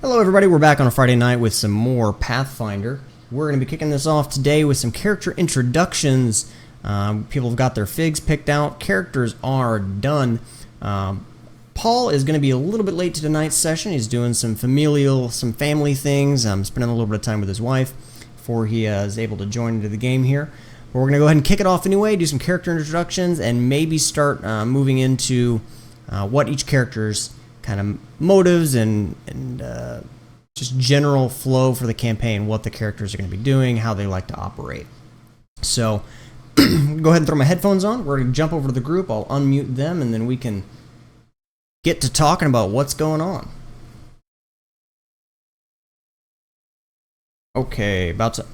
Hello everybody, we're back on a Friday night with some more Pathfinder. We're going to be kicking this off today with some character introductions. People have got their figs picked out, characters are done. Paul is going to be a little bit late to tonight's session. He's doing some family things, spending a little bit of time with his wife before he is able to join into the game here. But we're going to go ahead and kick it off anyway, do some character introductions, and maybe start moving into what each character's kind of motives and just general flow for the campaign, what the characters are going to be doing, how they like to operate. So go ahead and throw my headphones on. We're going to jump over to the group. I'll unmute them, and then we can get to talking about what's going on. Okay, about to...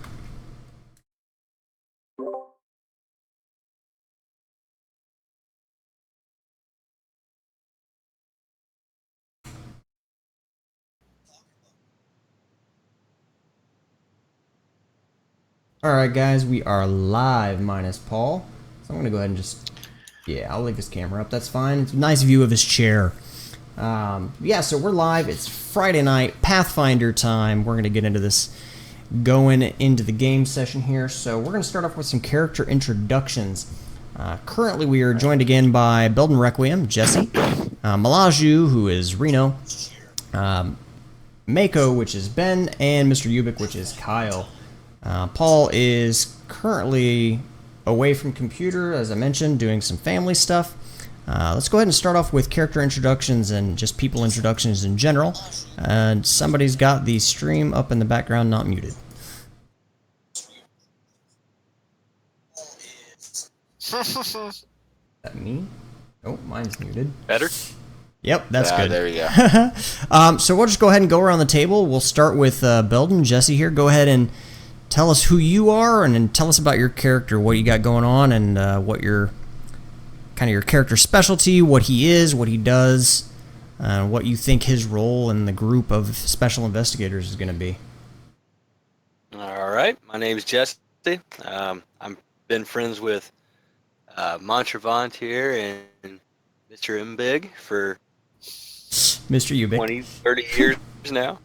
Alright guys, we are live minus Paul. So I'm going to go ahead and just... Yeah, I'll leave his camera up, that's fine. It's a nice view of his chair. Yeah, so we're live. It's Friday night, Pathfinder time. We're going to get into this going into the game session here. So we're going to start off with some character introductions. Currently we are joined again by Belden Requiem, Jesse, Malaju, who is Reno, Mako, which is Ben, and Mr. Ubik, which is Kyle. Paul is currently away from computer, as I mentioned, doing some family stuff. Let's go ahead and start off with character introductions and just people introductions in general. And somebody's got the stream up in the background, not muted. Is that me? Oh, mine's muted. Better? Yep, that's good. There we go. So we'll just go ahead and go around the table. We'll start with Belden, Jesse here. Go ahead and tell us who you are, and then tell us about your character, what you got going on, and what your kind of your character specialty, what he is, what he does, what you think his role in the group of special investigators is going to be. All right. My name is Jesse. I've been friends with Montravont here and Mr. Mbig for Mr. Ubik. 20, 30 years now.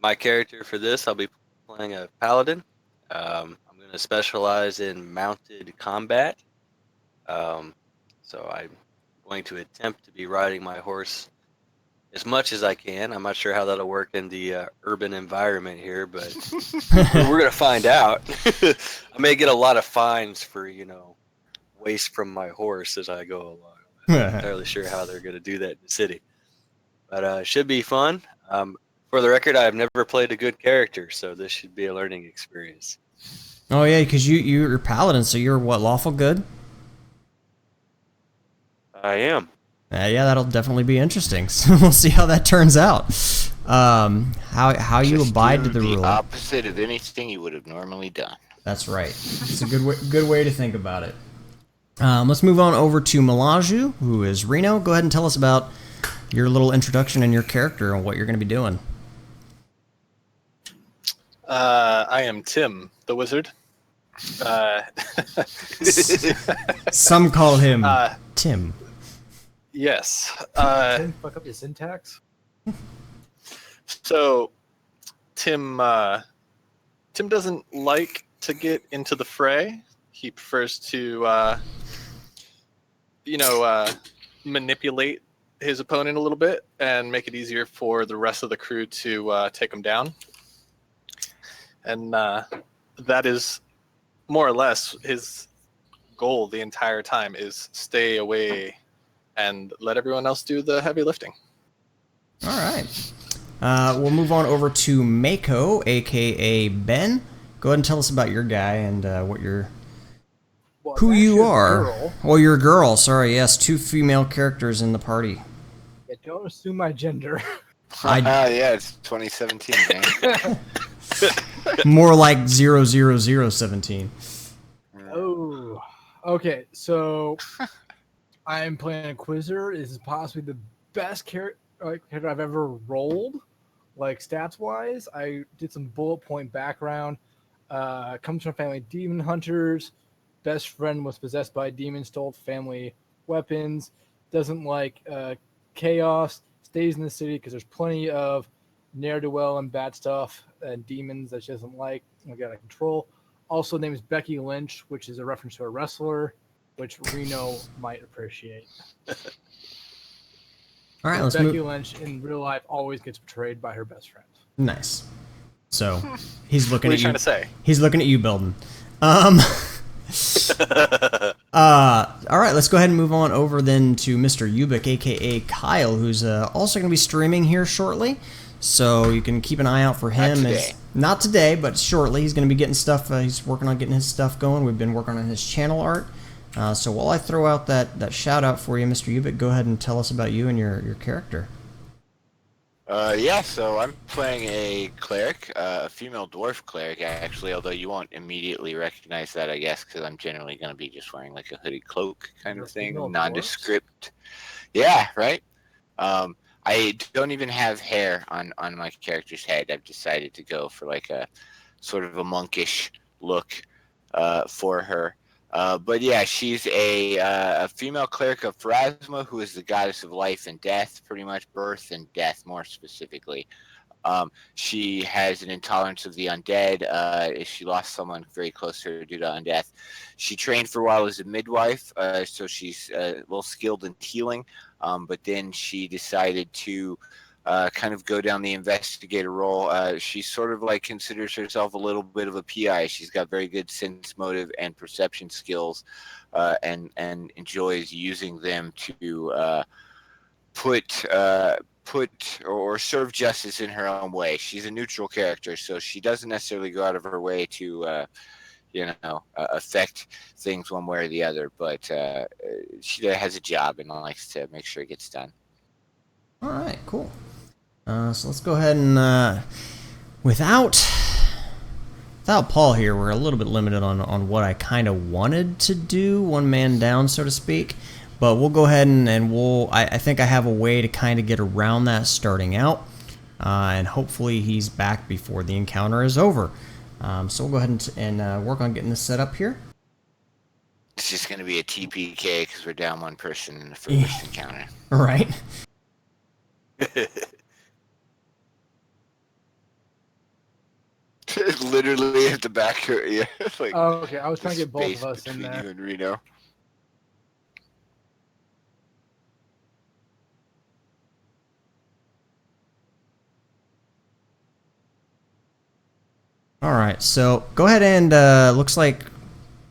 My character for this, I'll be playing a paladin. I'm going to specialize in mounted combat. So I'm going to attempt to be riding my horse as much as I can. I'm not sure how that'll work in the urban environment here, but we're going to find out. I may get a lot of fines for, waste from my horse as I go along. I'm not entirely sure how they're going to do that in the city. But it should be fun. For the record, I've never played a good character, so this should be a learning experience. Oh yeah, because you're paladin, so you're what, lawful good? I am. Yeah, that'll definitely be interesting. So we'll see how that turns out. How you abide to the rule. The opposite of anything you would have normally done. That's right. It's a good way to think about it. Let's move on over to Malaju, who is Reno. Go ahead and tell us about your little introduction and your character and what you're going to be doing. I am Tim, the wizard. Some call him Tim. Yes. Didn't fuck up your syntax. So, Tim doesn't like to get into the fray. He prefers to, manipulate his opponent a little bit and make it easier for the rest of the crew to take him down. And that is more or less his goal the entire time, is stay away and let everyone else do the heavy lifting. All right. We'll move on over to Mako, a.k.a. Ben. Go ahead and tell us about your guy and who you are. Girl. Well, you're a girl. Sorry, yes. 2 female characters in the party. Yeah, don't assume my gender. Yeah, it's 2017, man. More like 00017. Oh, okay. So I'm playing a Quizzer. This is possibly the best character I've ever rolled, like stats wise. I did some bullet point background. Comes from a family of demon hunters. Best friend was possessed by demons, stole family weapons. Doesn't like chaos. stays in the city because there's plenty of ne'er-do-well and bad stuff and demons that she doesn't like and got to control. Also, name is Becky Lynch, which is a reference to a wrestler, which Reno might appreciate. All right, let's Becky move. Lynch in real life always gets betrayed by her best friend. Nice. So he's looking What are at you trying to say? He's looking at you, Belden. All right, let's go ahead and move on over then to Mr. Ubik, aka Kyle, who's also going to be streaming here shortly. So you can keep an eye out for him. Not today, but shortly. He's going to be getting stuff. He's working on getting his stuff going. We've been working on his channel art. So while I throw out that shout out for you, Mr. Ubik, go ahead and tell us about you and your character. Yeah, so I'm playing a cleric, a female dwarf cleric, actually, although you won't immediately recognize that, I guess, because I'm generally going to be just wearing like a hooded cloak kind of thing, nondescript. Yeah, right? I don't even have hair on my character's head. I've decided to go for like a sort of a monkish look for her. But yeah, she's a female cleric of Pharasma, who is the goddess of life and death, pretty much birth and death more specifically. She has an intolerance of the undead. She lost someone very close to her due to undeath. She trained for a while as a midwife, so she's well skilled in healing. But then she decided to kind of go down the investigator role. She sort of like considers herself a little bit of a PI. She's got very good sense motive and perception skills, and enjoys using them to put or serve justice in her own way. She's a neutral character, so she doesn't necessarily go out of her way to affect things one way or the other, but she has a job and likes to make sure it gets done. All right, cool. So let's go ahead and without Paul here, we're a little bit limited on what I kind of wanted to do, one man down, so to speak. But we'll go ahead and I think I have a way to kind of get around that starting out, and hopefully he's back before the encounter is over. So we'll go ahead and work on getting this set up here. It's just going to be a TPK because we're down one person in the first encounter. Right. Literally at the back of yeah. Like, oh, okay. I was trying to get both of us in there. You and Reno. All right, so go ahead and looks like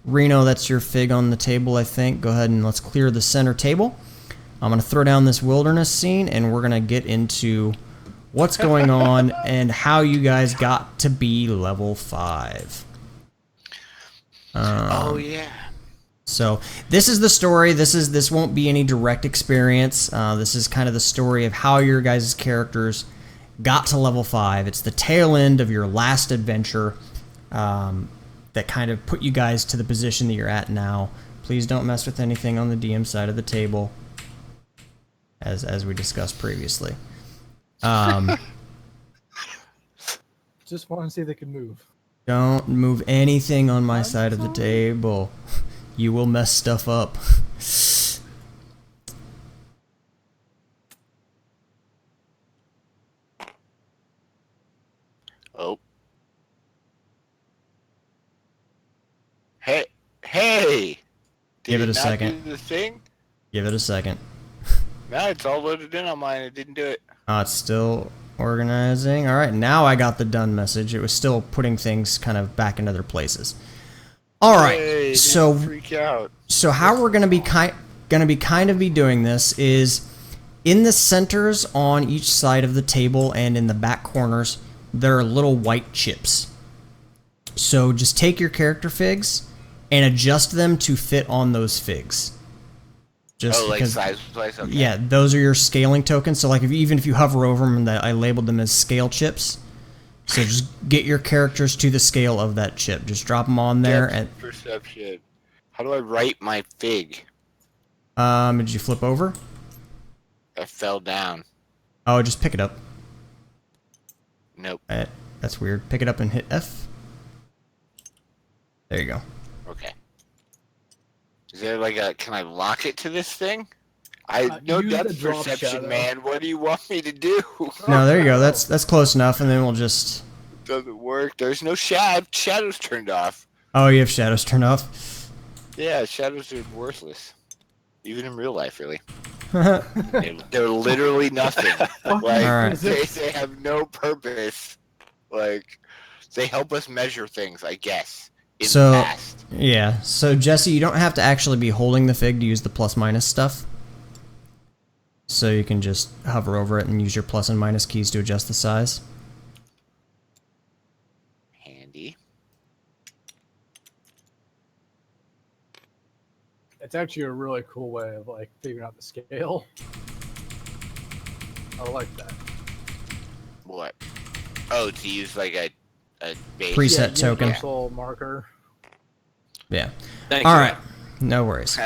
Reno, that's your fig on the table, I think. Go ahead and let's clear the center table. I'm going to throw down this wilderness scene, and we're going to get into what's going on and how you guys got to be level 5. Oh yeah. So this is the story. This won't be any direct experience. This is kind of the story of how your guys' characters got to level 5. It's the tail end of your last adventure that kind of put you guys to the position that you're at now. Please don't mess with anything on the DM side of the table, as we discussed previously. Just want to see if they can move. Don't move anything on my side of the table. You will mess stuff up. Oh. Hey! Give it a not second. Do the thing? Give it a second. No, it's all loaded in on mine. It didn't do it. It's still organizing. All right, now I got the done message. It was still putting things kind of back into their places. All right, Hey, so freak out. so how we're gonna be kind of doing this is in the centers on each side of the table and in the back corners there are little white chips. So just take your character figs and adjust them to fit on those figs. Just like because, size-wise? Okay. yeah, those are your scaling tokens. So like even if you hover over them, I labeled them as scale chips. So just get your characters to the scale of that chip. Just drop them on there. Depth perception. How do I write my fig? Did you flip over? I fell down. Oh, just pick it up. Nope. That's weird. Pick it up and hit F. There you go. Okay. Is there like can I lock it to this thing? No use the depth drop perception, shadow. man. What do you want me to do? No, there you go. That's close enough, and then we'll just... Doesn't work. There's no shadows turned off. Oh, you have shadows turned off? Yeah, shadows are worthless. Even in real life, really. They're literally nothing. Like, Alright. they have no purpose. Like, they help us measure things, I guess, in the past. Yeah. So, Jesse, you don't have to actually be holding the fig to use the plus-minus stuff. So you can just hover over it and use your plus and minus keys to adjust the size. Handy. It's actually a really cool way of like figuring out the scale. I like that. What? Oh, to use like a base Preset token. Universal marker. Yeah. Thanks. All right. No worries.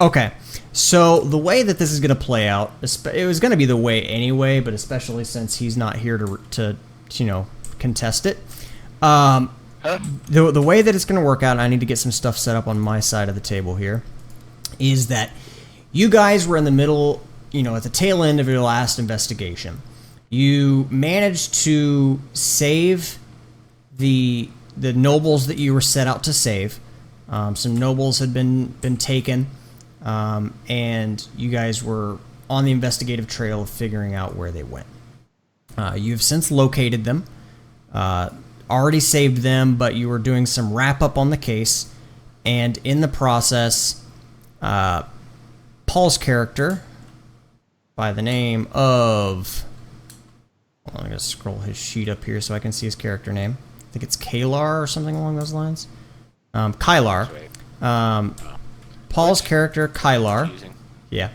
Okay. So the way that this is going to play out, it was going to be the way anyway, but especially since he's not here to you know, contest it. The way that it's going to work out, I need to get some stuff set up on my side of the table here, is that you guys were in the middle, you know, at the tail end of your last investigation. You managed to save the nobles that you were set out to save. Some nobles had been taken, and you guys were on the investigative trail of figuring out where they went. You've since located them, already saved them, but you were doing some wrap-up on the case, and in the process, Paul's character, by the name of... Hold on, I gotta scroll his sheet up here so I can see his character name. I think it's Kalar or something along those lines. Kylar. Paul's character, Kylar, yeah,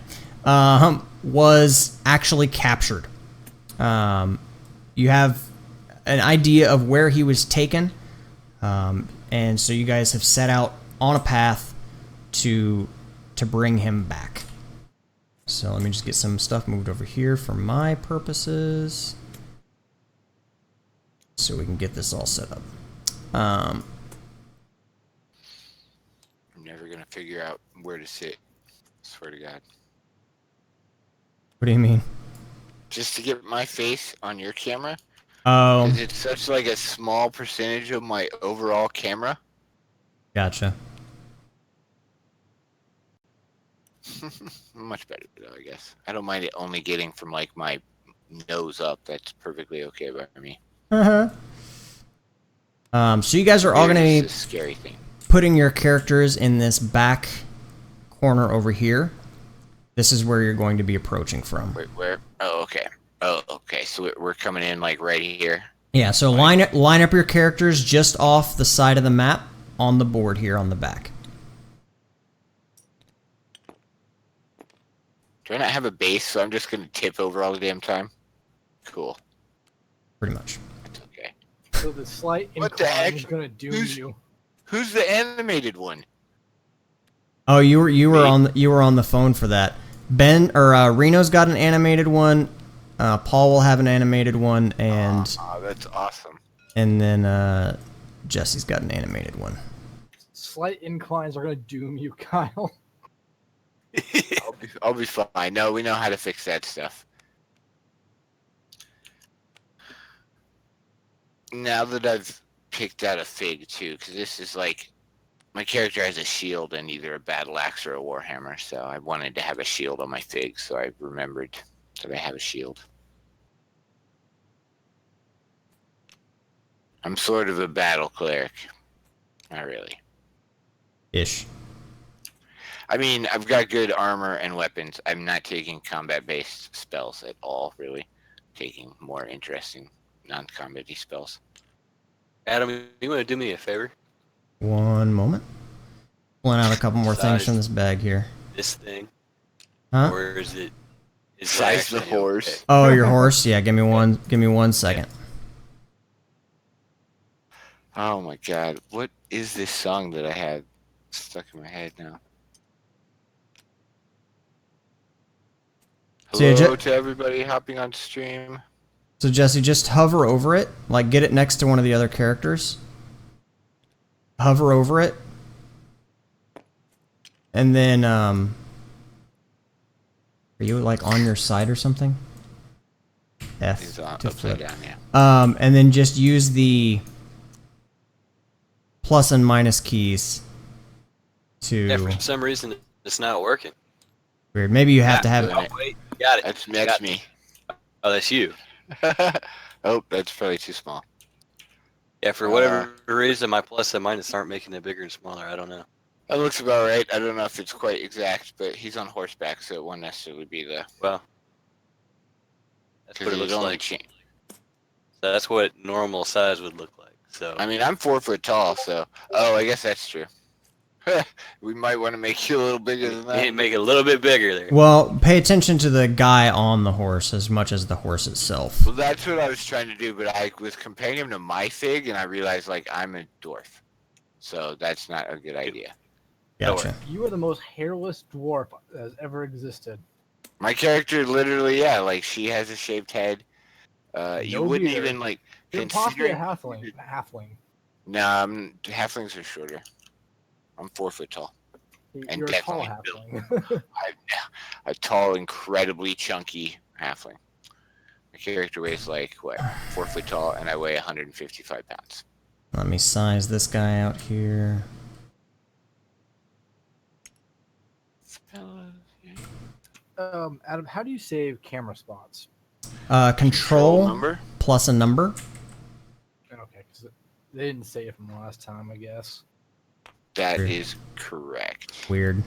was actually captured. You have an idea of where he was taken, and so you guys have set out on a path to bring him back. So let me just get some stuff moved over here for my purposes, so we can get this all set up. I'm never gonna figure out where to sit. Swear to God. What do you mean? Just to get my face on your camera. Oh, 'Cause it's such like a small percentage of my overall camera. gotcha. Much better though, I guess. I don't mind it only getting from like my nose up. That's perfectly okay by me. So you guys are all going It's to a scary thing. be putting your characters in this back corner over here. This is where you're going to be approaching from. Wait, where? Oh, okay. Oh, okay. So we're coming in like right here. Yeah, so line up your characters just off the side of the map on the board here on the back. Do I not have a base, so I'm just gonna tip over all the damn time? Cool. Pretty much. That's okay. So the slight What the incline heck? is going to doom you. Who's the animated one? Oh, you were on the phone for that. Ben or Reno's got an animated one. Paul will have an animated one, and That's awesome. then Jesse's got an animated one. Slight inclines are going to doom you, Kyle. I'll be fine. No, we know how to fix that stuff. Now that I've picked out a fig too, because this is like my character has a shield and either a battle axe or a warhammer, so I wanted to have a shield on my fig, so I remembered that I have a shield. I'm sort of a battle cleric. Not really. Ish. I mean, I've got good armor and weapons. I'm not taking combat-based spells at all, really. Taking more interesting non-combat-y spells. Adam, you want to do me a favor? One moment. Pulling out a couple more things from this bag here. This thing, Huh? or is it? Is Size the horse. Oh, your horse? Yeah, give me one second. Oh my god, what is this song that I had stuck in my head now? So yeah, Hello to everybody hopping on stream. So Jesse, just hover over it, like get it next to one of the other characters. Hover over it. And then Are you like on your side or something? F He's to upside flip. down, yeah. And then just use the plus and minus keys to. Yeah, for some reason it's not working. Weird. Maybe you have to have. Oh wait, got it. That's me. Oh, that's you. Oh, that's probably too small. Yeah, for whatever reason, my plus and minus aren't making it bigger and smaller. I don't know. That looks about right. I don't know if it's quite exact, but he's on horseback, so it won't necessarily be the. Well, that's what it looks like. So that's what normal size would look like. So I mean, I'm 4 foot tall, so. Oh, I guess that's true. We might want to make you a little bigger than that. make it a little bit bigger there. Well, pay attention to the guy on the horse as much as the horse itself. Well, that's what I was trying to do, but I was comparing him to my fig, and I realized, like, I'm a dwarf. So that's not a good idea. Gotcha. You are the most hairless dwarf that has ever existed. My character literally, yeah, like, she has a shaved head. You wouldn't beard. even, like, You're possibly a considering... halfling. No, halflings are shorter. I'm 4 foot tall. And You're a tall definitely halfling. I'm a tall, incredibly chunky halfling. My character weighs like, what, 4 foot tall, and I weigh 155 pounds. Let me size this guy out here. Adam, how do you save camera spots? Control number? plus a number. Okay, because they didn't say it from last time, I guess. That Weird. is correct. Weird.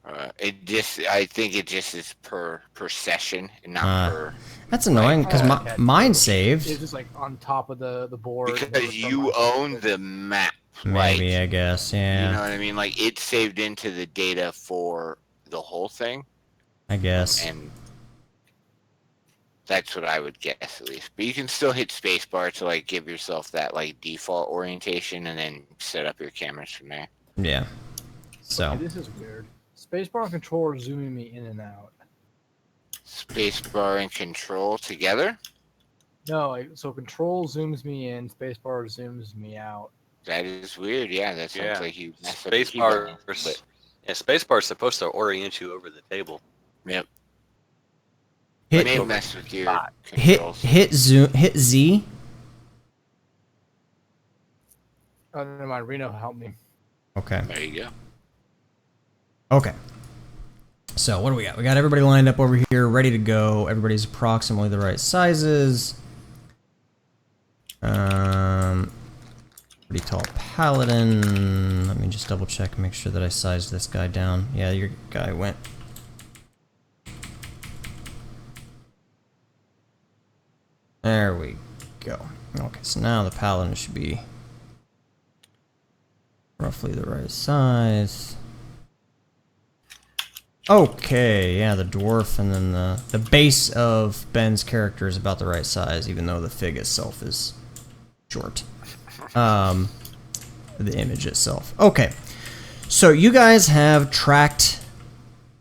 I think it just is per session and not per. That's annoying because okay. mine It's saved. just like on top of the board. Because you own the map. Maybe, like, I guess, yeah. You know what I mean? Like, it's saved into the data for the whole thing. I guess. And that's what I would guess, at least. But you can still hit spacebar to, like, give yourself that, like, default orientation and then set up your cameras from there. Yeah. So. Okay, this is weird. Spacebar and control are zooming me in and out. Spacebar and control together? No, so control zooms me in, spacebar zooms me out. That is weird. Yeah, that sounds Yeah. like you messed up your Spacebar. keyboard. Yeah, spacebar is supposed to orient you over the table. Yep. Hit, May mess with your hit, controls. hit Z. Oh, never mind. Reno, help me. Okay. There you go. Okay. So what do we got? We got everybody lined up over here, ready to go. Everybody's approximately the right sizes. Pretty tall paladin. Let me just double check and make sure that I sized this guy down. Yeah, your guy went. There we go. Okay, so now the paladin should be roughly the right size. Okay, yeah, the dwarf and then the base of Ben's character is about the right size, even though the fig itself is short. The image itself. Okay, so you guys have tracked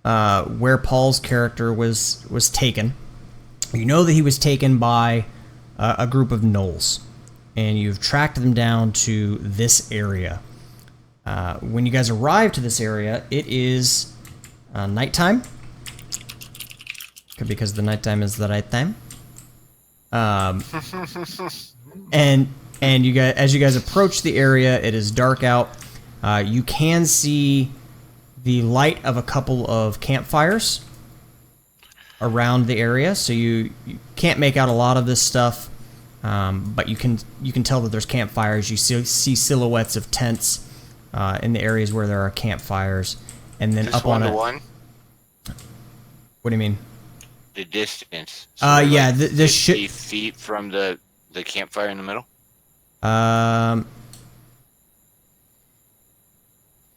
where Paul's character was taken. You know that he was taken by a group of gnolls, and you've tracked them down to this area. When you guys arrive to this area, it is nighttime, because the nighttime is the right time. And you guys, as you guys approach the area, it is dark out. You can see the light of a couple of campfires around the area, so you can't make out a lot of this stuff, but you can tell that there's campfires. You see silhouettes of tents in the areas where there are campfires, and then Just up on it. one? What do you mean? The distance. Yeah, like this 50 feet from the campfire in the middle?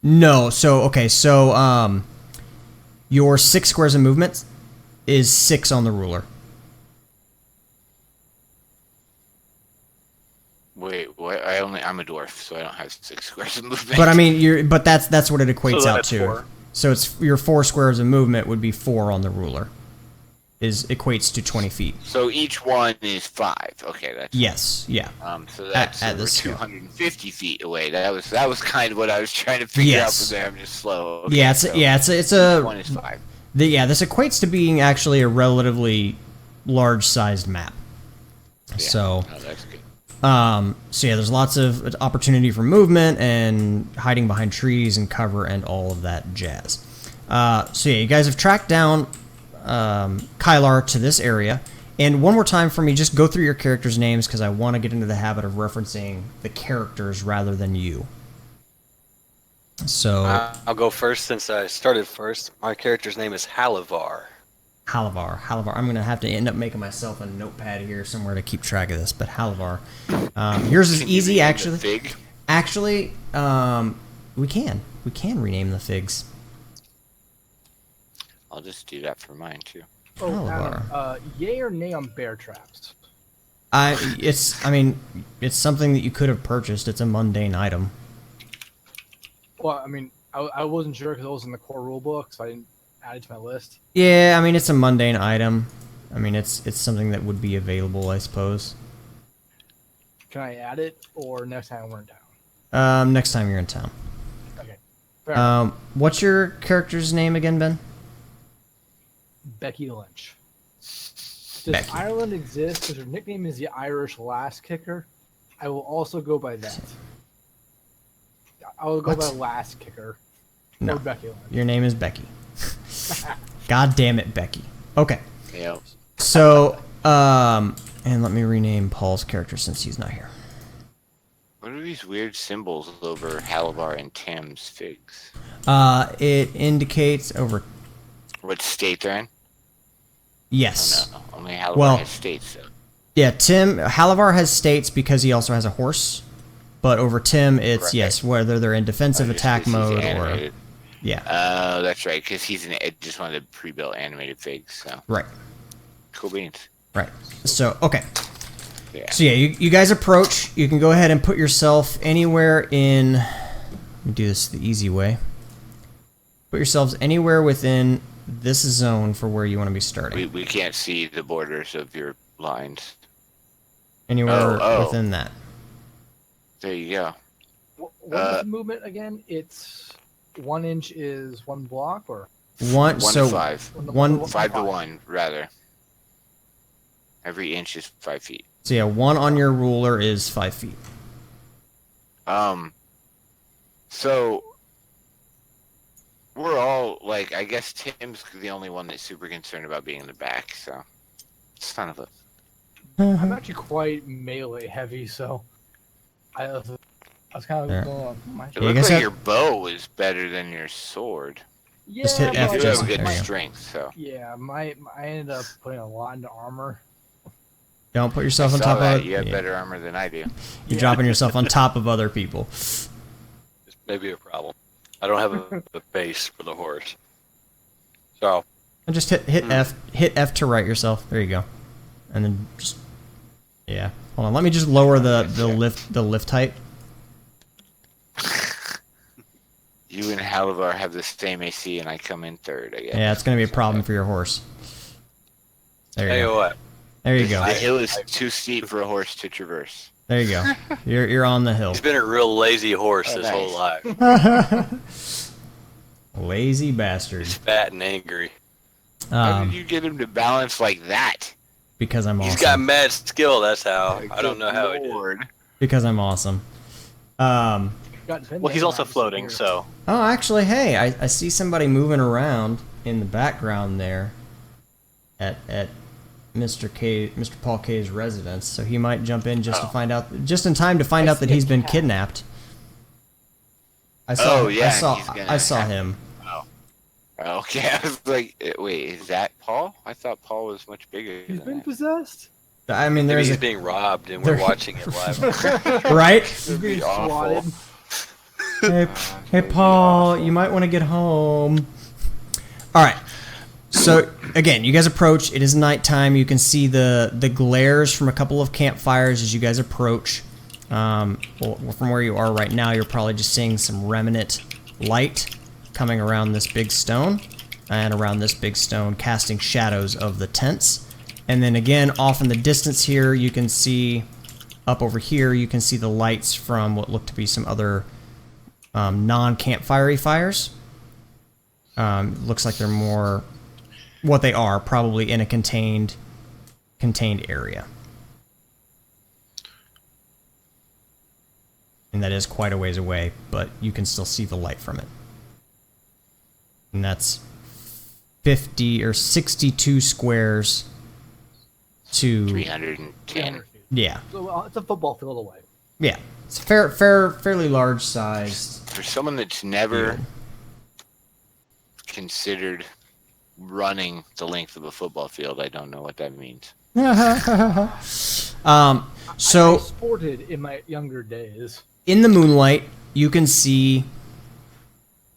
No. So, okay. So, your 6 squares of movement is 6 on the ruler. Wait, what? I'm a dwarf, so I don't have 6 squares of movement. But I mean, that's what it equates So then out it's to. 4. So it's your 4 squares of movement would be 4 on the ruler. equates to 20 feet. So each one is 5. Okay, that's Yes, yeah. So that's at over this scale. 250 feet away. That was kind of what I was trying to figure out Yes. from there. I'm just slow. Okay, Yeah, so it's each a one is 5. this equates to being actually a relatively large-sized map. Yeah. So, Oh, that's good. so yeah, there's lots of opportunity for movement and hiding behind trees and cover and all of that jazz. So yeah, you guys have tracked down Kylar to this area. And one more time for me, just go through your characters' names because I want to get into the habit of referencing the characters rather than you. So I'll go first since I started first. My character's name is Halavar. Halavar. I'm going to have to end up making myself a notepad here somewhere to keep track of this, but Halavar. Yours is Can you easy, rename the actually. Fig? Actually, we can rename the figs. I'll just do that for mine too. Oh, Halavar. Adam, yay or nay on bear traps? It's something that you could have purchased. It's a mundane item. Well, I mean, I wasn't sure because it was in the core rulebook, so I didn't add it to my list. Yeah, I mean, it's a mundane item. I mean, it's something that would be available, I suppose. Can I add it, or next time we're in town? Next time you're in town. Okay. Fair enough. What's your character's name again, Ben? Becky Lynch. Does Becky. Ireland exist? Because her nickname is the Irish Last Kicker. I will also go by that. I will go What? by Last Kicker. No. Or Becky Lynch. Your name is Becky. God damn it, Becky. Okay. Yeah. So, and let me rename Paul's character since he's not here. What are these weird symbols over Halavar and Tim's figs? It indicates over. What state they're in? Yes. Oh, no. Only Halavar Well- has states, though. Yeah, Halavar has states because he also has a horse. But over Tim, it's, Right. yes, whether they're in defensive Oh, just attack 'cause he's mode or. animated. Yeah, Oh, that's right, because he's just one of the pre-built animated figs, so. right. Cool beans. Right. So, okay. Yeah. So, yeah, you guys approach. You can go ahead and put yourself anywhere in. Let me do this the easy way. Put yourselves anywhere within this zone for where you want to be starting. We can't see the borders of your lines. Anywhere Oh. within that. There you go. What is the movement again? It's 1 inch is 1 block, or One. 1 So to 5. one- 5 to 1, rather. Every inch is 5 feet. So yeah, 1 on your ruler is 5 feet. So we're all like, I guess Tim's the only one that's super concerned about being in the back. So son of a. I'm actually quite melee heavy, so I was kind of There. going. It you looks guys like have- your bow is better than your sword. Yeah, Just hit but F You just have Jason, good there you go. strength, so. Yeah, I ended up putting a lot into armor. Don't put I yourself on saw top that. of. You have yeah. better armor than I do. You're Yeah. dropping yourself on top of other people. This may be a problem. I don't have a base for the horse. So, And just hit F. Hit F to right yourself. There you go. And then just. Yeah. Hold on. Let me just lower the lift height. You and Halavar have the same AC, and I come in third, I guess. Yeah, it's gonna be a problem for your horse. There you tell you go. what, There you go. The hill is too steep for a horse to traverse. There you go. You're on the hill. he's been a real lazy horse Oh, his whole nice. life. Lazy bastard. He's fat and angry. How did you get him to balance like that? Because I'm awesome. He's got mad skill, that's how. Like, I don't know how he did. Lord. Because I'm awesome. Well, he's also floating, so Oh, actually, hey, I see somebody moving around in the background there at Mr. Paul K's residence, so he might jump in just to find out, just in time to find out that see a he's been cat. kidnapped. I saw, Oh, yeah, I he's saw, gonna I saw have- him. Okay, I was like, wait, is that Paul? I thought Paul was much bigger He's than been that. possessed. I mean, Maybe there's he's a being robbed and we're there- watching it live. right. He's being be awful. swatted. Hey, hey, That'd be Paul, awful. you might want to get home. All right. So again, you guys approach. It is nighttime. You can see the glares from a couple of campfires as you guys approach. Well, from where you are right now, you're probably just seeing some remnant light coming around this big stone. and around this big stone, casting shadows of the tents. And then again, off in the distance here, you can see, up over here, you can see the lights from what look to be some other non-campfire fires. Looks like they're more what they are, probably in a contained area. And that is quite a ways away, but you can still see the light from it. And that's 50 or 62 squares to 310. Yeah. So it's a football field away. Yeah. It's fairly large sized. For someone that's never considered running the length of a football field, I don't know what that means. I So sported in my younger days. in the moonlight, you can see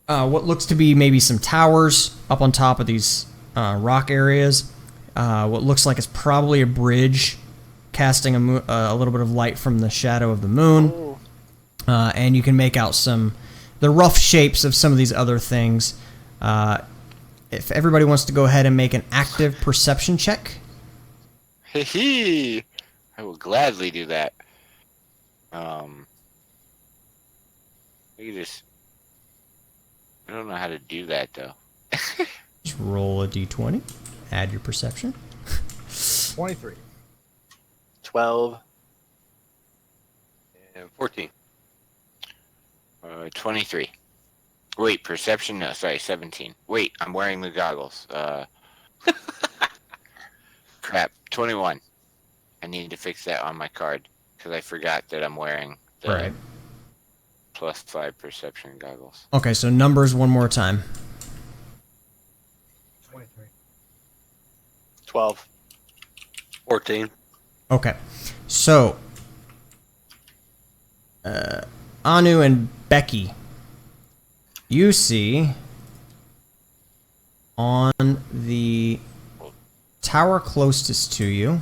what looks to be maybe some towers up on top of these rock areas. What looks like it's probably a bridge casting a little bit of light from the shadow of the moon. And you can make out the rough shapes of some of these other things. If everybody wants to go ahead and make an active perception check. Hee. I will gladly do that. I don't know how to do that though. Just roll a d20. Add your perception. 23. 12. And 14. 23. Wait, perception? No, sorry, 17. Wait, I'm wearing the goggles. Crap, 21. I need to fix that on my card because I forgot that I'm wearing the +5 perception goggles. Okay, so numbers one more time. 23. 12. 14. Okay, so Anu and Becky, you see on the tower closest to you,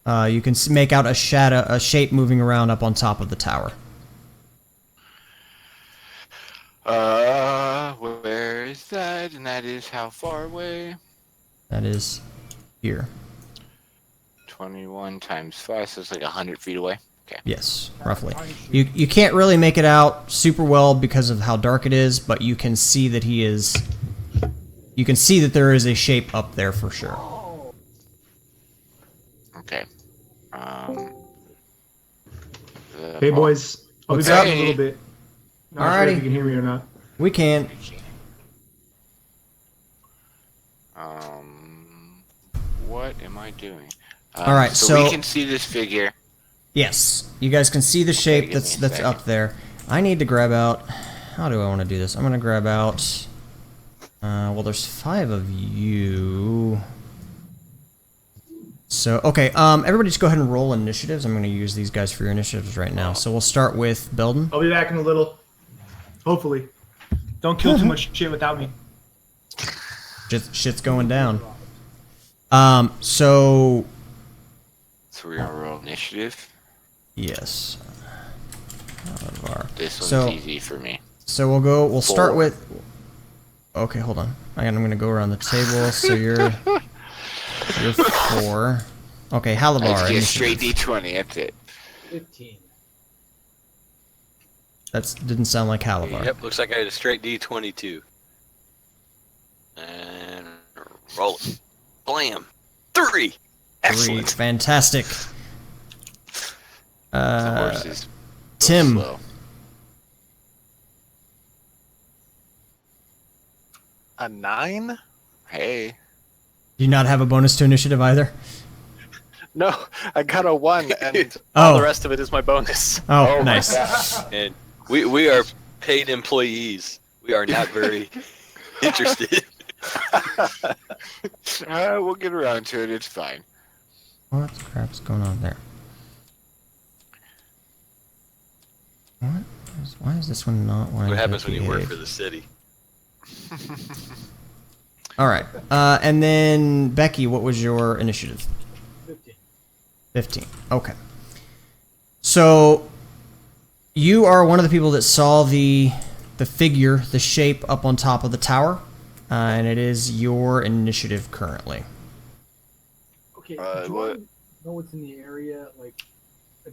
you can make out a shape moving around up on top of the tower. Where is that? And that is how far away? That is here. 21 times 5, so it's like 100 feet away. Okay. Yes, roughly. You can't really make it out super well because of how dark it is, but you can see that he is. You can see that there is a shape up there for sure. Okay. Hey boys, I'll be What's back up? in a little bit. Not sure Alrighty. if you can hear me or not. We can. What am I doing? All right, so we can see this figure. Yes, you guys can see the shape give me a that's second. up there. I need to grab out. How do I want to do this? I'm gonna grab out. Well, there's 5 of you. So okay, everybody just go ahead and roll initiatives. I'm gonna use these guys for your initiatives right now. So we'll start with Belden. I'll be back in a little. Hopefully. Don't kill too much shit without me. Shit's going down. So So we're gonna roll initiative. yes. This one's So- easy for me. So we'll start 4. with. Okay, hold on. I'm gonna go around the table. So you're 4. Okay, I Halabar. just get a initiative. straight D20. That's it. 15. That didn't sound like Halabar. Yep, looks like I had a straight D22. And roll it. Blam. 3. 3. Excellent. Fantastic. The horse is Tim. slow. A 9? Hey. Do you not have a bonus to initiative either? No, I got a 1, and Oh. all the rest of it is my bonus. Oh, my nice. God. And we are paid employees. We are not very interested. We'll get around to it. It's fine. What the crap's going on there? Why is this one not wanting What to happens when you work behave? for the city? All right. And then Becky, what was your initiative? 15. 15. Okay. So you are one of the people that saw the the figure, the shape up on top of the tower, and it is your initiative currently. Okay. Do what- I know what's in the area? Like,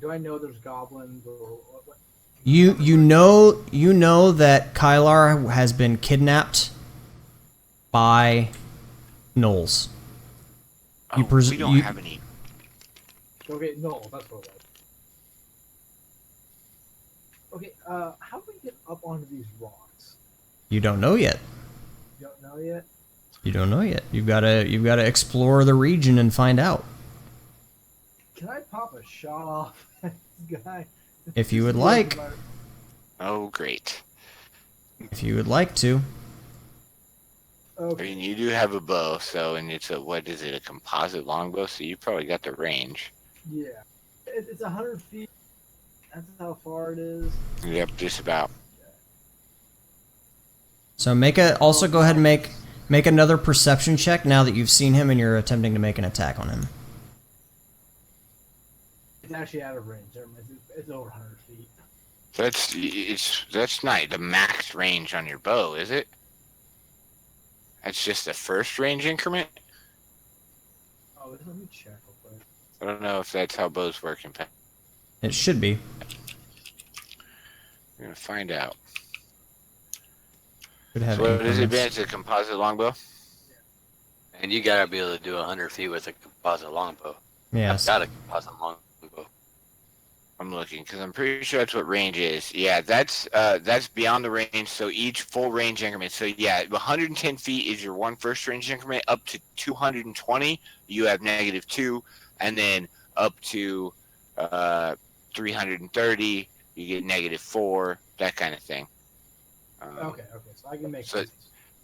do I know there's goblins or what? You know that Kylar has been kidnapped by gnolls. Oh, we don't have any. Okay, no, that's what it was. Okay, how do we get up onto these rocks? You don't know yet. You don't know yet? You don't know yet. You've gotta explore the region and find out. Can I pop a shot off at this guy? If you would like. Oh, great. If you would like to. I Okay. mean, you do have a bow, and it's what is it, a composite longbow? So you probably got the range. Yeah. It's 100 feet. That's how far it is. Yep, just about. So also go ahead and make another perception check now that you've seen him and you're attempting to make an attack on him. It's actually out of range. It's over 100 feet. That's not the max range on your bow, is it? That's just the first range increment? Oh, let me check real quick. I don't know if that's how bows work in fact. It should be. We're gonna find out. Should have So what is it, increments. Ben? It's a composite longbow? And you gotta be able to do 100 feet with a composite longbow. Yes. I've got a composite longbow. I'm looking because I'm pretty sure that's what range is. Yeah, that's beyond the range. So each full range increment. So yeah, 110 feet is your one first range increment. Up to 220, you have -2, and then up to 330, you get -4. That kind of thing. Okay, so I can make so- this.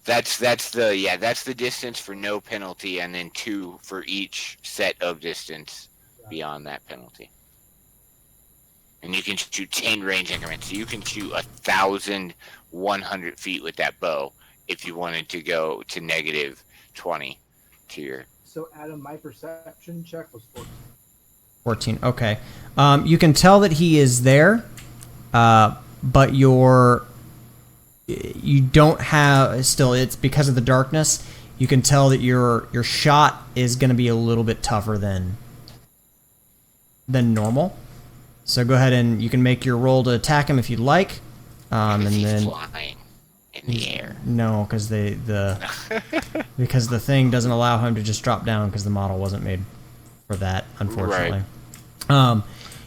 That's the distance for no penalty, and then 2 for each set of distance beyond that penalty. And you can shoot 10 range increments. So you can shoot 1,100 feet with that bow if you wanted to go to -20 to your. So, Adam, my perception check was 14. 14. Okay. You can tell that he is there, but you don't have still. It's because of the darkness. You can tell that your shot is going to be a little bit tougher than normal. So go ahead and you can make your roll to attack him if you'd like, and He's then flying in the air. no, because because the thing doesn't allow him to just drop down because the model wasn't made for that, unfortunately.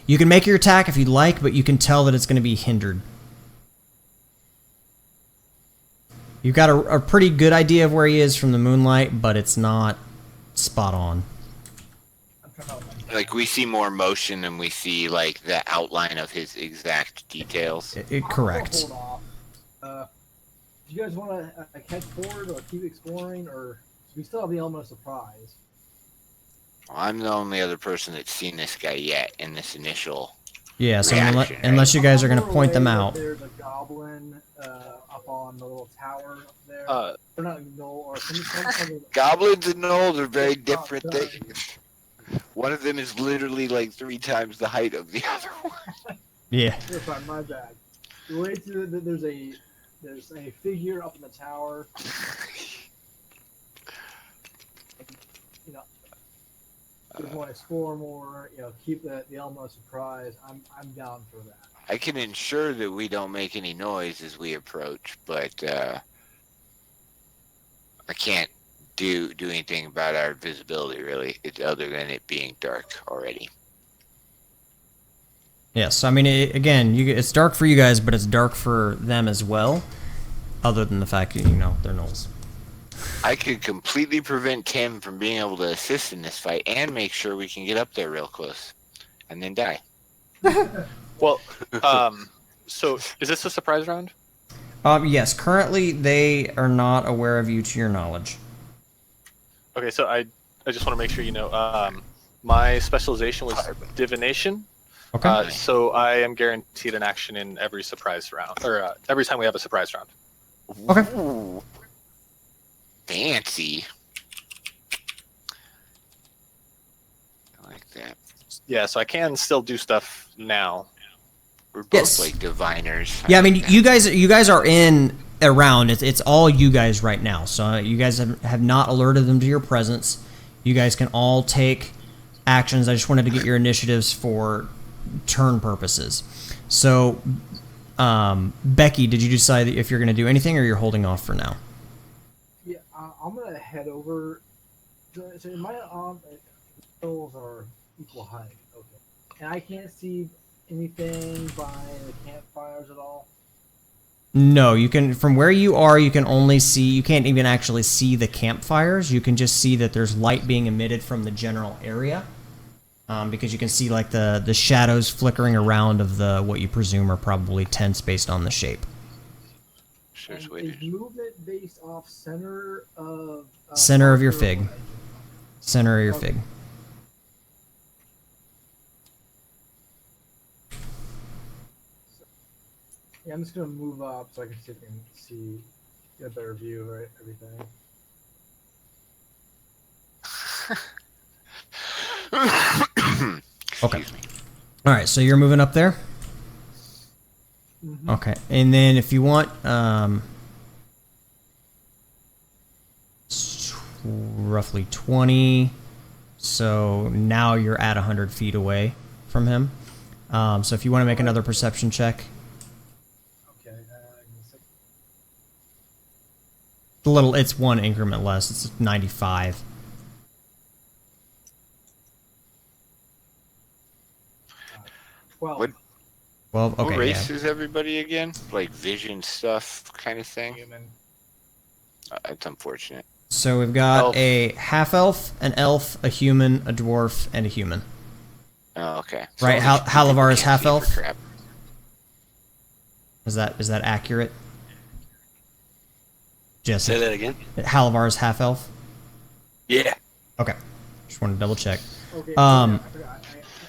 You can make your attack if you'd like, but you can tell that it's going to be hindered. You've got a pretty good idea of where he is from the moonlight, but it's not spot on. I'm trying to Like we see more motion than we see like the outline of his exact details. Correct. Hold off. Do you guys want to catch forward or keep exploring, or we still have the element of surprise? I'm the only other person that's seen this guy yet in this initial. Yeah, so Reaction, unless you guys are going to Far point them away, out. There's a goblin up on the little tower up there. Or not gnoll, or something. Goblins and gnolls are very different things. One of them is literally like 3 times the height of the other one. Yeah. You're fine, my bad. Wait till there's a figure up in the tower. You know, if you want to explore more, keep the element of surprise. I'm down for that. I can ensure that we don't make any noise as we approach, but I can't do anything about our visibility really, other than it being dark already. Yes, I mean, it's dark for you guys, but it's dark for them as well, other than the fact that, they're gnolls. I could completely prevent Tim from being able to assist in this fight and make sure we can get up there real close and then die. Well, so is this a surprise round? Yes, currently they are not aware of you to your knowledge. Okay, so I just want to make sure you know. My specialization was divination. Okay. So I am guaranteed an action in every surprise round, or every time we have a surprise round. Okay. Ooh, fancy. I like that. Yeah, so I can still do stuff now. We're both Yes. like diviners. Yeah, I mean, you guys are in around. It's all you guys right now. So you guys have not alerted them to your presence. You guys can all take actions. I just wanted to get your initiatives for turn purposes. So, Becky, did you decide if you're going to do anything, or you're holding off for now? Yeah, I'm gonna head over. So in my hills are equal height. Okay, and I can't see anything by the campfires at all. No, you can. From where you are, you can only see. You can't even actually see the campfires. You can just see that there's light being emitted from the general area, because you can see like the shadows flickering around of the what you presume are probably tents based on the shape. Sure, And wait. is movement based off center of Center of your marker fig. or- Center of your Okay. fig. Yeah, I'm just gonna move up so I can see get a better view of everything. Okay. Excuse me. All right, so you're moving up there. Mhm. Okay, and then if you want, roughly 20. So now you're at 100 feet away from him. So if you want to make another perception check, Okay. Give me a second. it's one increment less. It's 95. Well, What- Well, What okay, race yeah. is everybody again? Like vision stuff kind of thing? human. It's unfortunate. So we've got Elf. a half elf, an elf, a human, a dwarf, and a human. Oh, okay. Right, only people Halavar is can't half see for elf? crap. Is that accurate? Say Jesse, that again. Halavar is half elf. Yeah. Okay, just want to double check. Okay. Um, I forgot.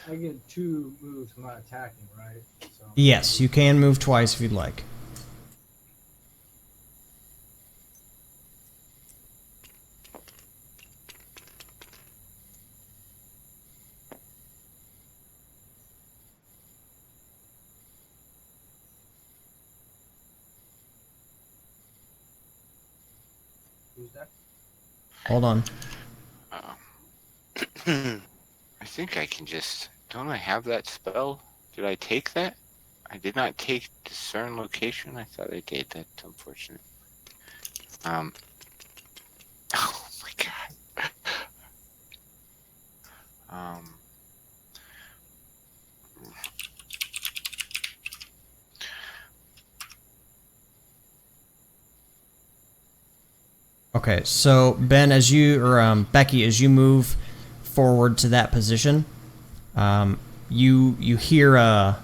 I get 2 moves. I'm not attacking, right? So. Yes, you can move twice if you'd like. Who's that? Hold on. I think I can just. Don't I have that spell? Did I take that? I did not take discern location. I thought I did. That's unfortunate. Oh my god. Okay, so Ben, Becky, as you move forward to that position, you hear a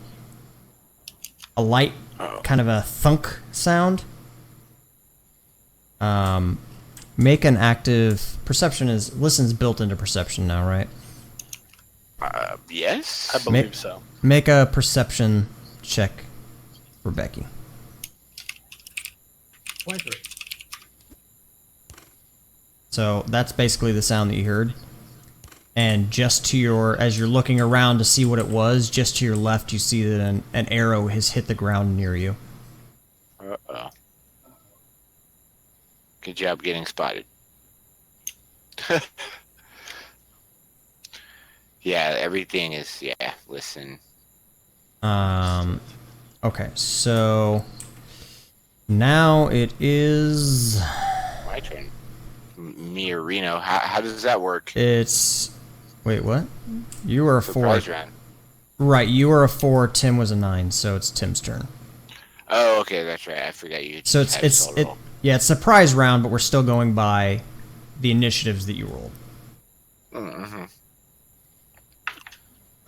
light, kind of a thunk sound. Make an active perception. Listen's built into perception now, right? Yes. I believe so. Make a perception check for Becky. 23. So that's basically the sound that you heard. And just to as you're looking around to see what it was, just to your left, you see that an arrow has hit the ground near you. Uh-oh. Good job getting spotted. Yeah, everything is, listen. Okay, so now it is. My turn. Me or Reno. How does that work? Wait, what? You were a 4. Surprise round. Right, you were a 4. Tim was a 9, so it's Tim's turn. Oh, okay, that's right. I forgot you. So had a solo roll. it's surprise round, but we're still going by the initiatives that you rolled. Mm-hmm.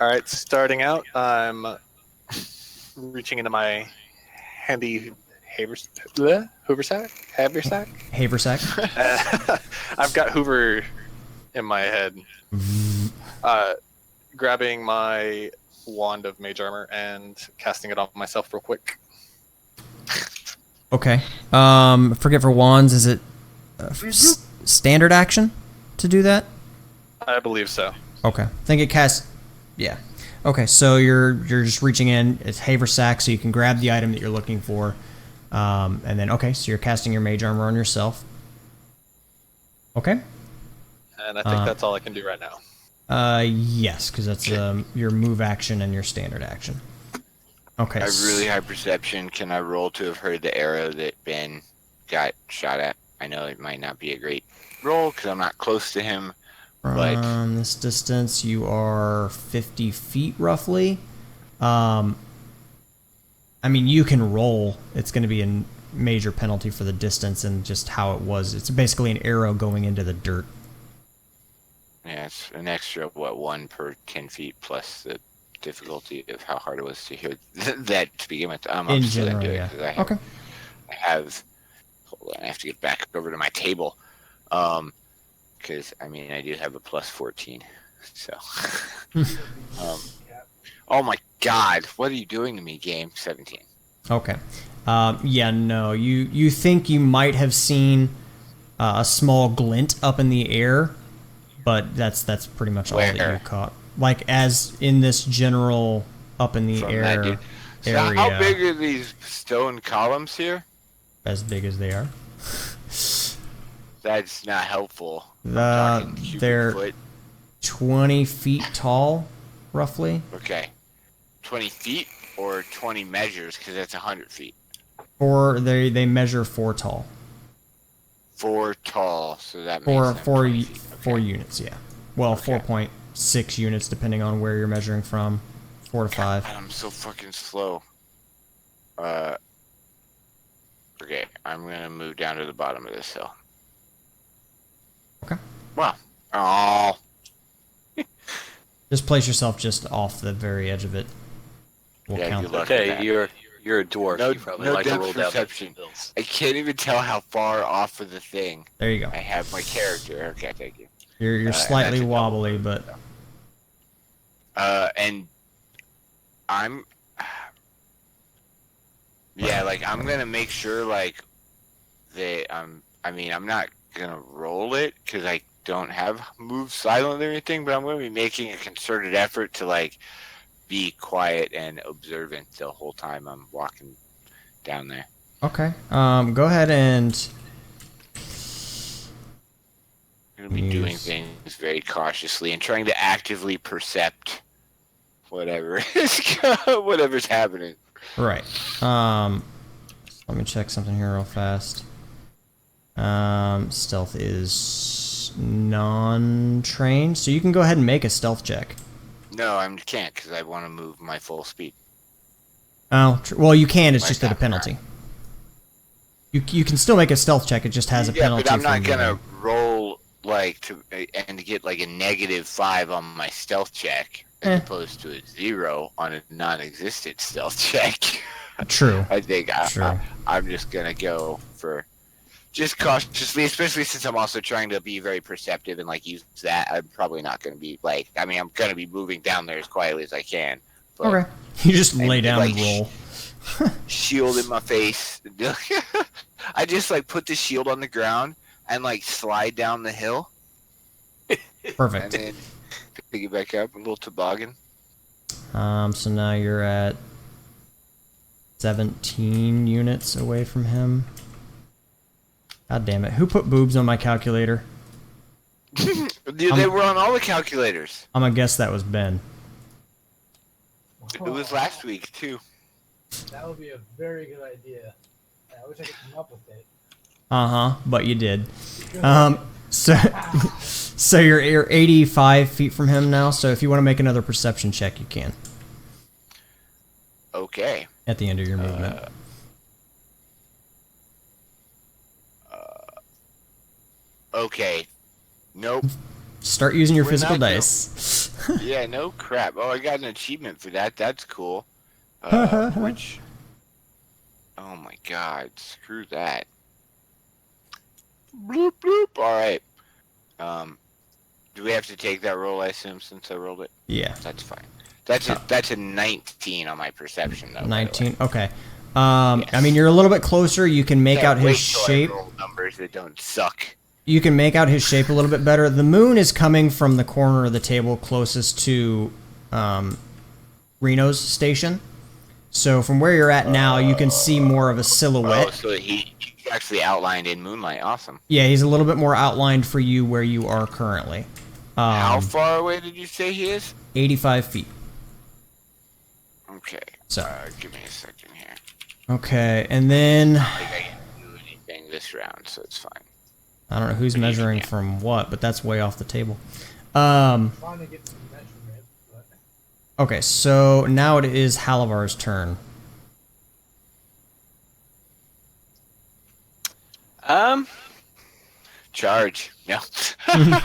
All right, starting out, I'm reaching into my handy haversack. Haversack. I've got Hoover in my head. Grabbing my wand of mage armor and casting it on myself real quick. Okay. Forget for wands. Is it standard action to do that? I believe so. Okay. I think it casts. Yeah. Okay, so you're just reaching in. It's haversack, so you can grab the item that you're looking for. And then, okay, so you're casting your mage armor on yourself. Okay. And I think that's all I can do right now. Yes, because that's your move action and your standard action. Okay. I have really high perception. Can I roll to have heard the arrow that Ben got shot at? I know it might not be a great roll because I'm not close to him. From this distance, you are 50 feet roughly. I mean, you can roll. It's going to be a major penalty for the distance and just how it was. It's basically an arrow going into the dirt. Yeah, it's an extra, 1 per 10 feet plus the difficulty of how hard it was to hear that to begin with. I'm In still general, gonna do yeah. it 'cause Okay. Hold on, I have to get back over to my table. Because, I mean, I do have a plus 14. So. Oh my god, what are you doing to me, game? 17. Okay. Yeah, no. You think you might have seen a small glint up in the air, but that's pretty much all that you caught. Like, as in this general up in the From air that dude. So area. how big are these stone columns here? As big as they are. That's not helpful. I'm talking cubic They're foot. 20 feet tall, roughly. Okay. 20 feet or 20 measures, because that's 100 feet. Or they measure 4 tall. 4 tall, so that makes them 20 feet. Four Okay. units, yeah. Well, Okay. 4.6 units depending on where you're measuring from. 4 to 5. God, I'm so fucking slow. Okay, I'm gonna move down to the bottom of this hill. Okay. Wow. Oh. Just place yourself just off the very edge of it. We'll Yeah, count good that. luck. Okay, you're a dwarf. No- you probably no like to depth roll down perception. the hills. I can't even tell how far off of the thing There you go. I have my character. Okay, thank you. You're and slightly that's a double. wobbly, but And I'm, yeah, like I'm gonna make sure like that. I mean, I'm not gonna roll it because I don't have move silent or anything, but I'm gonna be making a concerted effort to like be quiet and observant the whole time I'm walking down there. okay. Go ahead and I'm gonna be doing Yes. things very cautiously and trying to actively percept whatever whatever's happening. right. Let me check something here real fast. Stealth is non-trained, so you can go ahead and make a stealth check. No, I can't because I want to move my full speed. Oh, well, you can. It's Like just at a that. penalty. You can still make a stealth check. It just has a Yeah, penalty. but I'm not from gonna roll like to get like a -5 on my stealth check as opposed to a 0 on a non-existent stealth check. True. I think True. I'm just gonna go for just cautiously, especially since I'm also trying to be very perceptive and like use that. I'm probably not gonna be like. I mean, I'm gonna be moving down there as quietly as I can. But Okay. You just lay and, down like, and roll. shield in my face. I just like put the shield on the ground and like slide down the hill and Perfect. then pick it back up, a little toboggan. So now you're at 17 units away from him. God damn it. Who put boobs on my calculator? Dude, they were on all the calculators. I'm gonna guess that was Ben. It was last week too. That would be a very good idea. I wish I could come up with it. Uh-huh, but you did. So you're 85 feet from him now, so if you want to make another perception check, you can. Okay. At the end of your movement. Okay. Nope. Start using your we're physical not gonna- dice. Yeah, no crap. Oh, I got an achievement for that. That's cool. Which... Oh my god. Screw that. Bloop, bloop. Alright. Do we have to take that roll, I assume, since I rolled it? Yeah. That's fine. That's a 19 on my perception, though. by the way. 19. Okay. Yes. I mean, you're a little bit closer. You can make out Can't his wait till I shape. roll numbers that don't suck. You can make out his shape a little bit better. The moon is coming from the corner of the table closest to Reno's station. So from where you're at now, you can see more of a silhouette. Oh, so he's actually outlined in moonlight. Awesome. Yeah, he's a little bit more outlined for you where you are currently. How far away did you say he is? 85 feet. Okay. So. Give me a second here. Okay, and then... Like, I can't do anything this round, so it's fine. I don't know who's measuring from what, but that's way off the table. Trying to get some measurement, but... Okay, so now it is Halavar's turn. Charge. No. I'm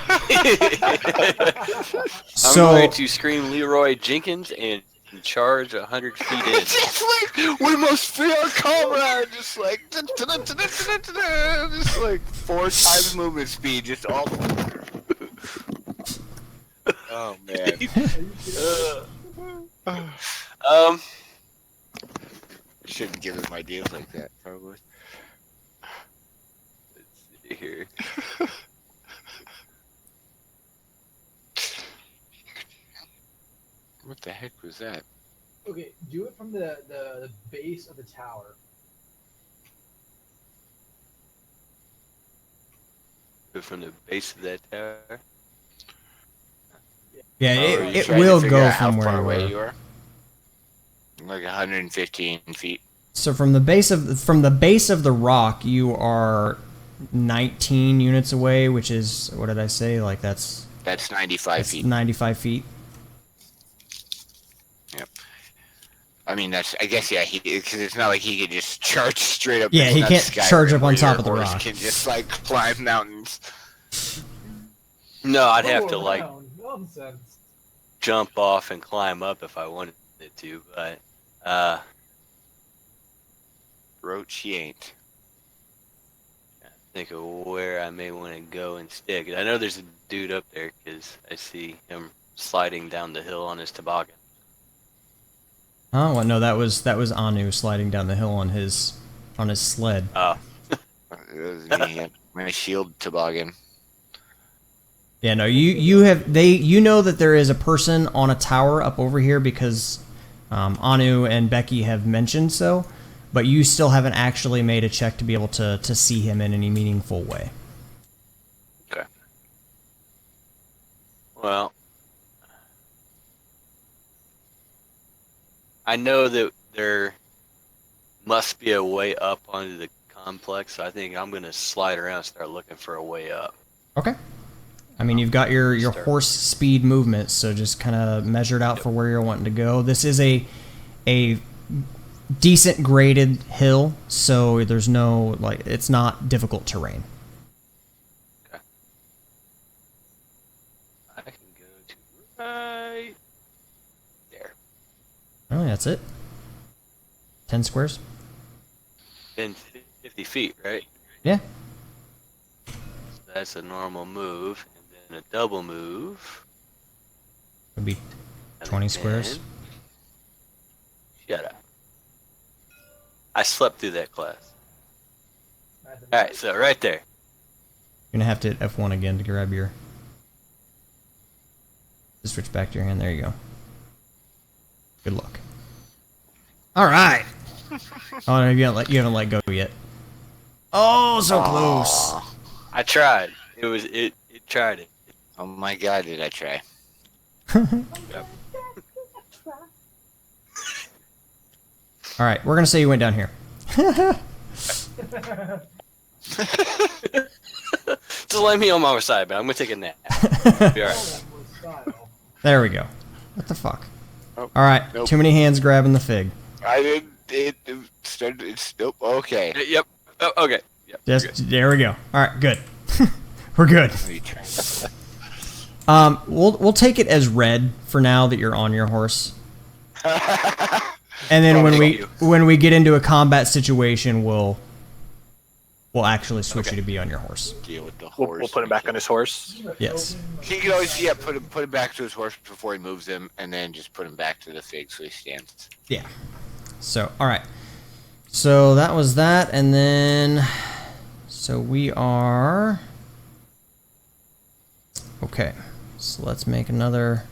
So going to scream Leroy Jenkins and charge 100 feet in. Just like, we must free our comrade. Just like, just like 4 times movement speed. Just all. Oh man. Shouldn't give him ideas like that, probably. Let's see here. What the heck was that? Okay, do it from the base of the tower. From the base of that tower. yeah, Are you it trying to will figure go out how from where far you away are. you are. Like 115 feet. So from the base of the rock, you are 19 units away, which is, what did I say? Like that's 95 feet. 95 feet. Yep. I mean, that's. I guess yeah. Because it's not like he could just charge straight up. Yeah, this he nuts can't sky charge up where on top your of the horse rock. Can just like climb mountains. No, I'd have to Go like around. Nonsense. jump off and climb up if I wanted it to, but Roach, he ain't. think of where I may want to go and stick. I know there's a dude up there because I see him sliding down the hill on his toboggan. Oh, well, no, that was Anu sliding down the hill on his sled. Oh, It was me. My shield toboggan. Yeah, no, you know that there is a person on a tower up over here because Anu and Becky have mentioned so, but you still haven't actually made a check to be able to see him in any meaningful way. okay. Well, I know that there must be a way up onto the complex, so I think I'm going to slide around and start looking for a way up. Okay. I mean, you've got your Start. horse speed movement, so just kind of measure it out for where you're wanting to go. This is a decent graded hill, so there's no, like, it's not difficult terrain. Okay. I can go to right there. Oh, that's it. 10 squares. 10, 50 feet, right? Yeah. So that's a normal move. And then a double move. Would be and 20 then- squares. Shut up. I slept through that class. Alright, so right there. You're gonna have to hit F1 again to grab your. Just switch back to your hand. There you go. Good luck. All right. Oh, no, you haven't let go yet. Oh, so close. I tried. It tried it. Oh my god, did I try? All right, we're gonna say you went down here. Just let me on my side, but I'm gonna take a nap. Be alright. There we go. What the fuck? Oh, All right, nope. too many hands grabbing the fig. I didn't. It started. It's nope. Okay. Yep. Oh, okay. Yep. we're good. Just there we go. All right, good. We're good. Let me try. We'll take it as read for now that you're on your horse, and then Oh, when thank we you. get into a combat situation, we'll actually switch you to be on your horse. Deal with the We'll horse. put him back on his horse. Yes. He can always put him back to his horse before he moves him, and then just put him back to the fig so he stands. Yeah. So all right. So that was that, and then so we are okay. So let's make another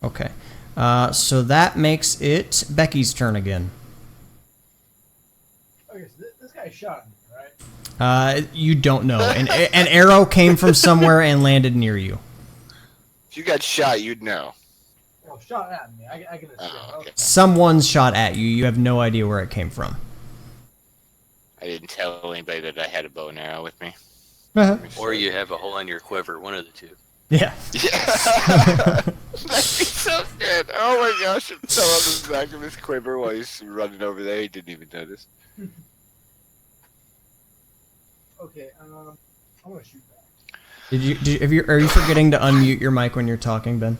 Okay. So that makes it Becky's turn again. Okay, so this guy shot me, right? You don't know. An arrow came from somewhere and landed near you. If you got shot, you'd know. Oh, shot at me. I can assume. Oh, okay. Someone's shot at you. You have no idea where it came from. I didn't tell anybody that I had a bow and arrow with me. Or you have a hole in your quiver, one of the two. Yeah. Yeah. That'd be so good. Oh my gosh, I'm so on the back of his quiver while he's running over there. He didn't even notice. Okay, I'm gonna shoot back. Are you forgetting to unmute your mic when you're talking, Ben?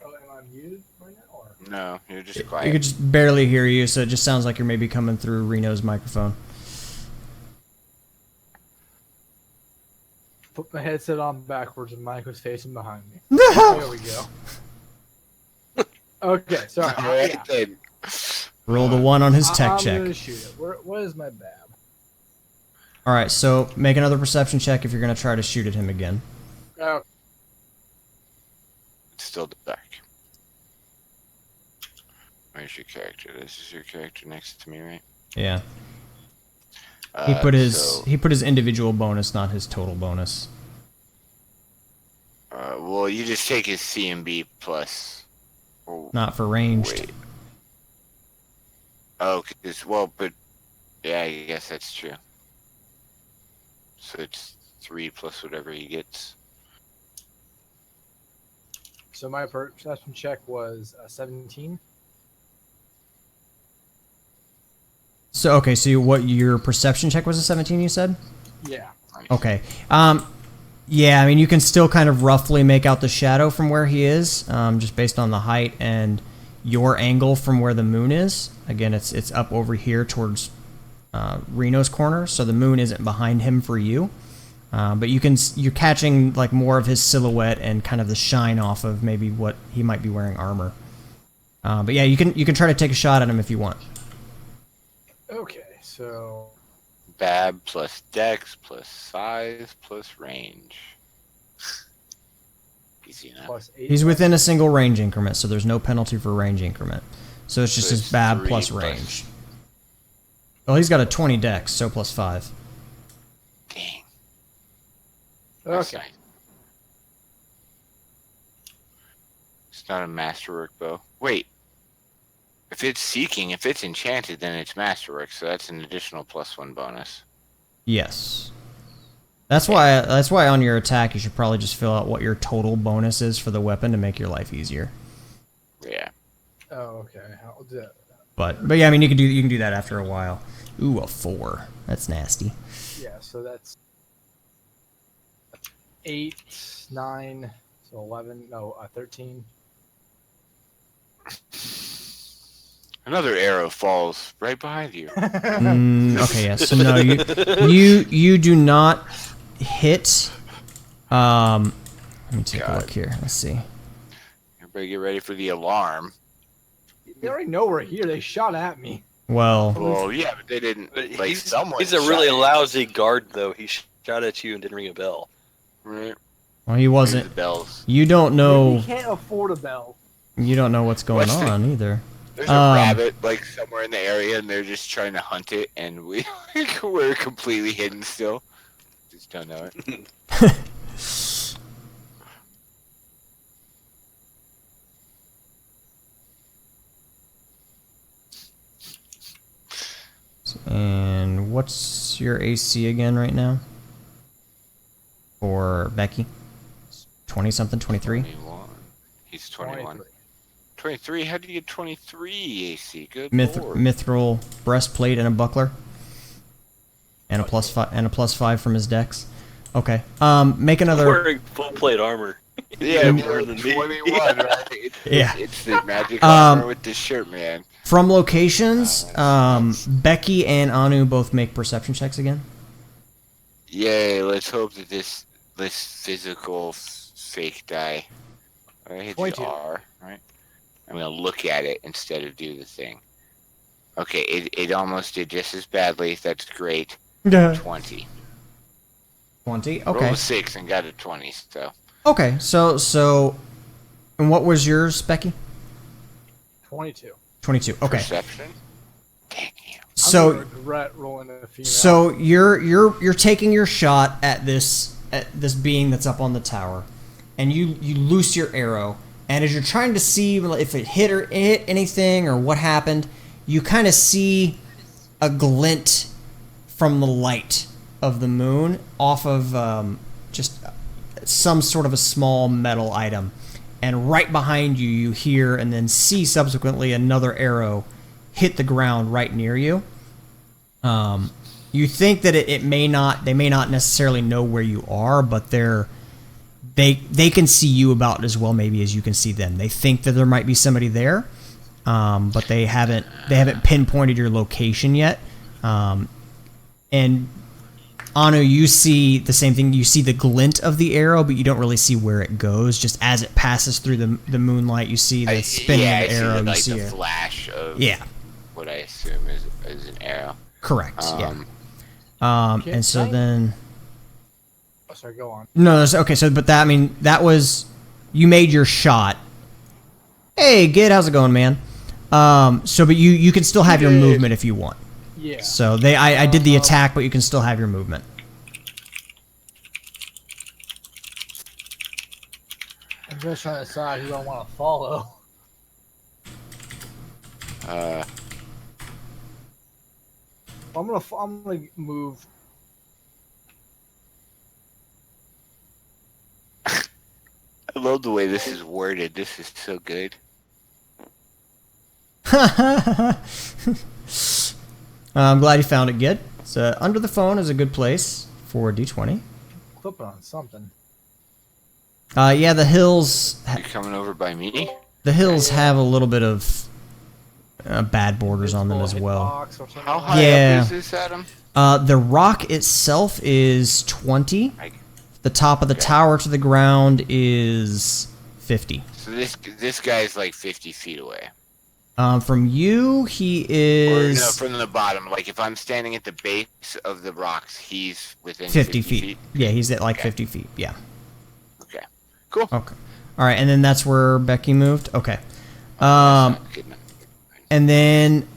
Oh, am I muted right now? Or? No, you're just You quiet. could just barely hear you, so it just sounds like you're maybe coming through Reno's microphone. Put my headset on backwards and mic was facing behind me. There we go. Okay, sorry. All right, Yeah. then. Roll the 1 on his tech I'm check. gonna shoot it. What is my bab? All right, so make another perception check if you're going to try to shoot at him again. Oh, It's still dark. Where's your character? This is your character next to me, right? Yeah. He put so, his individual bonus, not his total bonus. well, you just take his CMB plus. Oh, Not for ranged. wait. Oh, but yeah, I guess that's true. So it's 3 plus whatever he gets. so my perception check was 17. So okay, so your perception check was a 17, you said? Yeah. Okay. Yeah, I mean you can still kind of roughly make out the shadow from where he is, just based on the height and your angle from where the moon is. Again, it's up over here towards Reno's corner, so the moon isn't behind him for you. But you're catching like more of his silhouette and kind of the shine off of maybe what he might be wearing armor. But yeah, you can try to take a shot at him if you want. Okay, so Bab plus dex plus size plus range. Easy enough. plus 8. He's within a single range increment, so there's no penalty for range increment. So it's just So his it's bab 3 plus plus- range. Well, he's got a 20 dex, so plus 5. Dang. Okay. It's not a masterwork bow. Wait. If it's seeking, if it's enchanted, then it's masterwork, so that's an additional +1 bonus. Yes. That's why on your attack you should probably just fill out what your total bonus is for the weapon to make your life easier. Yeah. Oh, okay. I'll do that. But yeah, I mean you can do that after a while. Ooh, a 4. That's nasty. Yeah, so that's 8, 9, so 11, no, 13. Another arrow falls right behind you. Okay, yeah. So no, you do not hit. Let me take a look here. Let's see. Everybody get ready for the alarm. They already know we're here. They shot at me. Well, Well, yeah, but they didn't. But Like someone. he's a really shot lousy guard, though. He shot at you and didn't ring a bell. Right. he The wasn't. bells. You don't We know. can't afford a bell. You don't know what's going What's the- on either. There's a rabbit like somewhere in the area, and they're just trying to hunt it, and we're completely hidden still. Just don't know it. And what's your AC again right now? For Becky? 20 something, 23? 21. He's 21. 23. 23? How do you get 23 AC? Good lord. Mithril breastplate and a buckler. And a +5 from his dex. Okay. Make another. Wearing full plate armor. Yeah, More we're than me. 21, right? Yeah. It's the magic armor with the shirt, man. From locations, Becky and Anu both make perception checks again. Yay, let's hope that this physical fake die. I hit the 22. R, right? I'm gonna look at it instead of do the thing. Okay, it almost did just as badly. That's great. 20. 20. Rolled Okay. a 6 and got a 20. So Okay. So And what was yours, Becky? 22. 22. Okay. Perception. Dang you. So I'm gonna regret rolling a female. So you're taking your shot at this being that's up on the tower, and you loose your arrow, and as you're trying to see if it hit anything or what happened, you kind of see a glint from the light of the moon off of just some sort of a small metal item, and right behind you you hear and then see subsequently another arrow hit the ground right near you. You think that they may not necessarily know where you are, but they can see you about as well maybe as you can see them. They think that there might be somebody there, but they haven't pinpointed your location yet. And Anu, you see the same thing. You see the glint of the arrow, but you don't really see where it goes. Just as it passes through the moonlight, you see the spinning of the arrow. Like you see the flash of what I assume is an arrow. Correct. And so then. Oh, sorry, go on. No, okay. So, but that was you made your shot. Hey, Gid, how's it going, man? But you can still have your movement if you want. Yeah. So I did the attack, but you can still have your movement. I'm just trying to decide who I want to follow. I'm gonna move. I love the way this is worded. This is so good. I'm glad you found it, Gid. So under the phone is a good place for a D20. Clip on something. Yeah, the hills. You coming over by me? The hills have a little bit of bad borders on them as well. How high up is this, Adam? The rock itself is 20. The top of the tower to the ground is 50. So this guy's like 50 feet away. From you, he is... Or no, from the bottom. Like if I'm standing at the base of the rocks, he's within 50 feet. Yeah, he's at like 50 feet. Yeah. Okay. Cool. Okay. All right, and then that's where Becky moved. Okay. And then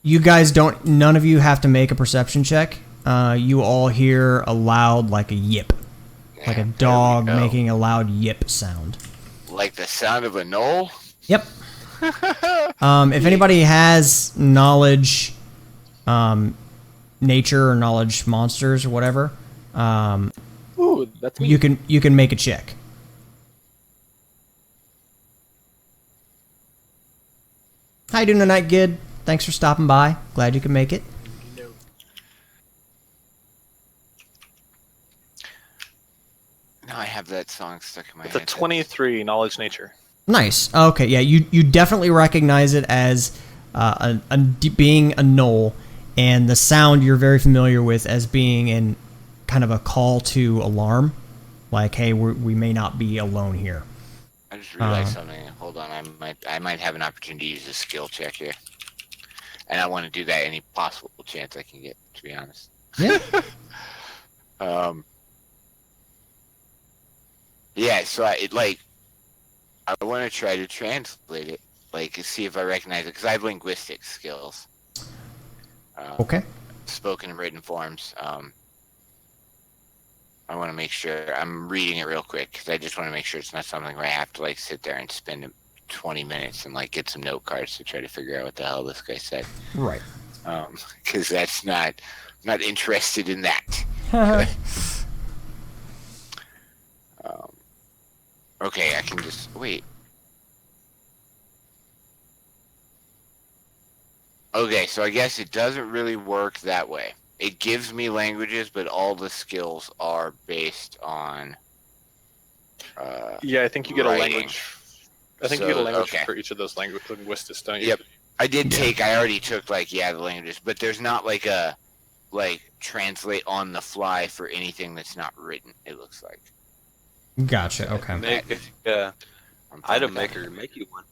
you guys none of you have to make a perception check. You all hear a loud, like a yip. Like a dog making a loud yip sound. Like the sound of a knoll? Yep. If anybody has knowledge, nature or knowledge monsters or whatever, Ooh, that's me. you can make a check. How you doing tonight, Gid? Thanks for stopping by. Glad you could make it. Now I have that song stuck in my It's head. a 23 knowledge nature. Nice. Okay, yeah, you definitely recognize it as being a knoll, and the sound you're very familiar with as being in kind of a call to alarm, like, hey, we may not be alone here. I just realized something. Hold on, I might have an opportunity to use a skill check here, and I want to do that any possible chance I can get. To be honest. Yeah. Yeah. So I want to try to translate it, like see if I recognize it, because I have linguistic skills. Okay. Spoken and written forms. I want to make sure I'm reading it real quick, because I just want to make sure it's not something where I have to like sit there and spend 20 minutes and like get some note cards to try to figure out what the hell this guy said. Right. Because that's not interested in that. Okay, I can just wait. Okay, so I guess it doesn't really work that way. It gives me languages, but all the skills are based on. Yeah, I think you get writing. a language. I think you get a language for each of those linguistics, don't you? Yep. I already took the languages, but there's not like a translate on the fly for anything that's not written, it looks like. Gotcha. Okay. Item maker, make you one.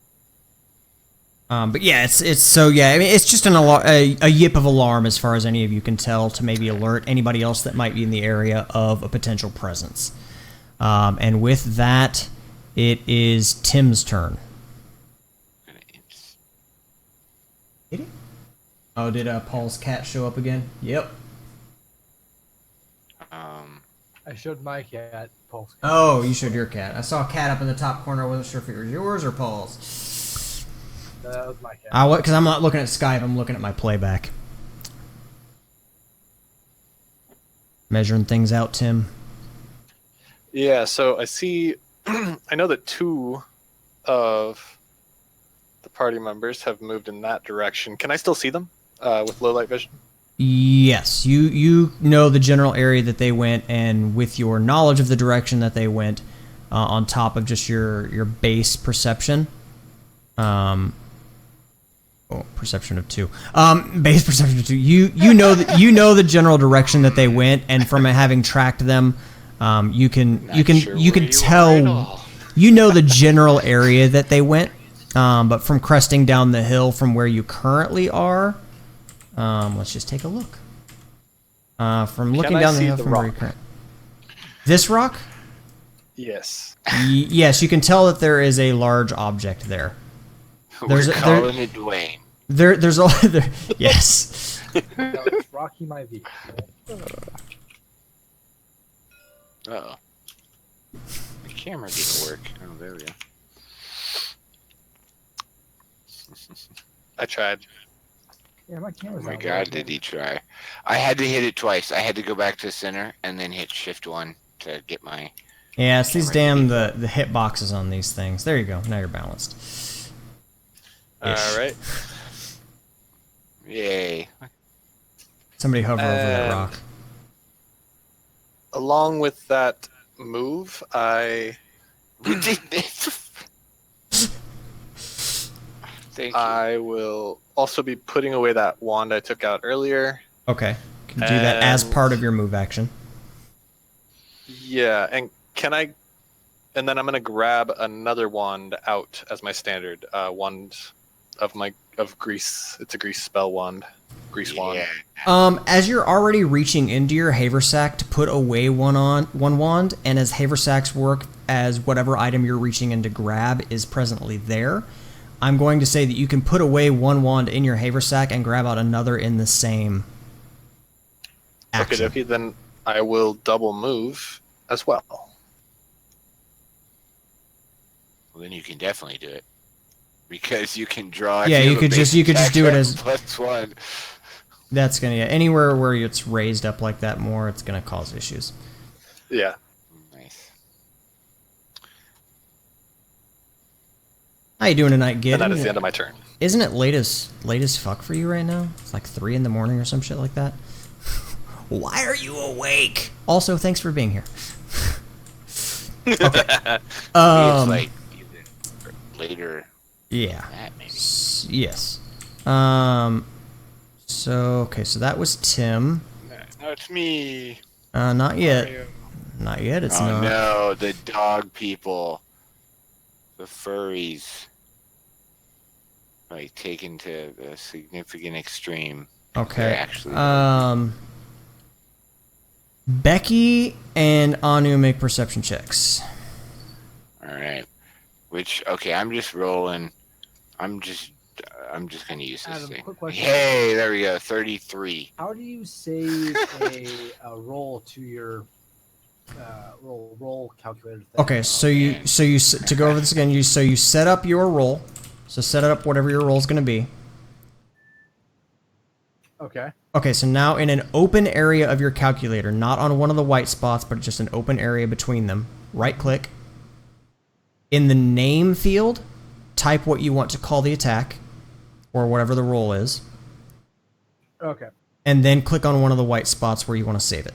But yeah, it's so yeah. I mean, it's just a yip of alarm as far as any of you can tell to maybe alert anybody else that might be in the area of a potential presence. And with that, It is Tim's turn. Did it? Oh, did Paul's cat show up again? Yep. I showed my cat, Paul's cat. Oh, you showed your cat. I saw a cat up in the top corner. I wasn't sure if it was yours or Paul's. That was my cat. Because I'm not looking at Skype. I'm looking at my playback. Measuring things out, Tim. Yeah, so I see. I know that 2 of the party members have moved in that direction. Can I still see them with low light vision? Yes, you know the general area that they went, and with your knowledge of the direction that they went, on top of just your base perception, perception of 2, base perception of 2. You know the general direction that they went, and from having tracked them, you can tell. You know the general area that they went, but from cresting down the hill from where you currently are. Let's just take a look. From looking down the hill from where you currently. This rock? Yes. Yes, you can tell that there is a large object there. We're calling it Dwayne. There's a yes. No, it's Rocky my V. Uh-oh. The camera didn't work. Oh, there we go. I tried. Yeah, my Oh camera's my not god, working. did he try? I had to hit it twice. I had to go back to center and then hit shift 1 to get my... Yeah, it's these damn the hit boxes on these things. There you go. Now you're balanced. All right. Yay. Somebody hover over that rock. Along with that move, We did this. Thank you. I will also be putting away that wand I took out earlier. Okay. Can do that as And- part of your move action. Yeah, and and then I'm gonna grab another wand out as my standard wand of grease. It's a grease spell wand, grease wand. Yeah. As you're already reaching into your haversack to put away one wand, and as haversacks work as whatever item you're reaching in to grab is presently there, I'm going to say that you can put away one wand in your haversack and grab out another in the same action. Okay, then I will double move as well. Well, then you can definitely do it. Because you can draw... if Yeah, you you have a could base just do it attack as... +1. That's gonna, yeah, anywhere where it's raised up like that more, it's gonna cause issues. Yeah. Nice. How you doing tonight, Gid? And that is the end of my turn. Isn't it late as fuck for you right now? It's like 3 in the morning or some shit like that. Why are you awake? Also, thanks for being here. Okay. It's like even later Yeah. than that, maybe. Yes. So that was Tim. No, it's me. Not yet. Not yet. It's Oh not. no, the dog people. The furries. Like taken to the significant extreme. They're Okay. actually Becky and Anu make perception checks. Alright. Okay, I'm just rolling. I'm just gonna use this Adam, thing. quick question. Hey, there we go. 33. How do you save a roll to your roll calculator thing? Okay, to go over this again, you set up your roll. So set up whatever your roll is going to be. Okay. Okay, so now in an open area of your calculator, not on one of the white spots, but just an open area between them, right click. In the name field, type what you want to call the attack, or whatever the roll is, Okay. and then click on one of the white spots where you want to save it.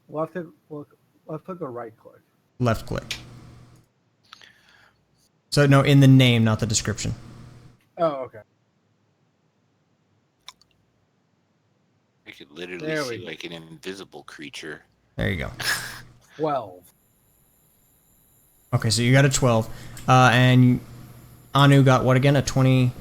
Left click or right click? Left click. So no, in the name, not the description. Oh, okay. I could literally There we see go. like an invisible creature. There you go. 12. Okay, so you got a 12. And Anu got what again? A 20...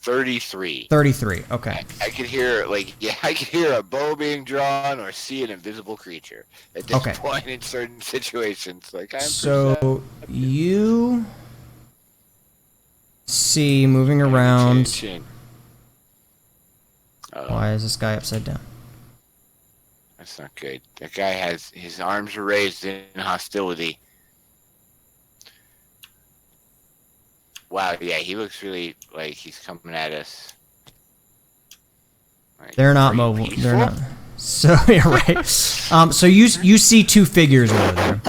33. 33. Okay. I could hear I could hear a bow being drawn or see an invisible creature at this Okay. point in certain situations. Like So you see moving around. Why is this guy upside down? That's not good. That guy has his arms are raised in hostility. Wow, yeah, he looks really like he's coming at us. Like, They're not are you mobile. peaceful? They're not. So yeah, right. So you see two figures over there.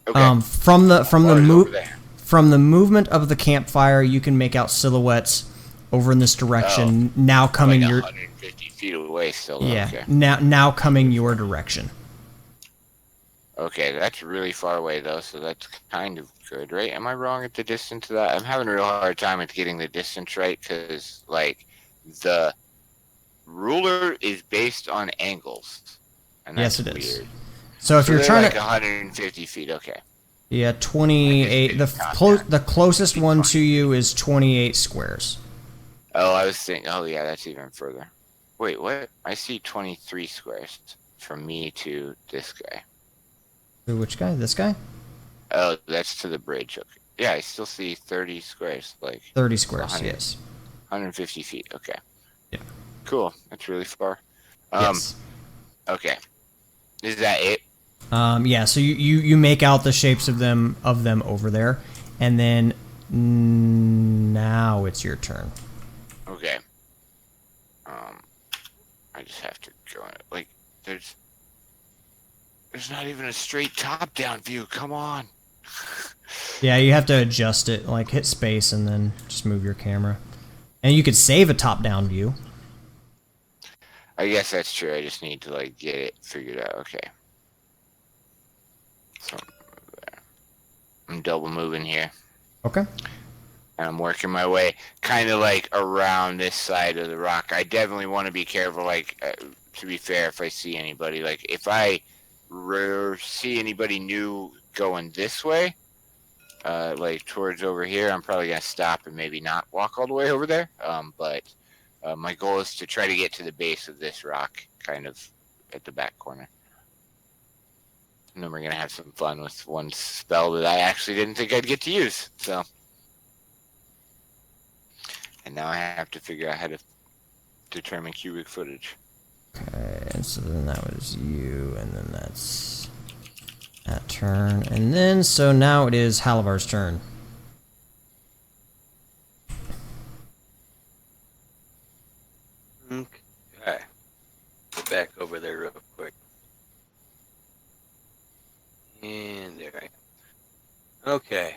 Okay. From the over there. from the movement of the campfire, you can make out silhouettes over in this direction. Now coming like your 150 feet away still. yeah. Okay. Now coming your direction. Okay, that's really far away though, so that's kind of good, right? Am I wrong at the distance of that? I'm having a real hard time at getting the distance right because, like, the ruler is based on angles, and that's Yes, it is. weird. So if you're they're trying like to 150 feet, okay. yeah, 28. The closest one to 20. you is 28 squares. Oh, I was thinking. Oh, yeah, that's even further. Wait, what? I see 23 squares from me to this guy. Which guy? This guy? Oh, that's to the bridge. Okay. Yeah, I still see 30 squares, like 30 squares. 100. Yes. 150 feet. Okay. Yeah. Cool. That's really far. Yes. Okay. Is that it? Yeah. So you make out the shapes of them over there, and then now it's your turn. Okay. I just have to go in. Like, there's not even a straight top-down view. Come on. Yeah, you have to adjust it. Like hit space and then just move your camera, and you could save a top-down view. I guess that's true. I just need to like get it figured out. Okay. So I'm double moving here, Okay. and I'm working my way kind of like around this side of the rock. I definitely want to be careful. Like, to be fair, if I see anybody, like if I see anybody new going this way, like towards over here, I'm probably gonna stop and maybe not walk all the way over there. But my goal is to try to get to the base of this rock, kind of at the back corner. And then we're gonna have some fun with one spell that I actually didn't think I'd get to use. So, and now I have to figure out how to determine cubic footage. Okay, and so then that was you, and then that's that turn, and then so now it is Halavar's turn. Okay. Get back over there real quick. And there I am. Okay.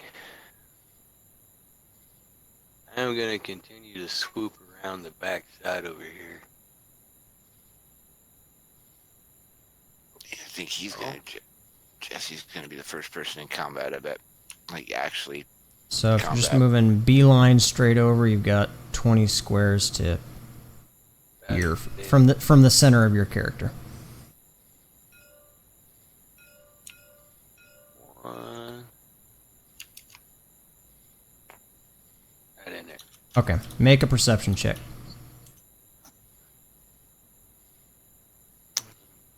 I'm going to continue to swoop around the back side over here. I think he's gonna. Jesse's gonna be the first person in combat. I bet. Like actually. So if you're just moving beeline straight over, you've got 20 squares to your from the center of your character. One. Right in there. Okay, make a perception check.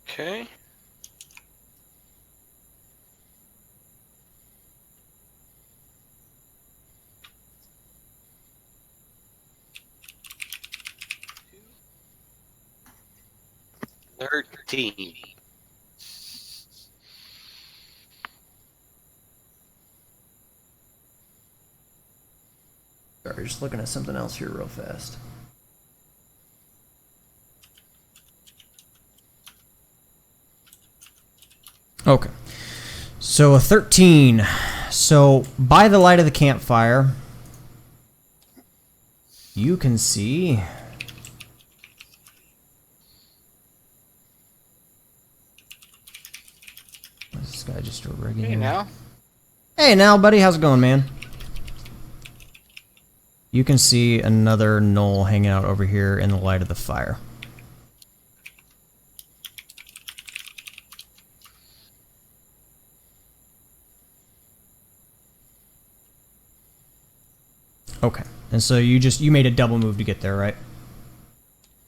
Okay. $13. Sorry, just looking at something else here real fast. Okay. So a 13. So by the light of the campfire, you can see this guy just a regular. Hey now. Hey now, buddy, how's it going, man? You can see another knoll hanging out over here in the light of the fire. Okay. And so you made a double move to get there, right?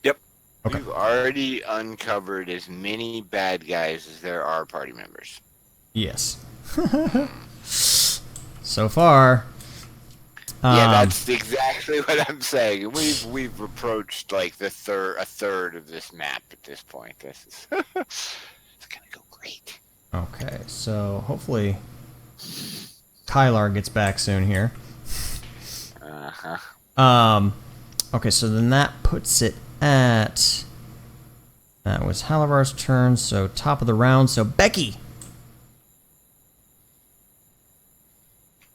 Yep. Okay. We've already uncovered as many bad guys as there are party members. Yes. So far. Yeah, that's exactly what I'm saying. We've approached like a third of this map at this point. This is it's gonna go great. Okay, so hopefully Kylar gets back soon here. Okay, so then that puts it at... That was Halavar's turn, so top of the round. So Becky!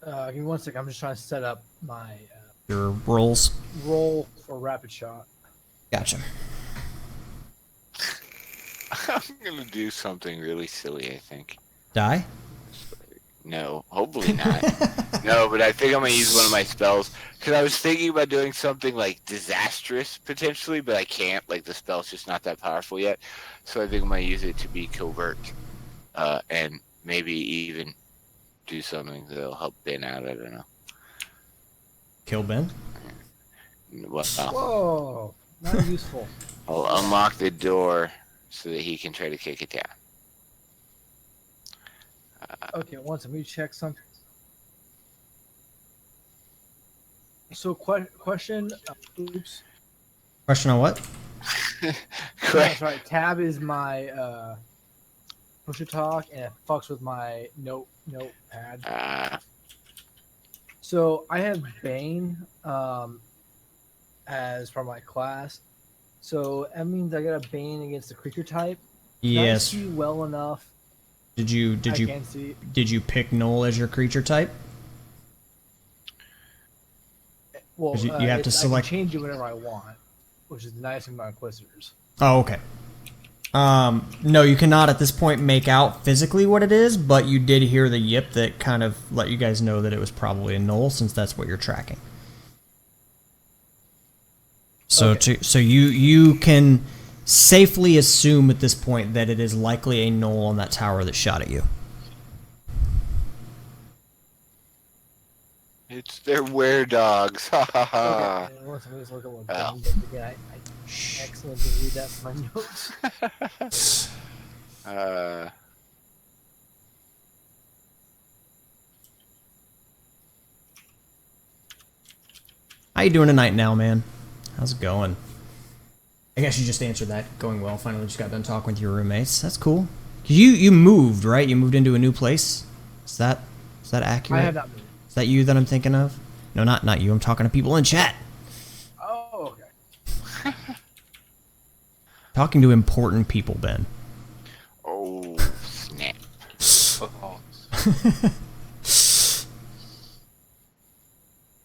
Give me 1 second. I'm just trying to set up my Your rolls. roll for rapid shot. Gotcha. I'm gonna do something really silly, I think. Die? No, hopefully not. No, but I think I'm gonna use one of my spells because I was thinking about doing something like disastrous potentially, but I can't. Like the spell's just not that powerful yet, so I think I'm gonna use it to be covert, and maybe even do something that'll help Ben out. I don't know. Kill Ben? Well, Whoa, not useful. I'll unlock the door so that he can try to kick it down. Okay, once let me check something. So, question. Oops. Question on what? That's right. Tab is my push to talk, and it fucks with my notepad. So I have Bane as for my class. So that means I got a Bane against the creature type. Can I Yes. see well enough? Did I you can't see. did you pick Null as your creature type? Well, 'Cause you have to select- I can change it whenever I want, which is the nice thing about Inquisitors. Oh, okay. No, you cannot at this point make out physically what it is, but you did hear the yip that kind of let you guys know that it was probably a Null, since that's what you're tracking. So Okay. so you can safely assume at this point that it is likely a Null on that tower that shot at you. It's their were-dogs. Ha ha ha. Okay, let's look at what Oh. Bane did again. I excellently read that from my notes. How you doing tonight now, man? How's it going? I guess you just answered that. Going well. Finally just got done talking with your roommates. That's cool. You moved, right? You moved into a new place? Is that accurate? I have not moved. Is that you that I'm thinking of? No, not you. I'm talking to people in chat. Oh, okay. Talking to important people, Ben. Oh, snap.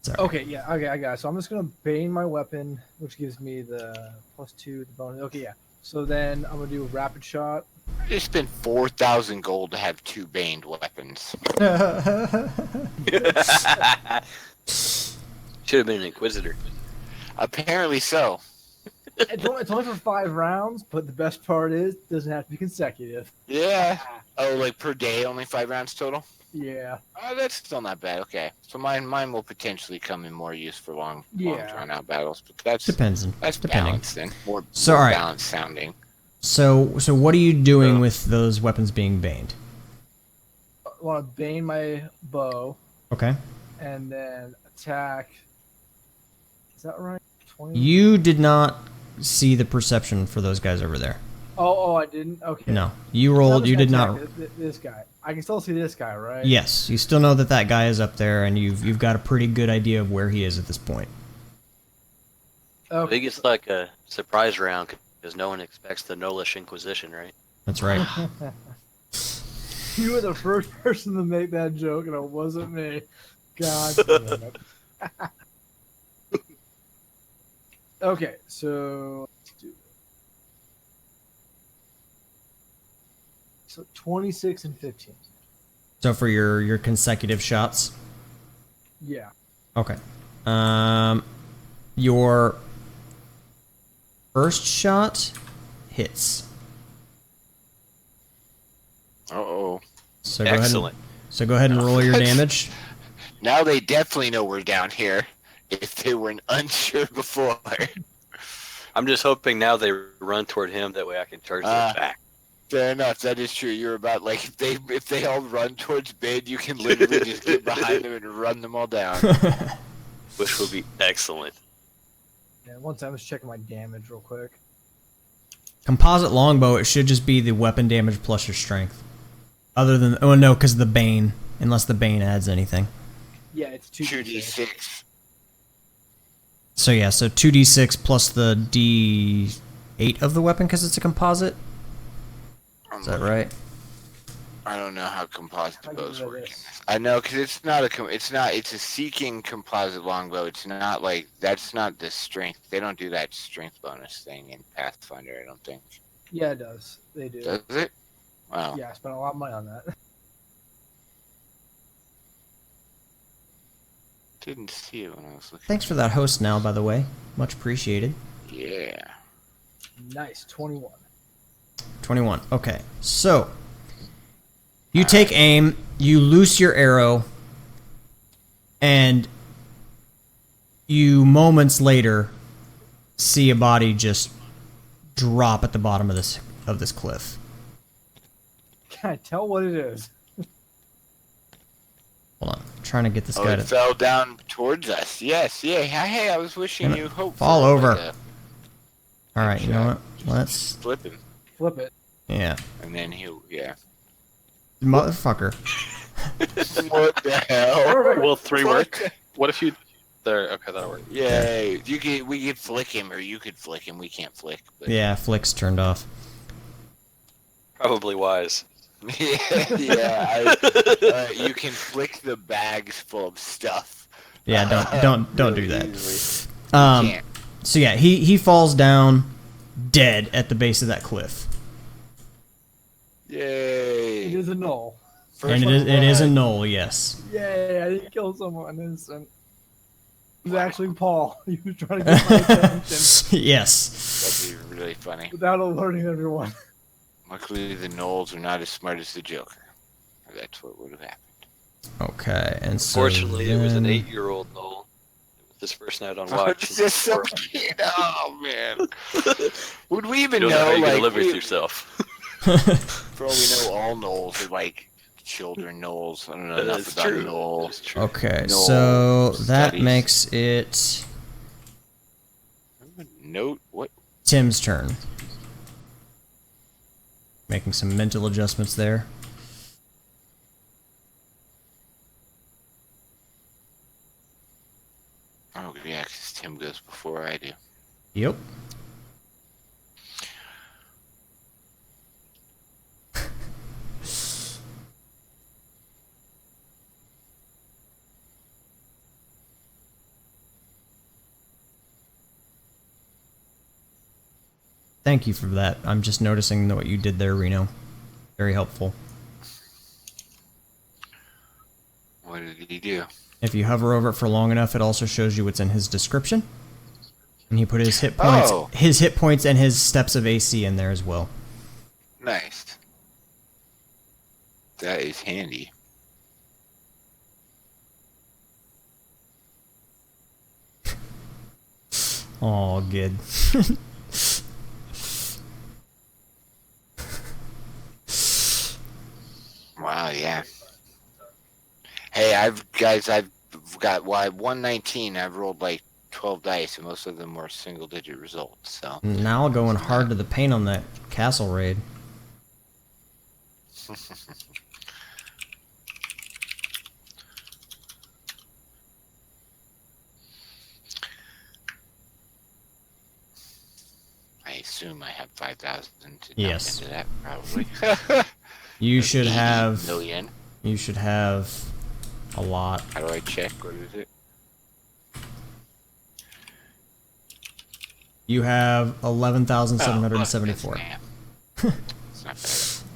Sorry. Okay, yeah, okay, I got it. So I'm just gonna Bane my weapon, which gives me the +2, the bonus. Okay, yeah. So then I'm gonna do a rapid shot. I just spent 4,000 gold to have 2 baned weapons. Should have been an Inquisitor. Apparently so. It's only for 5 rounds, but the best part is it doesn't have to be consecutive. Yeah. Oh, like per day, only 5 rounds total? Yeah. Oh, that's still not bad. Okay. So mine will potentially come in more use for long drawn out battles, but that's Depending. balanced then. More So, all right. balanced sounding. So what are you doing with those weapons being baned? I want to Bane my bow Okay. and then attack. Is that right? 20? You did not see the perception for those guys over there. Oh, I didn't. Okay. No, you I'm rolled. just You did gonna not. attack This guy. I can still see this guy, right? Yes, you still know that guy is up there, and you've got a pretty good idea of where he is at this point. I Okay. think it's like a surprise round because no one expects the Nolish Inquisition, right? That's right. You were the first person to make that joke, and it wasn't me. God damn it. Okay, so let's do it. So 26 and 15. So for your consecutive shots. Yeah. Okay. Your first shot hits. Uh-oh. So Excellent. Go ahead and roll your damage. Now they definitely know we're down here. if they weren't unsure before. I'm just hoping now they run toward him. That way I can charge them back. Fair enough. That is true. You're about like if they all run towards Bid, you can literally just get behind them and run them all down. Which would be excellent. Yeah, one time I was checking my damage real quick. Composite longbow, it should just be the weapon damage plus your strength. Other than, oh no, because of the Bane. Unless the Bane adds anything. Yeah, it's 2d6. So yeah, so 2d6 plus the d8 of the weapon because it's a composite. Is that right? I don't know how composite I'll bows give it work. this. I know because it's not it's a seeking composite longbow. It's not like that's not the strength. They don't do that strength bonus thing in Pathfinder. I don't think. Yeah, it does. They do. Does it? Wow. Yeah, I spent a lot of money on that. Didn't see it when I was looking. Thanks for that host now, by the way. Much appreciated. Yeah. Nice, 21. 21. Okay, so you take aim, you loose your arrow, and you moments later see a body just drop at the bottom of this cliff. Can I tell what it is? Hold on, I'm trying to get this Oh, guy it to fell down towards us. Yes. Yeah. Hey, I was wishing Damn it. you hope. Fall for, over. like, All right, you know what? Let's flip him, Flip it. yeah, and then he'll. Yeah. motherfucker. What the hell? Will 3 work? What if you? There. Okay, that'll work. Yay! We could flick him, or you could flick him. We can't flick. But... Yeah, flick's turned off. Probably wise. yeah. You can flick the bags full of stuff. Yeah, don't Really do that. easily. Um, Can't. so yeah, he falls down dead at the base of that cliff, Yay! It is a null. and it is a null. Yes. Yay, I didn't kill someone innocent. It was actually Paul. He was trying to get my attention Yes. That'd be really funny. without alerting everyone. Luckily, the Knolls are not as smart as the Joker. That's what would have happened. Okay, and so Fortunately, it was an then- 8-year-old Noel. It was his first night on Oh, watch. it's just so cute. Oh man. Would we even You don't know how know? you're gonna Like, live with yourself. for all we know, all Knolls are like children Knolls. I don't know enough That's about true. Knolls. That's true. Okay, No so that studies. makes it Note what? Tim's turn. Making some mental adjustments there. Oh yeah, because Tim goes before I do. Yep. Thank you for that. I'm just noticing what you did there, Reno. Very helpful. What did he do? If you hover over it for long enough, it also shows you what's in his description. And he put his hit points, Oh. and his steps of AC in there as well. Nice. That is handy. Oh, good. Wow, yeah. Hey, I've got 119. I've rolled like 12 dice, and most of them were single-digit results. So Now going hard to the paint on that castle raid. I assume I have 5,000 to dump Yes. into that probably. You should 80 have. million. You should have a lot. How do I check? What is it? You have 11,774. Oh, look, it's not bad.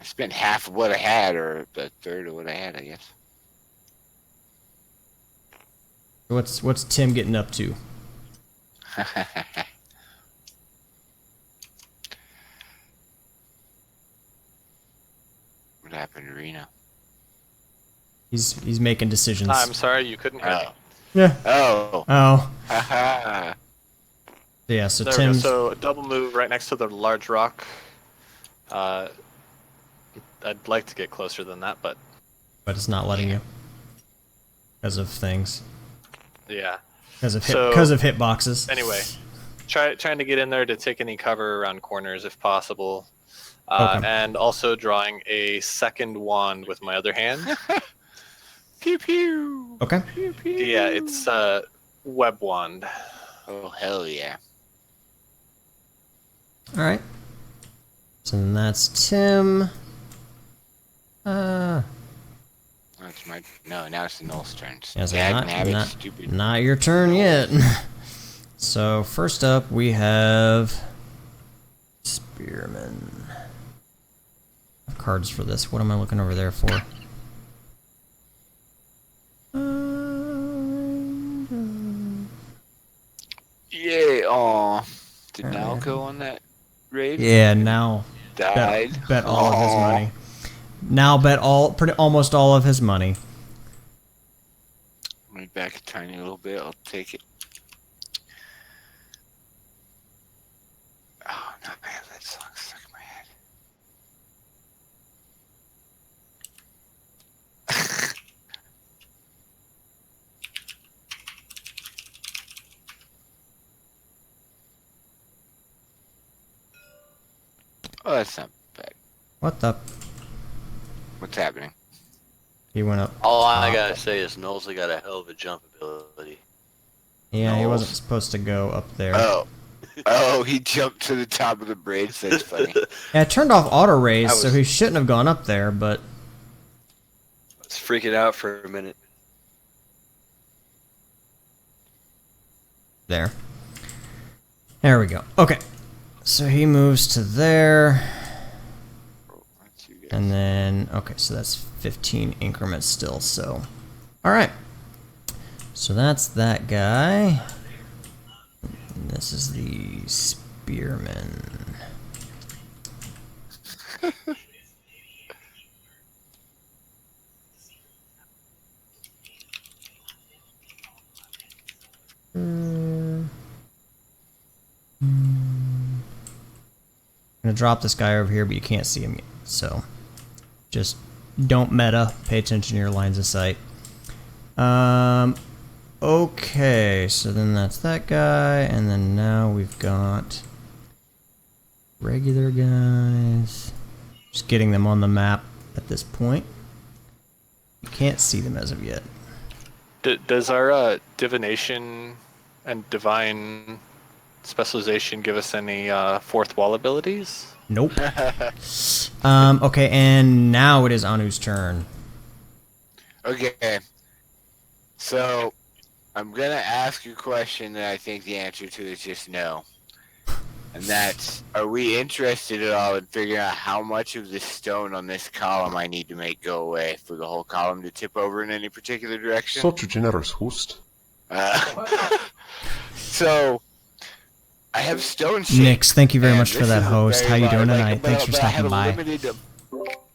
I spent half of what I had, or a third of what I had, I guess. What's Tim getting up to? What happened to Reno? He's making decisions. I'm sorry, you couldn't hear me. Oh. Yeah. Oh. Oh. Haha. Yeah, so There we go. Tim's... So a double move right next to the large rock. I'd like to get closer than that, but But it's not letting you. Because of things. yeah. Because of So- hitboxes. Anyway, trying to get in there to take any cover around corners if possible. Okay. And also drawing a second wand with my other hand. Pew pew. Okay. Pew pew. Yeah, it's a web wand. Oh hell yeah. Alright. So then that's Tim. That's my now it's the Null's turn. Yeah, so Dag not, nabbit, not, stupid. not your turn yet. So first up we have Spearman. I have cards for this. What am I looking over there for? Yeah. Aw. Did Now Alright. go on that raid? Yeah, now Died. bet all of his Aw. money. Now bet almost all of his money. Let me back a tiny little bit. I'll take it. Oh no, man, that song's stuck in my head. Oh, that's not bad. What the? What's happening? He went up. All I top. gotta say is Knowles got a hell of a jump ability. Yeah, he wasn't Knowles. supposed to go up there. Oh, he jumped to the top of the bridge. That's funny. Yeah, I turned off auto raise, so was- he shouldn't have gone up there, but I was freaking out for a minute. there. There we go. Okay. So he moves to there, That's you guys. and then, okay, so that's 15 increments still, so. Alright. So that's that guy. And this is the Spearman. I'm gonna drop this guy over here, but you can't see him yet. So just don't meta. Pay attention to your lines of sight. Okay, so then that's that guy, and then now we've got regular guys. Just getting them on the map at this point. You can't see them as of yet. Does our divination and divine specialization give us any fourth wall abilities? Nope. Okay, and now it is Anu's turn. Okay. So, I'm gonna ask you a question that I think the answer to is just no. And that's, are we interested at all in figuring out how much of the stone on this column I need to make go away for the whole column to tip over in any particular direction? Such a generous host. So, I have stone shape. Nix, thank you very and much for this that, is a host. very How you doing large- tonight? Thanks for but I have stopping a by. limited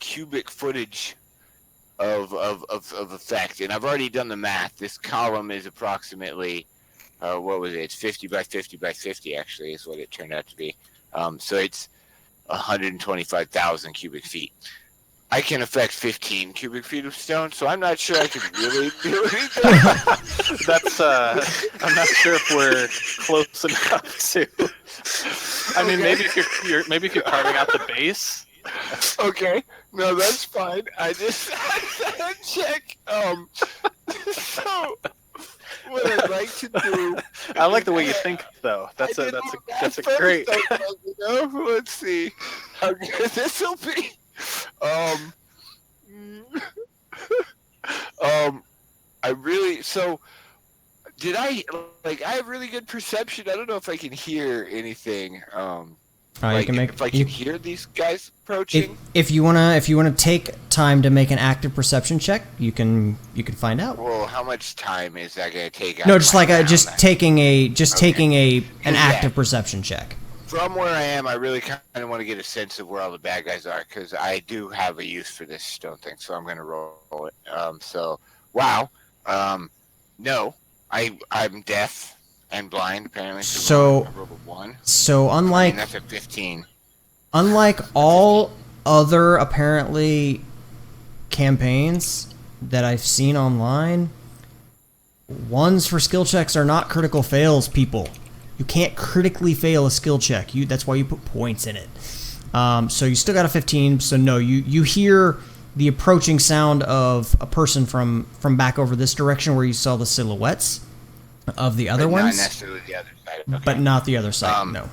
cubic footage of effect, and I've already done the math. This column is approximately, what was it? It's 50 by 50 by 50, actually, is what it turned out to be. So it's 125,000 cubic feet. I can affect 15 cubic feet of stone, so I'm not sure I can really do anything. That's I'm not sure if we're close enough to. I mean, Okay. maybe if you're maybe if you're carving out the base. Okay, no, that's fine. I just check. So what I'd like to do. I like the way you think, though. That's a great. Let's see how good this will be. I really did I have really good perception. I don't know if I can hear anything. You can make if I can hear these guys approaching. if you wanna take time to make an active perception check, you can find out. Well, how much time is that going to take? No, out just of my like round just then? taking an Yeah. active perception check. From where I am, I really kind of want to get a sense of where all the bad guys are, because I do have a use for this stone thing, so I'm going to roll it. Wow. No, I'm deaf and blind apparently. So- I rolled a 1. So I unlike mean, that's a 15. unlike all other apparently campaigns that I've seen online, ones for skill checks are not critical fails, people. You can't critically fail a skill check. That's why you put points in it. So you still got a 15. So no, you hear the approaching sound of a person from back over this direction where you saw the silhouettes of the other But ones, not necessarily the other side. Okay. but not the other side. No.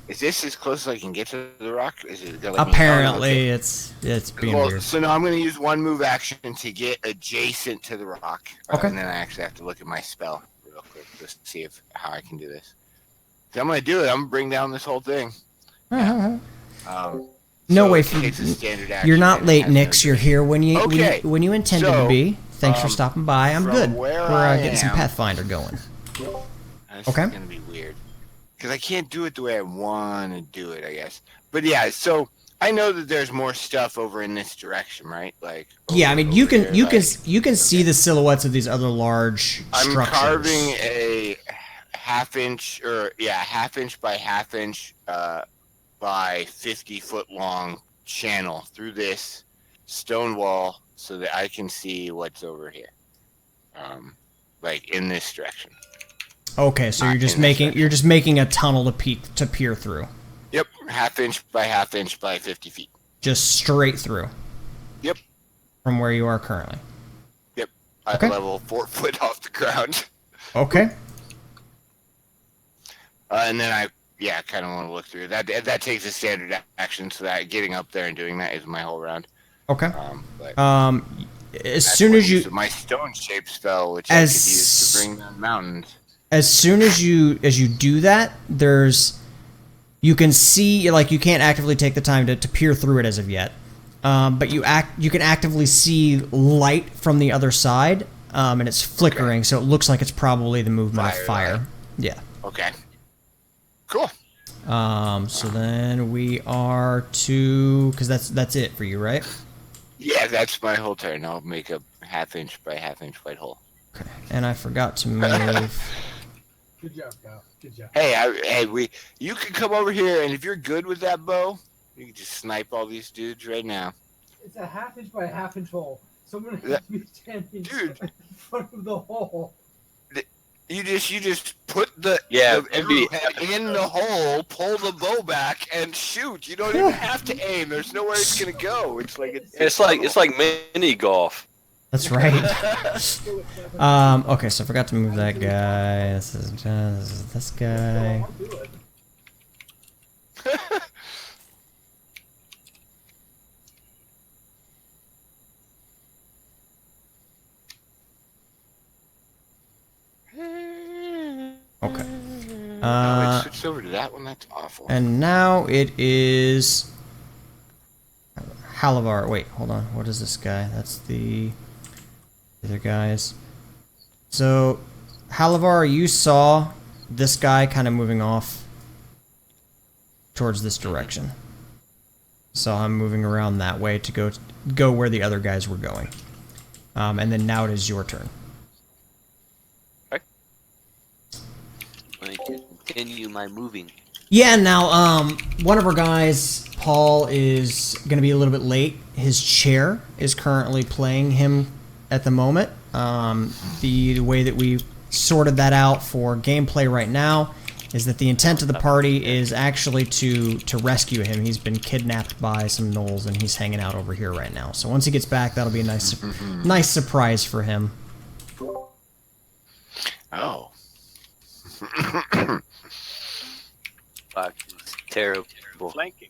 Is this as close as I can get to the rock? Is it gonna let me- Apparently, Oh, it's being well, weird. so now I'm going to use one move action to get adjacent to the rock. Okay. And then I actually have to look at my spell real quick just to see how I can do this. So I'm going to do it. I'm going to bring down this whole thing. No way. it takes a standard action You're not and late, has no Nix. You're here when you Okay, when you intended to so, be. Thanks for stopping by. I'm from good. where We're I getting some am- Pathfinder going. This Okay. is going to be weird. Because I can't do it the way I want to do it, I guess. But yeah, so I know that there's more stuff over in this direction, right? Like Yeah, I mean you over can here, you can like- you can see the silhouettes of these other large I'm structures. carving a half inch by half inch by 50-foot long channel through this stone wall so that I can see what's over here. Like in this direction. Okay, so Not you're just in this making a tunnel to peer through, Yep, half inch by 50 feet. just straight through. Yep. From where you are currently. I Okay. level 4 foot off the ground. Okay. And then I kind of want to look through that. That takes a standard action, so that getting up there and doing that is my whole round. Okay. But As that's soon what as you use my stone shaped spell, which I could As- use to bring down mountains. as soon as you do that, you can see, like, you can't actively take the time to peer through it as of yet, but you can actively see light from the other side, and it's flickering, so it looks like it's probably the movement of fire. Light. Yeah. Okay. Cool. So then we are to, because that's it for you, right? Yeah, that's my whole turn. I'll make a half inch by half inch white hole. Okay. And I forgot to move. Good job, Kyle. Good job. Hey, you can come over here, and if you're good with that bow, you can just snipe all these dudes right now. It's a half inch by half inch hole. Someone has That- to be standing Dude. in front of the hole. You just put the it'd be arrowhead in the hole, pull the bow back, and shoot. You don't even have to aim. There's nowhere it's gonna go. It's like mini golf. That's right. Okay, so I forgot to move that guy. This is this guy. I'll do it. Okay. Oh, it switched over to that one. That's awful. And now it is Halavar. Wait, hold on. What is this guy? That's the other guys. So, Halavar, you saw this guy kind of moving off towards this direction. Saw him moving around that way to go where the other guys were going. And then now it is your turn. Let me continue my moving. Yeah, now, one of our guys, Paul, is going to be a little bit late. His chair is currently playing him at the moment. The way that we sorted that out for gameplay right now is that the intent of the party is actually to rescue him. He's been kidnapped by some gnolls, and he's hanging out over here right now. So once he gets back, that'll be a nice surprise for him. Oh. Fuck, it's terrible. Flanking.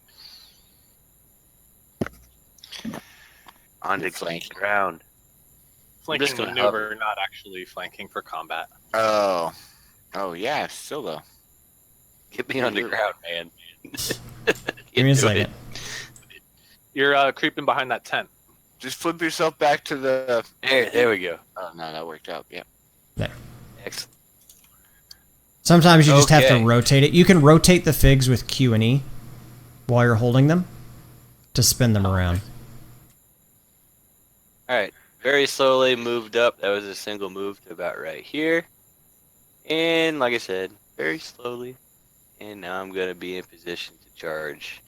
On the Flanking. ground. Flanking just gonna maneuver, not actually flanking for combat. Oh. Oh yeah, solo. Get me on the ground, man. Give me a second. You're creeping behind that tent. Just flip yourself back to the. There we go. Oh no, that worked out. Yep. There. Excellent. Sometimes you just have to Okay. rotate it. You can rotate the figs with Q and E while you're holding them to spin them around. All right. Very slowly moved up. That was a single move to about right here. And like I said, very slowly. And now I'm going to be in position to charge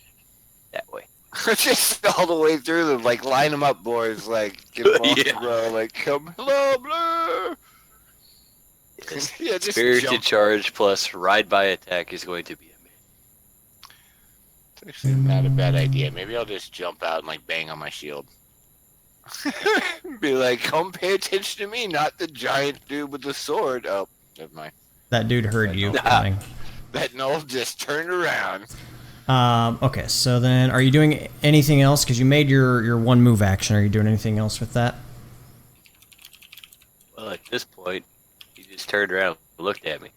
that way. Just all the way through them, like line them up, boys. Like get them all Yeah. in a row. Like come, hello, Blue. Yeah, just Spirited jump. charge plus ride by attack is going to be amazing. It's actually not a bad idea. Maybe I'll just jump out and like bang on my shield. Be like, come pay attention to me, not the giant dude with the sword. Oh, never mind. That dude heard you Nah. coming. That knoll just turned around. Okay, so then are you doing anything else? Because you made your one move action. Are you doing anything else with that? Well, at this point, he just turned around and looked at me.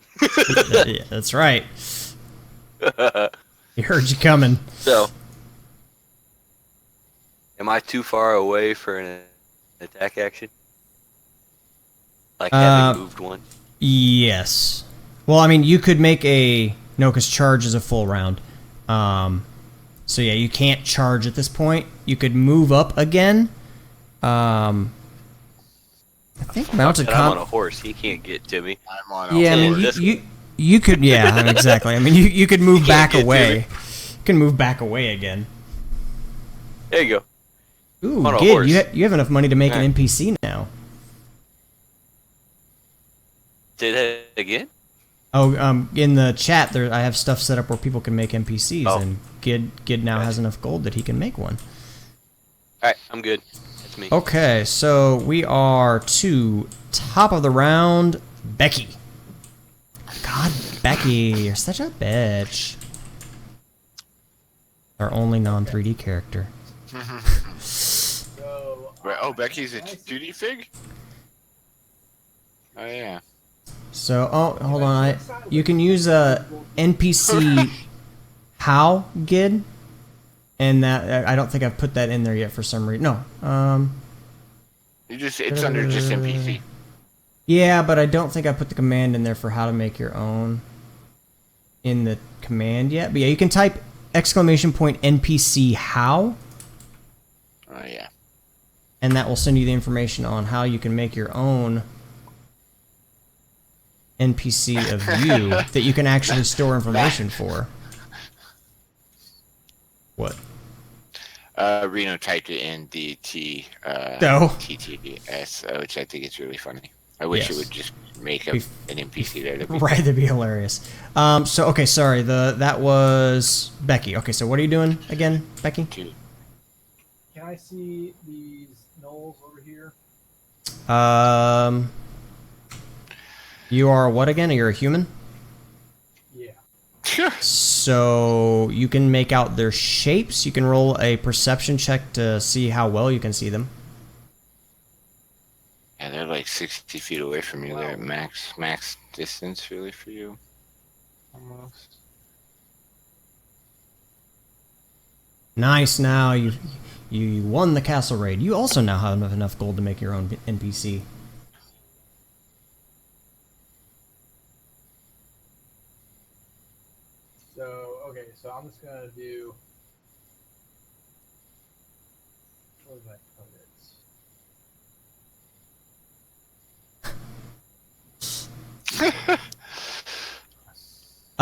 Yeah, that's right. He heard you coming. So, am I too far away for an attack action? Like having moved one? Yes. Well, I mean, you could make a... No, because charge is a full round. So yeah, you can't charge at this point. You could move up again. I think mounted I'm on a combat... horse. He can't get to me. I'm on a Yeah, I horse. mean, this you could... Yeah, exactly. I mean, you could move can't back get to away. me. You can move back away again. There you go. Ooh, On a Gid, horse. you have enough money to make an Alright. NPC now. Say that again? Oh, in the chat, there I have stuff set up where people can make NPCs, Oh. and Gid now has enough gold that he can make one. Alright, I'm good. That's me. Okay, so we are to top of the round, Becky. God, Becky, you're such a bitch. Our only non-3D character. So, Oh, Becky's a 2D fig? Oh, yeah. So, oh, hold on. You can use a NPC how Gid, and that I don't think I've put that in there yet for some reason. No, It's under just NPC. yeah, but I don't think I put the command in there for how to make your own in the command yet. But yeah, you can type !NPC how, Oh, yeah. and that will send you the information on how you can make your own NPC of you that you can actually store information for. What? Reno typed it in the TTS, which I think is really funny. I wish Yes. it would just make an NPC there. That'd be Right, that'd be hilarious. So okay, sorry. That was Becky. Okay, so what are you doing again, Becky? cute. can I see these knolls over here? You are what again? You're a human. Yeah. So you can make out their shapes. You can roll a perception check to see how well you can see them. Yeah, they're like 60 feet away from you. They're at max distance, really, for you. Almost. Nice. Now you won the castle raid. You also now have enough gold to make your own NPC. So, okay, so I'm just gonna do. What did I put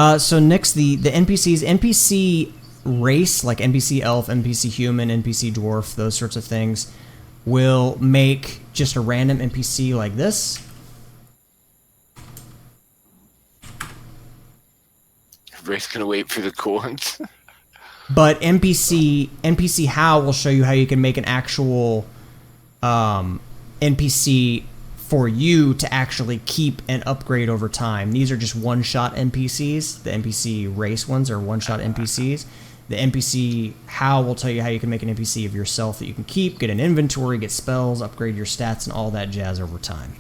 it? So next, the NPCs, NPC race, like NPC elf, NPC human, NPC dwarf, those sorts of things, will make just a random NPC like this. Everybody's gonna wait for the cool ones. But NPC how will show you how you can make an actual NPC for you to actually keep and upgrade over time. These are just one-shot NPCs. The NPC race ones are one-shot NPCs. The NPC how will tell you how you can make an NPC of yourself that you can keep, get an inventory, get spells, upgrade your stats, and all that jazz over time.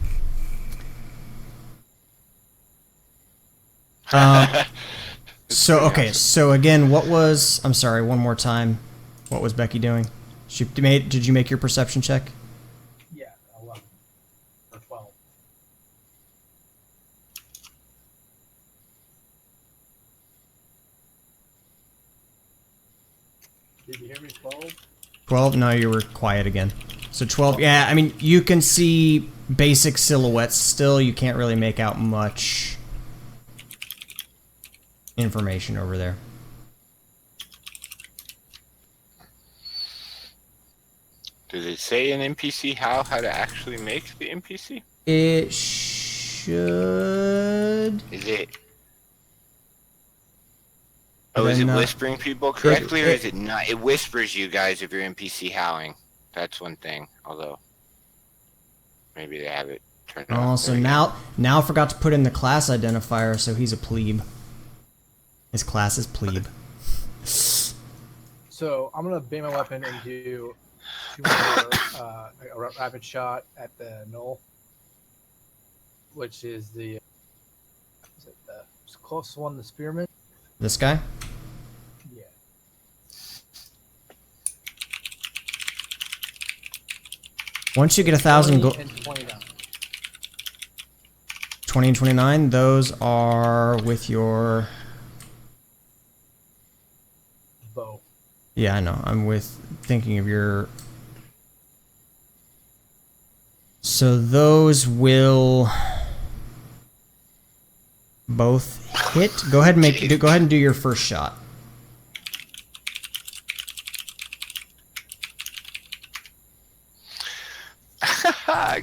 So, okay, so again, what was... I'm sorry, one more time. What was Becky doing? Did you make your perception check? Yeah, 11 or 12. Did you hear me? 12. 12? No, you were quiet again. So 12, yeah, I mean, you can see basic silhouettes still. You can't really make out much information over there. Does it say in NPC how to actually make the NPC? It should. Is it? Oh, is Then, it whispering people correctly, or is it not? It whispers you guys if your NPC howling. That's one thing. Although, maybe they have it turned off. Oh, so now I forgot to put in the class identifier, so he's a plebe. His class is plebe. So I'm gonna bang my weapon and do a rapid shot at the null, which is the closest one, the spearman. This guy? Yeah. Once you get 1,000 gold. 20 and 29. 20 and 29, those are with your... Bow. Yeah, I know. I'm thinking of your... So those will both hit. Go ahead and do your first shot.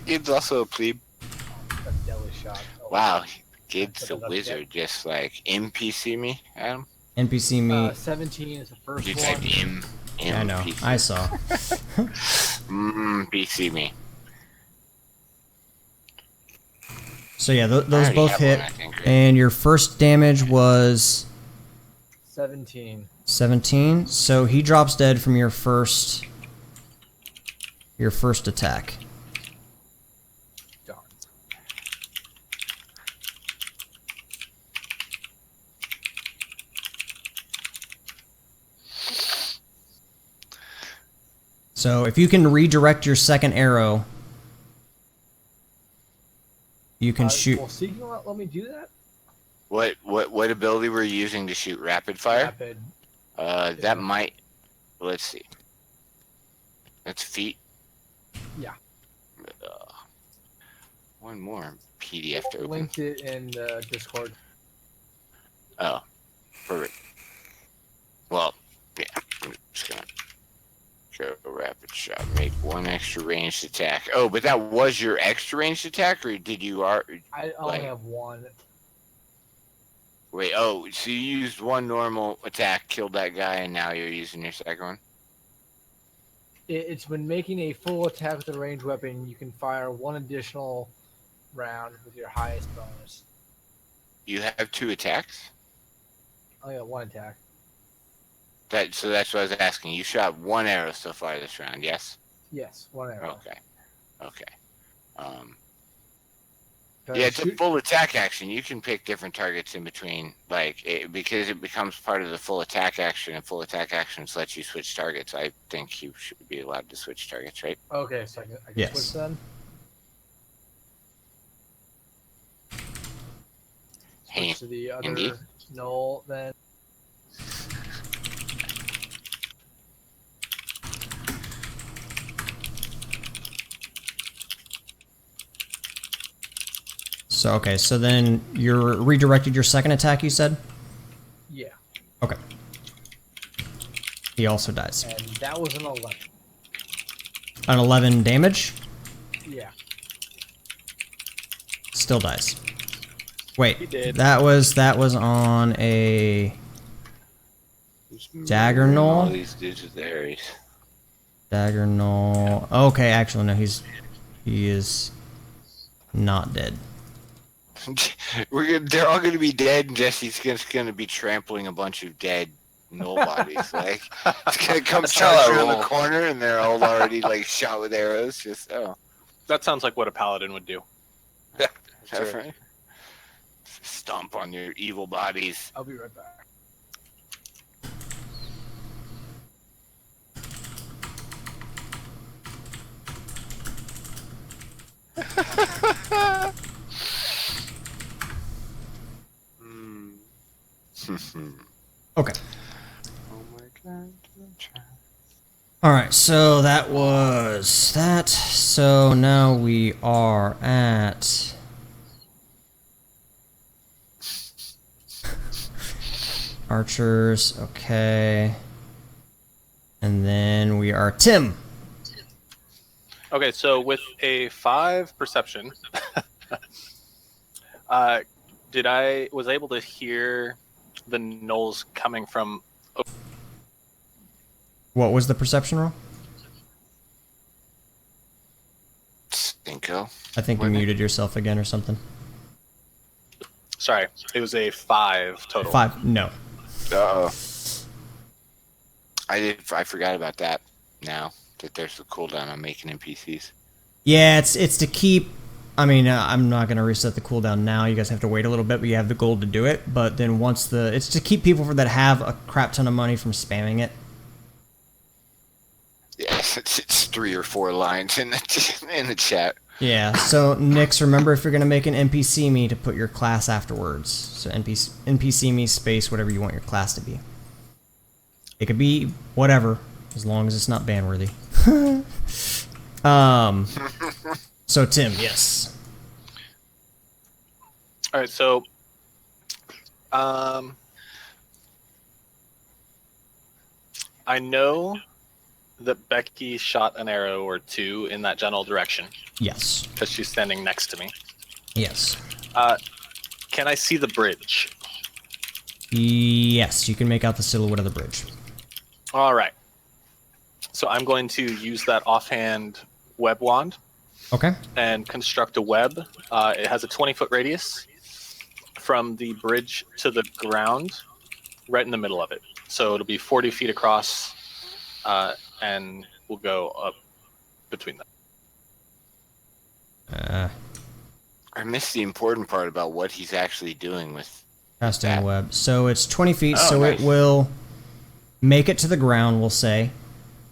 Gid's also a plebe. A deadly shot. Oh, Wow, Gid's a wizard. Just like NPC me, Adam. NPC me. 17 is the first You one. typed M. I know. I saw. PC me. So yeah, those already both have hit. one, I think, right? And your first damage was 17. 17. So he drops dead from your first attack. Darn. So if you can redirect your second arrow, you can shoot. Well, so you can let me do that? What ability were you using to shoot rapid fire? Rapid. That might. Let's see. That's feet. Yeah. One more PDF to open. Linked it in Discord. Oh, perfect. Well, yeah. I'm just gonna go rapid shot. Make one extra ranged attack. Oh, but that was your extra ranged attack, or did you? I only Like- have one. Wait. Oh, so you used one normal attack, killed that guy, and now you're using your second one. It's when making a full attack with a ranged weapon, you can fire one additional round with your highest bonus. You have two attacks. I only got one attack. So that's what I was asking. You shot one arrow so far this round, yes? Yes, one arrow. Okay. Can I Yeah, it's a shoot? full attack action. You can pick different targets in between, because it becomes part of the full attack action, and full attack actions let you switch targets. I think you should be allowed to switch targets, right? Okay, so I can Yes. switch then. Switch to the other Indeed. null then. So okay, so then you're redirected your second attack, you said? Yeah, Okay. He also dies. and that was an 11. An 11 damage, Yeah. still dies. Wait, He did. that was on a Dagger All null? these dudes with the Aries. dagger null. Okay, actually no, he is not dead. They're all going to be dead, and Jesse's just going to be trampling a bunch of dead null bodies. Like, it's going to come That's how I charge around the roll. corner, and they're all already like shot with arrows. Just That sounds like what a paladin would do. is that right? Stomp on your evil bodies. I'll be right back. Okay. Oh my god. Alright, so that was that. So now we are at Archers, okay. And then we are Tim. Okay, so with a 5 perception, was able to hear the gnolls coming from. What was the perception roll? Stinko. I think you muted yourself again or something. Sorry, it was a 5 total. 5, no. Uh-oh. I forgot about that now, that there's a cooldown on making NPCs. Yeah, it's to keep... I mean, I'm not going to reset the cooldown now. You guys have to wait a little bit, but you have the gold to do it. But then once the... It's to keep people that have a crap ton of money from spamming it. Yes, it's 3 or 4 lines in the chat. Yeah, so Nix, remember if you're going to make an NPC me to put your class afterwards. So NPC me space whatever you want your class to be. It could be whatever, as long as it's not ban-worthy. So Tim, yes. All right, so I know that Becky shot an arrow or 2 in that general direction. Yes. Because she's standing next to me. Yes. Can I see the bridge? Yes, you can make out the silhouette of the bridge. All right. So I'm going to use that offhand web wand. Okay. And construct a web. It has a 20-foot radius from the bridge to the ground, right in the middle of it. So it'll be 40 feet across, and we'll go up between them. I missed the important part about what he's actually doing with Casting that. web. So it's 20 feet, Oh, so nice. it will make it to the ground, we'll say.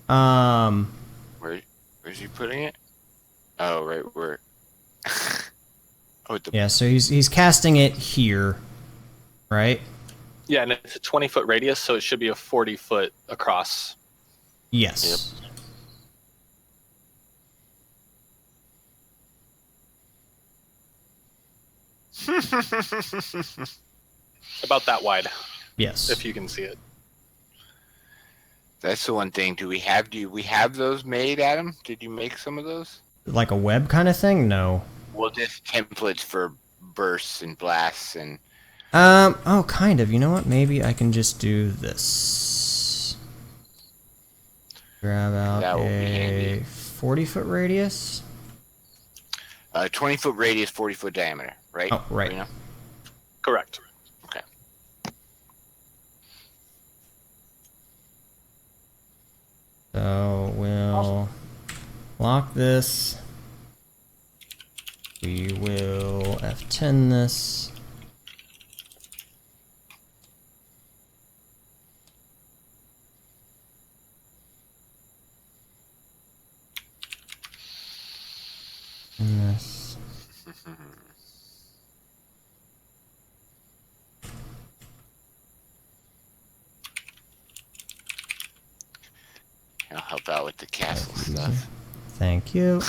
Where's he putting it? Oh, right where. Yeah, so he's casting it here, right? Yeah, and it's a 20-foot radius, so it should be a 40-foot across. Yes. About that wide, Yes. if you can see it. That's the one thing. Do we have those made, Adam? Did you make some of those? Like a web kind of thing? No. Well, just templates for bursts and blasts and. Oh, kind of. You know what? Maybe I can just do this. Grab out That will be a handy. 40-foot radius. 20-foot radius, 40-foot diameter, right? Oh, right. Reno? Correct. Okay. So we'll lock this. We will F10 this. And this. I'll help out with the castle stuff. Thank you.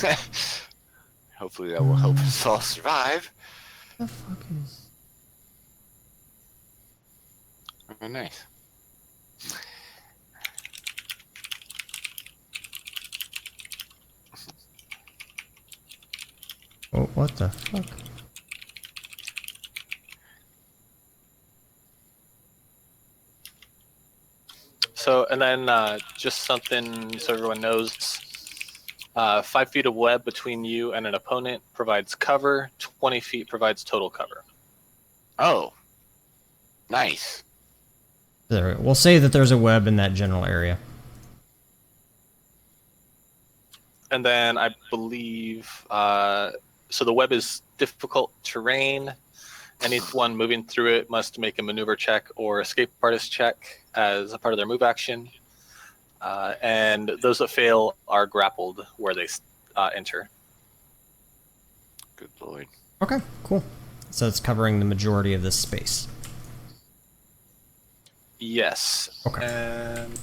Hopefully that will help us all survive. What the fuck is... Oh, nice. Oh, what the fuck? So, and then just something so everyone knows, 5 feet of web between you and an opponent provides cover, 20 feet provides total cover. Oh. Nice. There, we'll say that there's a web in that general area. And then I believe, so the web is difficult terrain. Anyone moving through it must make a maneuver check or escape artist check as a part of their move action. And those that fail are grappled where they enter. Good lord. Okay, cool. So it's covering the majority of this space. Yes. Okay. And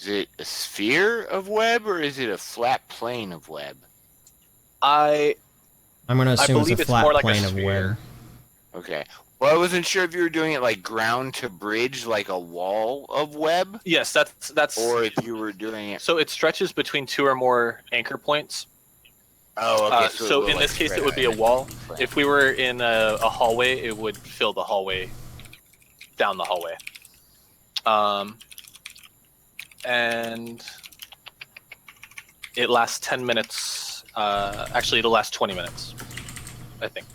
Is it a sphere of web or is it a flat plane of web? I I'm going to assume it's believe a it's flat more like a plane of sphere. web. Okay. Well, I wasn't sure if you were doing it like ground to bridge, like a wall of web, Yes, that's. or if you were doing it. So it stretches between 2 or more anchor points. Oh, okay. So in this case, it would be a wall. If we were in a hallway, it would fill the hallway down the hallway. And it lasts 10 minutes. Actually, it'll last 20 minutes, I think.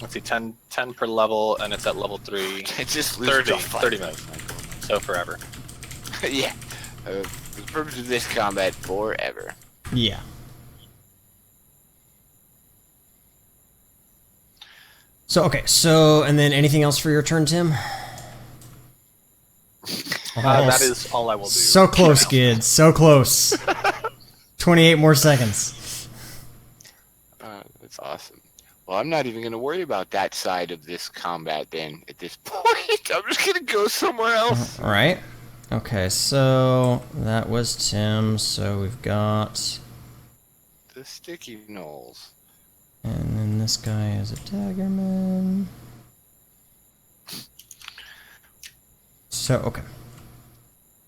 Let's see, 10 per level, and it's at level 3. It just 30 minutes. So forever. Yeah. For the purpose of this combat, forever. Yeah. So, okay, and then anything else for your turn, Tim? That is all I will do. So close, kid. So close. 28 more seconds. That's awesome. Well, I'm not even going to worry about that side of this combat then at this point. I'm just going to go somewhere else. All right. Okay, so that was Tim. So we've got... The sticky knolls. And then this guy is a daggerman. So, okay.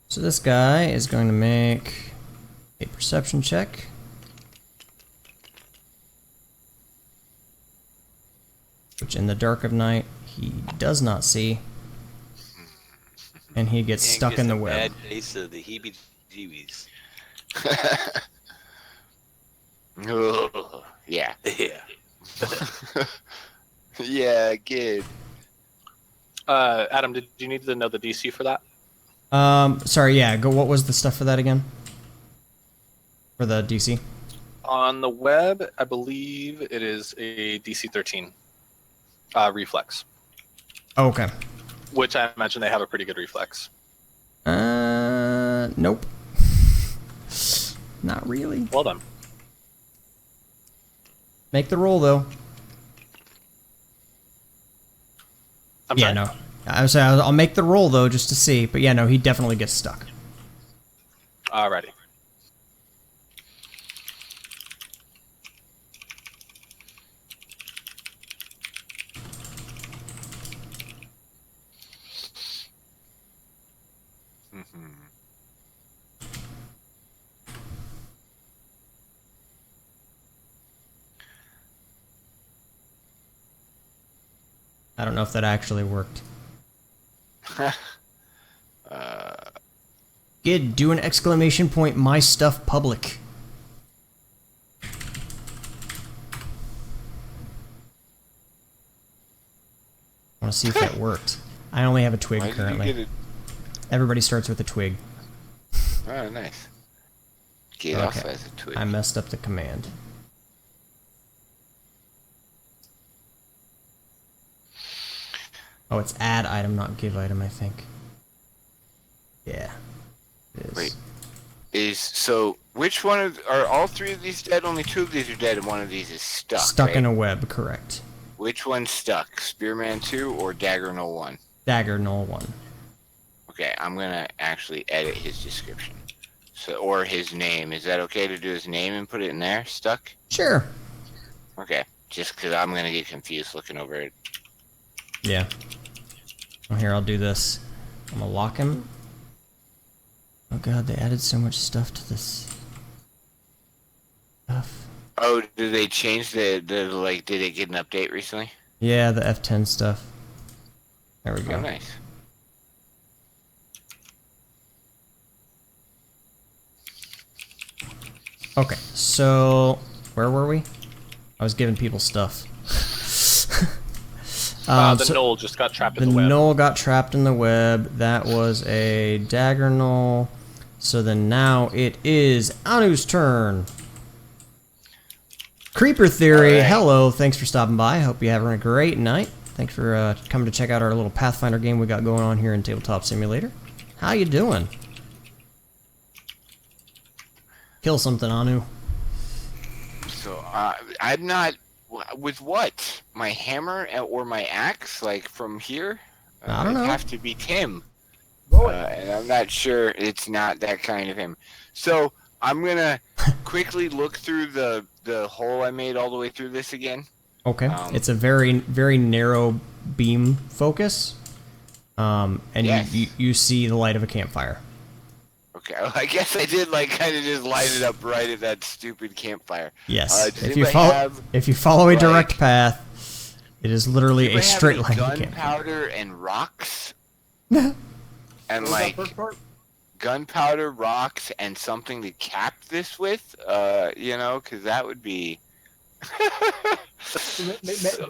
So this guy is going to make a perception check. Which in the dark of night, he does not see. And he gets stuck in the web. Bad taste of the heebie-jeebies. Ugh, yeah. Yeah. Yeah, good. Adam, did you need to know the DC for that? Sorry, yeah, what was the stuff for that again? For the DC? On the web, I believe it is a DC 13 reflex, Oh, okay. which I imagine they have a pretty good reflex. Nope. Not really. Well done. Make the roll, though. I'm Yeah, sorry. no. I was saying, I'll make the roll, though, just to see. But yeah, no, he definitely gets stuck. Alrighty. I don't know if that actually worked. Gid, do an exclamation point, my stuff public. I want to see if that worked. I only have a twig Why did you currently. get it? Everybody starts with a twig. Oh, nice. Get off as a twig. I messed up the command. Oh, it's add item, not give item, I think. Yeah. It is. Wait. So which one are all 3 of these dead? Only 2 of these are dead, and one of these is stuck. Stuck right? in a web, correct. Which one's stuck? Spearman 2 or Dagger No 1? Dagger null 1. Okay, I'm gonna actually edit his description. Or his name. Is that okay to do his name and put it in there? Stuck? Sure. Okay. Just because I'm gonna get confused looking over it. Yeah. Well, here, I'll do this. I'm gonna lock him. Oh god, they added so much stuff to this stuff. Oh, did they change the like? Did it get an update recently? Yeah, the F10 stuff. There we Oh, go. nice. Okay, so where were we? I was giving people stuff. The so knoll just got trapped the in the web. knoll got trapped in the web. That was a dagger knoll. So then now it is Anu's turn. Creeper Theory, Alright. hello. Thanks for stopping by. Hope you're having a great night. Thanks for coming to check out our little Pathfinder game we got going on here in Tabletop Simulator. How you doing? Kill something, Anu. So I'm not. With what? My hammer or my axe? Like from here? I don't know. It'd have to be Tim. Roll it. And I'm not sure it's not that kind of him. So I'm gonna quickly look through the hole I made all the way through this again. Okay. It's a very, very narrow beam focus. And Yes. you see the light of a campfire. Okay, well, I guess I did like kind of just line it up right at that stupid campfire. Yes. Does anybody If you follow a like- direct path, it is literally a anybody have straight any line. to campfire. gunpowder and rocks? What And was like that first part? gunpowder, rocks, and something to cap this with, because that would be.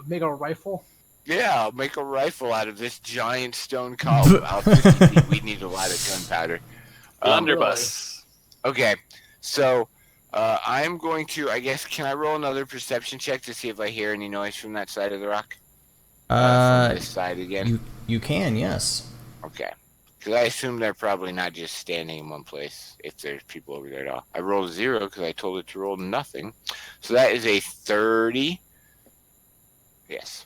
Make a rifle. Yeah, I'll make a rifle out of this giant stone column. Out 50 feet. We need a lot of gunpowder. Blunderbuss. Okay, so I'm going to. I guess can I roll another perception check to see if I hear any noise from that side of the rock? From this side again. You can, yes. Okay. Because I assume they're probably not just standing in one place if there's people over there at all. I rolled 0 because I told it to roll nothing. So that is a 30. Yes.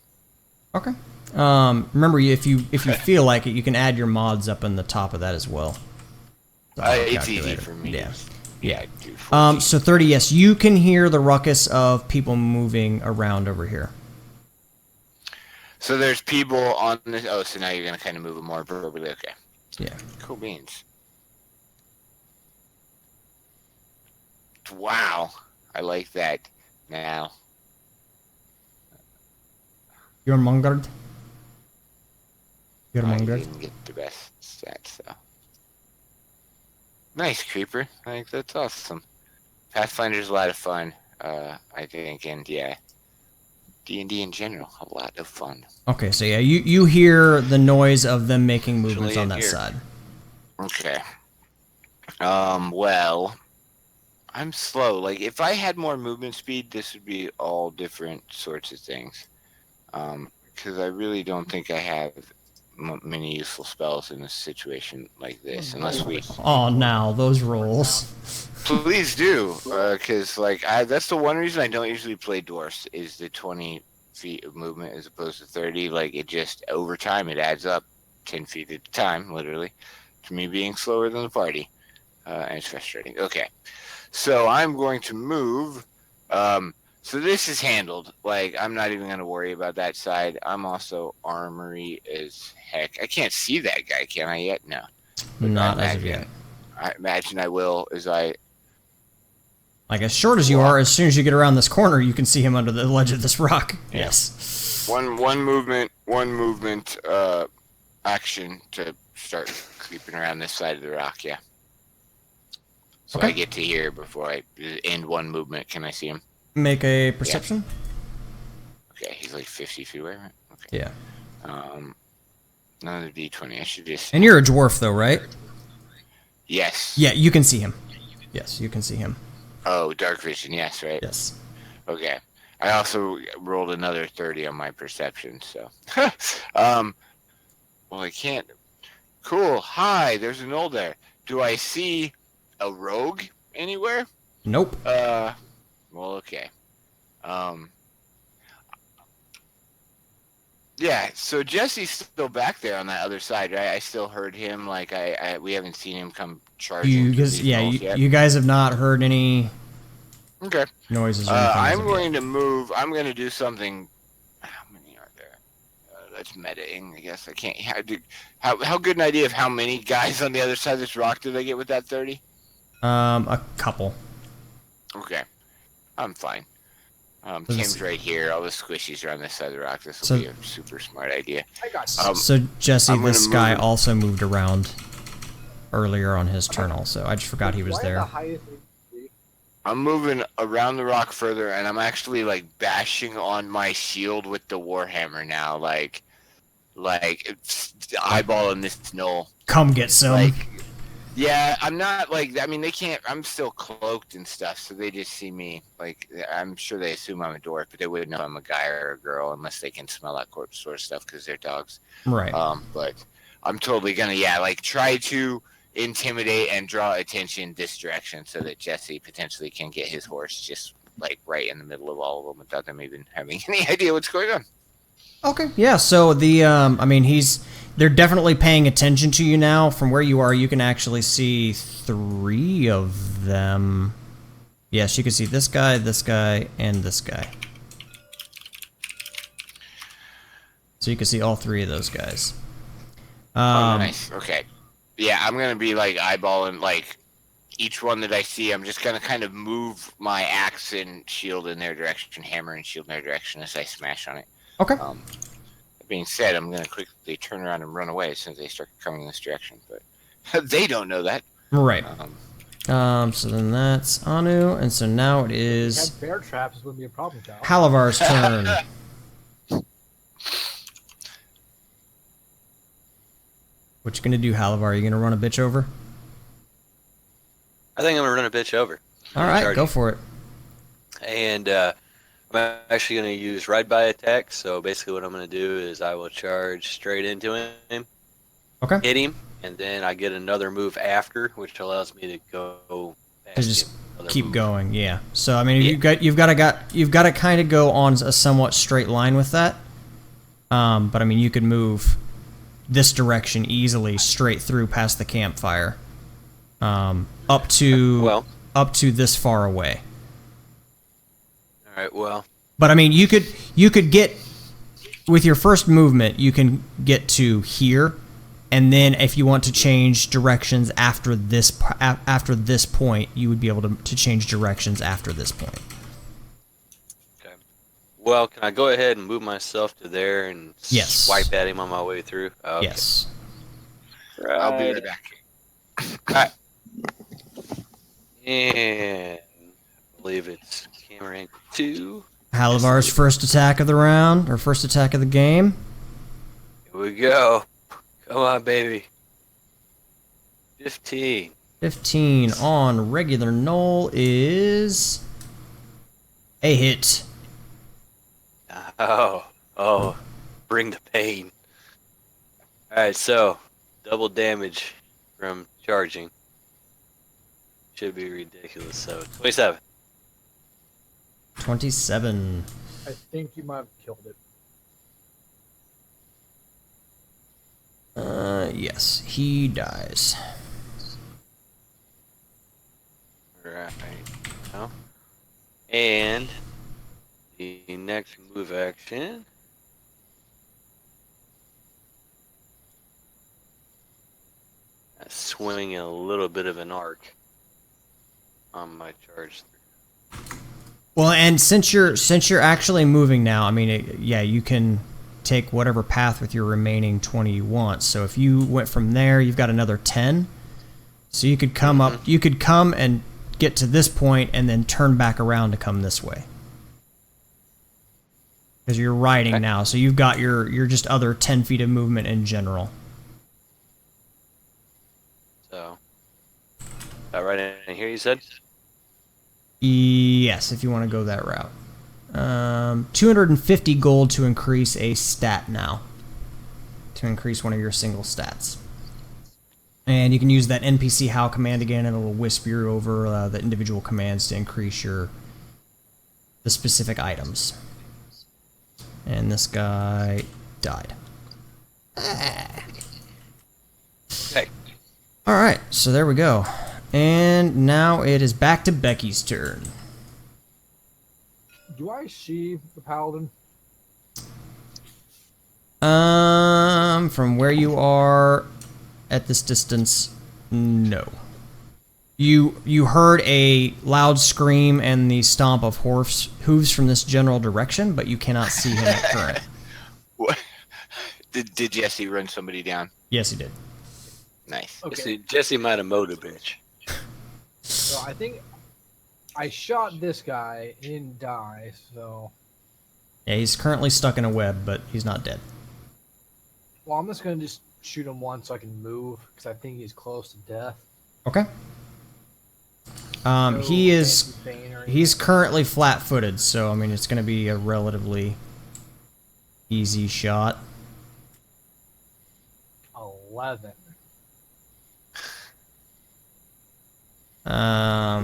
Okay. Remember, if you feel like it, you can add your mods up in the top of that as well. The auto It's easy calculator. for me. Yeah. Yeah. Dude, 14. So 30, yes, you can hear the ruckus of people moving around over here. So there's people on this. Oh, so now you're going to kind of move them more appropriately. Okay. Yeah. Cool beans. Wow. I like that. Now. You're Mungard? You're I Mungard? didn't get the best stats, though. Nice, Creeper. I think that's awesome. Pathfinder's a lot of fun, I think, and yeah, D&D in general, a lot of fun. Okay, so yeah, you hear the noise of them making movements Usually on in that here. side. Okay. Well, I'm slow. Like, if I had more movement speed, this would be all different sorts of things. Because I really don't think I have many useful spells in a situation like this, unless we... Oh, now those rolls. Please do, because that's the one reason I don't usually play dwarfs is the 20 feet of movement as opposed to 30. Like, it just, over time, it adds up 10 feet at a time, literally, to me being slower than the party. And it's frustrating. Okay, so I'm going to move. So this is handled. Like, I'm not even going to worry about that side. I'm also armory as heck. I can't see that guy, can I yet? No. Not as of yet. I imagine I will as I... Like, as short as you are, as soon as you get around this corner, you can see him under the ledge of this rock. Yeah. Yes. One movement action to start creeping around this side of the rock, yeah. So Okay. I get to here before I end one movement. Can I see him? Make a perception. Okay, he's like 50 feet away, right? Okay. Yeah. Another D20. I should just... And you're a dwarf, though, right? Yes. Yeah, you can see him. Yes, you can see him. Oh, dark vision, yes, right? Yes. Okay. I also rolled another 30 on my perception, so... well, I can't... Cool. Hi, there's an old there. Do I see a rogue anywhere? Nope. Well, okay. Yeah, so Jesse's still back there on that other side, right? I still heard him, like, we haven't seen him come charging You through guys, these yeah, knolls yet. you guys have not heard any Okay. noises or anything. as I'm of going yet. to move. I'm going to do something. How many are there? That's metaing, I guess. I can't. How good an idea of how many guys on the other side of this rock did I get with that 30? A couple. Okay. I'm fine. This- Kim's right here. All the squishies are on this side of the rock. This will So- be a super smart idea. I got So Jesse, I'm gonna this guy move him. also moved around earlier on his turn. Also, I just forgot he was Why there. The highest HP? I'm moving around the rock further, and I'm actually like bashing on my shield with the warhammer now, like it's eyeballing this knoll. Come get some. Like, yeah, I'm not like. I mean, they can't. I'm still cloaked and stuff, so they just see me. Like, I'm sure they assume I'm a dwarf, but they wouldn't know I'm a guy or a girl unless they can smell that sort of stuff because they're dogs. Right. But I'm totally gonna, try to intimidate and draw attention this direction so that Jesse potentially can get his horse just like right in the middle of all of them without them even having any idea what's going on. Okay. Yeah. So they're definitely paying attention to you now. From where you are, you can actually see 3 of them. Yes, you can see this guy, and this guy. So you can see all three of those guys. Oh, nice. Okay. Yeah, I'm gonna be like eyeballing like each one that I see. I'm just gonna kind of move my axe and shield in their direction, hammer and shield in their direction as I smash on it. Okay. That being said, I'm gonna quickly turn around and run away as soon as they start coming in this direction. But they don't know that. Right. So then that's Anu, and so now it is Had bear traps wouldn't be a problem, Cal. Halavar's turn. What you gonna do, Halavar? You gonna run a bitch over? I think I'm gonna run a bitch over. All right, Charge. go for it. And I'm actually gonna use ride by attack. So basically, what I'm gonna do is I will charge straight into him, Okay. hit him, and then I get another move after, which allows me to go To past just him. Another keep move. going, yeah. So I mean, you've got to kind of go on a somewhat straight line with that. But I mean, you could move this direction easily straight through past the campfire, up to this far away. All right. Well, But I mean, you could get with your first movement, you can get to here, and then if you want to change directions after this point, you would be able to change directions after this point. okay. Well, can I go ahead and move myself to there and Yes. swipe at him on my way through? Okay. Yes. I'll be right back. Alright. And I believe it's camera angle 2. Halavar's first attack of the round, or first attack of the game. Here we go. Come on, baby. 15. 15 on regular Knoll is a hit. Oh, bring the pain. Alright, so double damage from charging. Should be ridiculous. So 27. 27. I think you might have killed it. Yes, he dies. Right. Now. And the next move action. Swing a little bit of an arc on my charge. Well, and since you're actually moving now, I mean, you can take whatever path with your remaining 20 you want. So if you went from there, you've got another 10. So you could come up, you could come and get to this point and then turn back around to come this way. Because you're riding now, so you've got your just other 10 feet of movement in general. So, right in here, you said? Yes, if you want to go that route. 250 gold to increase a stat now. To increase one of your single stats. And you can use that NPC Howl command again, and it'll whisper you over the individual commands to increase the specific items. And this guy died. Okay. Alright, so there we go. And now it is back to Becky's turn. Do I see the paladin? From where you are at this distance, no. You heard a loud scream and the stomp of hooves from this general direction, but you cannot see him at current. What? Did Jesse run somebody down? Yes, he did. Nice. Okay. Jesse might have mowed a bitch. So I think I shot this guy. He didn't die, so... Yeah, he's currently stuck in a web, but he's not dead. Well, I'm just going to just shoot him once so I can move, because I think he's close to death. Okay. No He's anything. currently flat-footed, so I mean it's going to be a relatively easy shot. 11.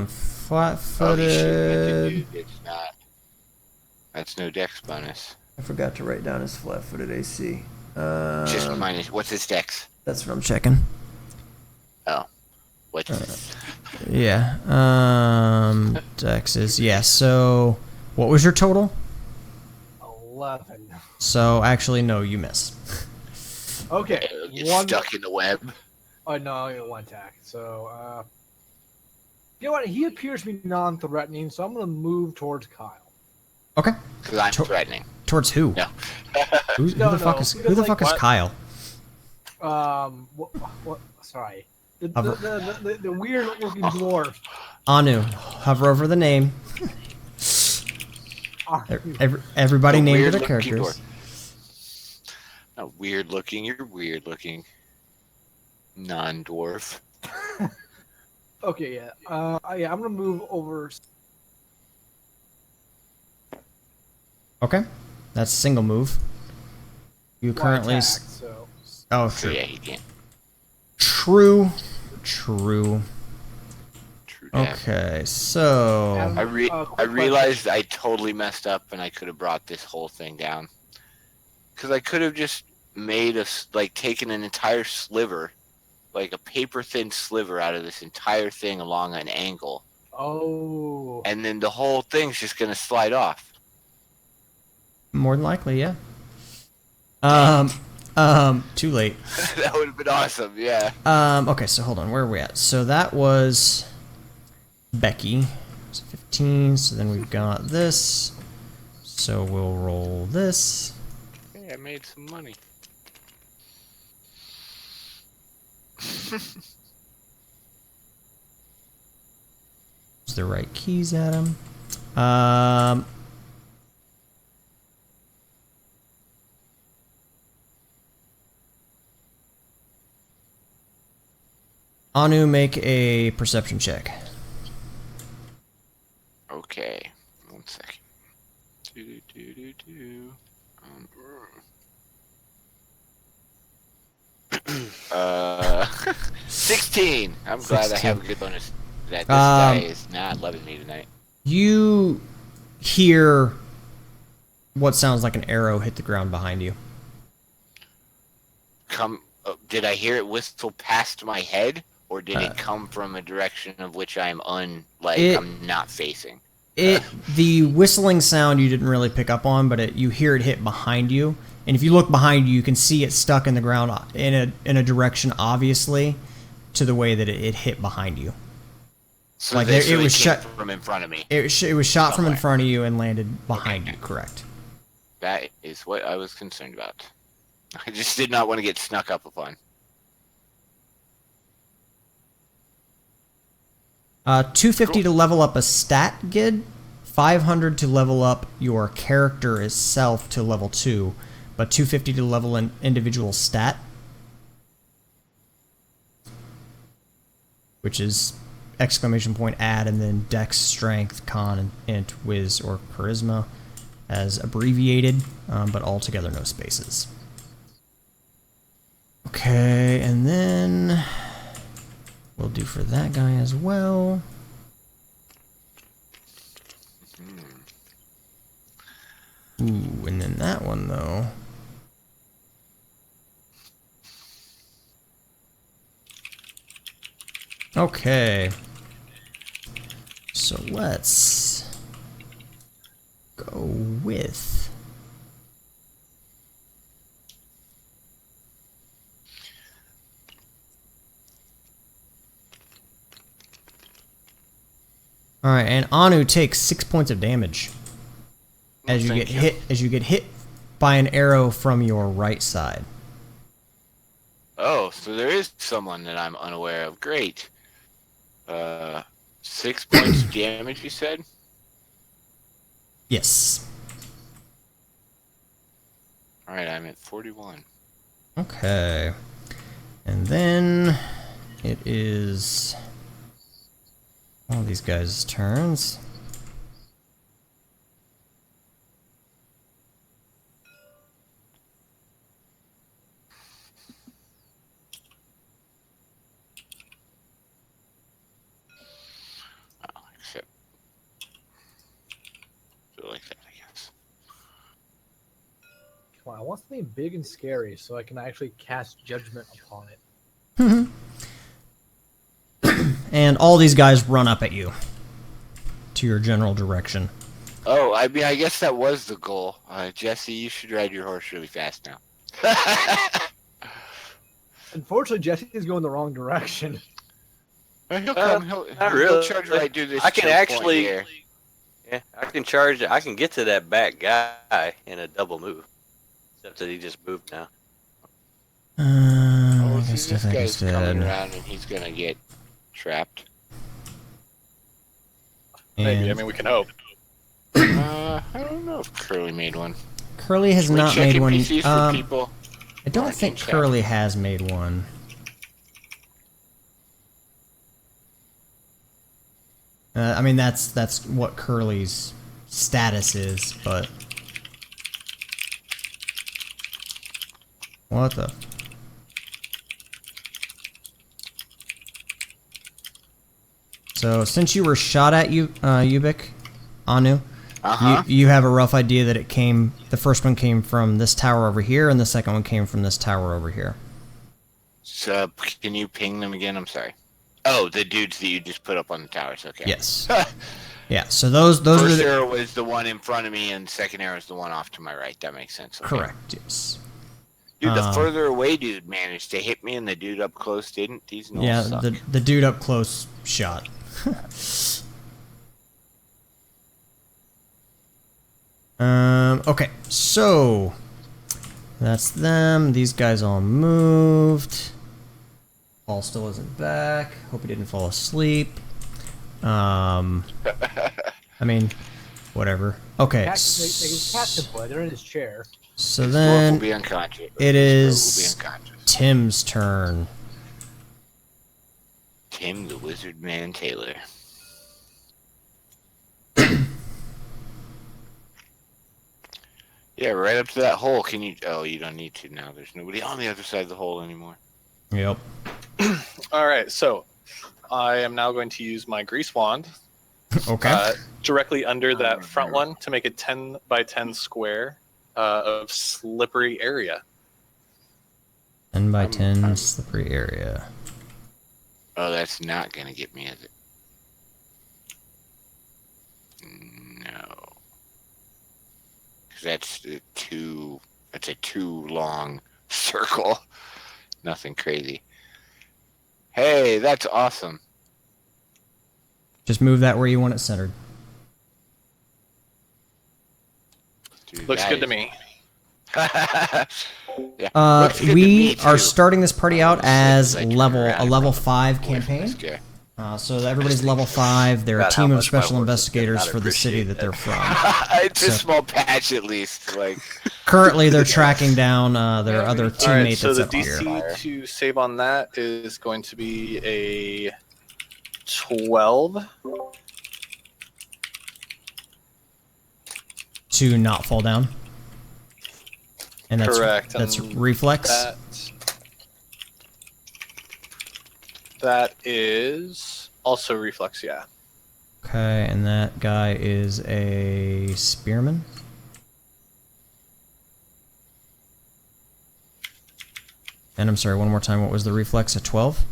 Flat-footed. Oh, shit, it's not. That's no dex bonus. I forgot to write down his flat-footed AC. Just minus. What's his dex? That's what I'm checking. Oh. What's Yeah. Dex is, yeah, so what was your total? 11. So actually, no, you miss. Okay. Get One. stuck in the web. Oh no, I only got one attack. So, you know what? He appears to be non-threatening, so I'm gonna move towards Kyle. Okay. Because I'm threatening. Towards who? No. Who the fuck is What? Kyle? What? Sorry. The weird-looking dwarf. Anu. Hover over the name. Everybody The named their weird-looking characters. Not weird looking. You're weird looking. Non-dwarf. Okay, yeah. Yeah, I'm gonna move over. Okay. That's a single move. You currently... Attack, so. Oh, So true. yeah, he can't. True. True that. Okay, so... I realized I totally messed up and I could have brought this whole thing down. Because I could have just made taken an entire sliver, like a paper thin sliver out of this entire thing along an angle. Oh. And then the whole thing's just going to slide off. More than likely, yeah. Too late. That would have been awesome, yeah. Okay, so hold on, where are we at? So that was Becky. So 15, so then we've got this. So we'll roll this. Hey, I made some money. Use the right keys at him. Anu, make a perception check. Okay, 1 second. Do. 16. I'm glad I have a good bonus. That this guy is not loving me tonight. You hear what sounds like an arrow hit the ground behind you. Did I hear it whistle past my head, or did it come from a direction of which I'm I'm not facing? The whistling sound you didn't really pick up on, but you hear it hit behind you, and if you look behind you, you can see it stuck in the ground in a direction obviously to the way that it hit behind you. So like it was shot from in front of me. It was shot from in front of you and landed behind you. Correct. That is what I was concerned about. I just did not want to get snuck up upon. 250 to level up a stat, Gid. 500 to level up your character itself to level 2, but 250 to level an individual stat, which is exclamation point add and then Dex, Strength, Con, and Int, Wiz, or Charisma as abbreviated, but all together no spaces. Okay, and then we'll do for that guy as well. Ooh, and then that one though. Okay. So let's go with Alright, and Anu takes 6 points of damage as you get hit by an arrow from your right side. Oh, so there is someone that I'm unaware of. Great. 6 points of damage, you said? Yes. Alright, I'm at 41. Okay. And then it is all these guys' turns. Except like that, I guess. Come on, I want something big and scary so I can actually cast judgment upon it. And all these guys run up at you to your general direction. Oh, I mean, I guess that was the goal. Jesse, you should ride your horse really fast now. Unfortunately, Jesse is going the wrong direction. He'll come. He'll really. charge right through this. I can choke point actually. here. Yeah, I can charge. I can get to that back guy in a double move. Except that he just moved now. Oh, I see, guess this dead, I guy's guess coming dead. around and he's gonna get trapped. Maybe. I And mean, we can hope. I don't know if Curly made one. Curly has We not check made one. NPCs for people. I don't Mark think and check. Curly has made one. I mean, that's what Curly's status is, but what the? So since you were shot at, Ubik, Anu, you have a rough idea that it came. The first one came from this tower over here, and the second one came from this tower over here. So, can you ping them again? I'm sorry. Oh, the dudes that you just put up on the towers. Okay. Yes. Yeah. So those are First the arrow was the one in front of me, and second arrow is the one off to my right. That makes sense. Okay. correct. Yes. Dude, the further away dude managed to hit me, and the dude up close didn't. These knolls Yeah. suck. The dude up close shot. Okay. So that's them. These guys all moved. Paul still isn't back. Hope he didn't fall asleep. I mean, whatever. Okay. They can catch him, boy. They're in his chair. So Dwarf will then be unconscious. it This is girl will be unconscious. Tim's turn. Tim the Wizard Man Taylor. Yeah, right up to that hole. Can you? Oh, you don't need to now. There's nobody on the other side of the hole anymore. Yep. All right, so I am now going to use my grease wand Okay. directly under that front one to make a 10 by 10 square of slippery area. 10 by 10 slippery area. Oh, that's not gonna get me, is it? No, because that's a too long circle. Nothing crazy. Hey, that's awesome. Just move that where you want it centered. Dude, Looks that good to is- me. Yeah, looks good to me, We are too. starting this party out as As I turn level around a and level run 5 away from campaign. this guy. So everybody's level 5. They're a About how team of much my special horse is gonna investigators not for the city appreciate that they're that. from. It's a So- small patch at least. Like Currently, they're tracking down their other All right, teammate so that's the up here. DC to save on that is going to be a 12. To not fall down. And that's Correct, That's and reflex. That is also reflex, yeah. Okay, and that guy is a spearman. And I'm sorry, one more time. What was the reflex? A 12?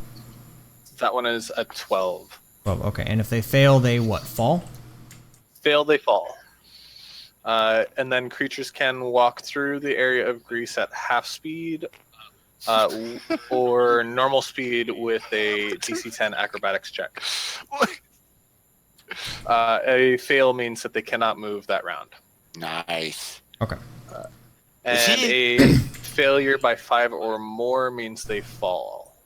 That one is a 12. 12. Okay, and if they fail, they what? Fall? Fail, they fall. And then creatures can walk through the area of grease at half speed or normal speed with a DC 10 acrobatics check. A fail means that they cannot move that round. nice. Okay. And Is he- a failure by 5 or more means they fall.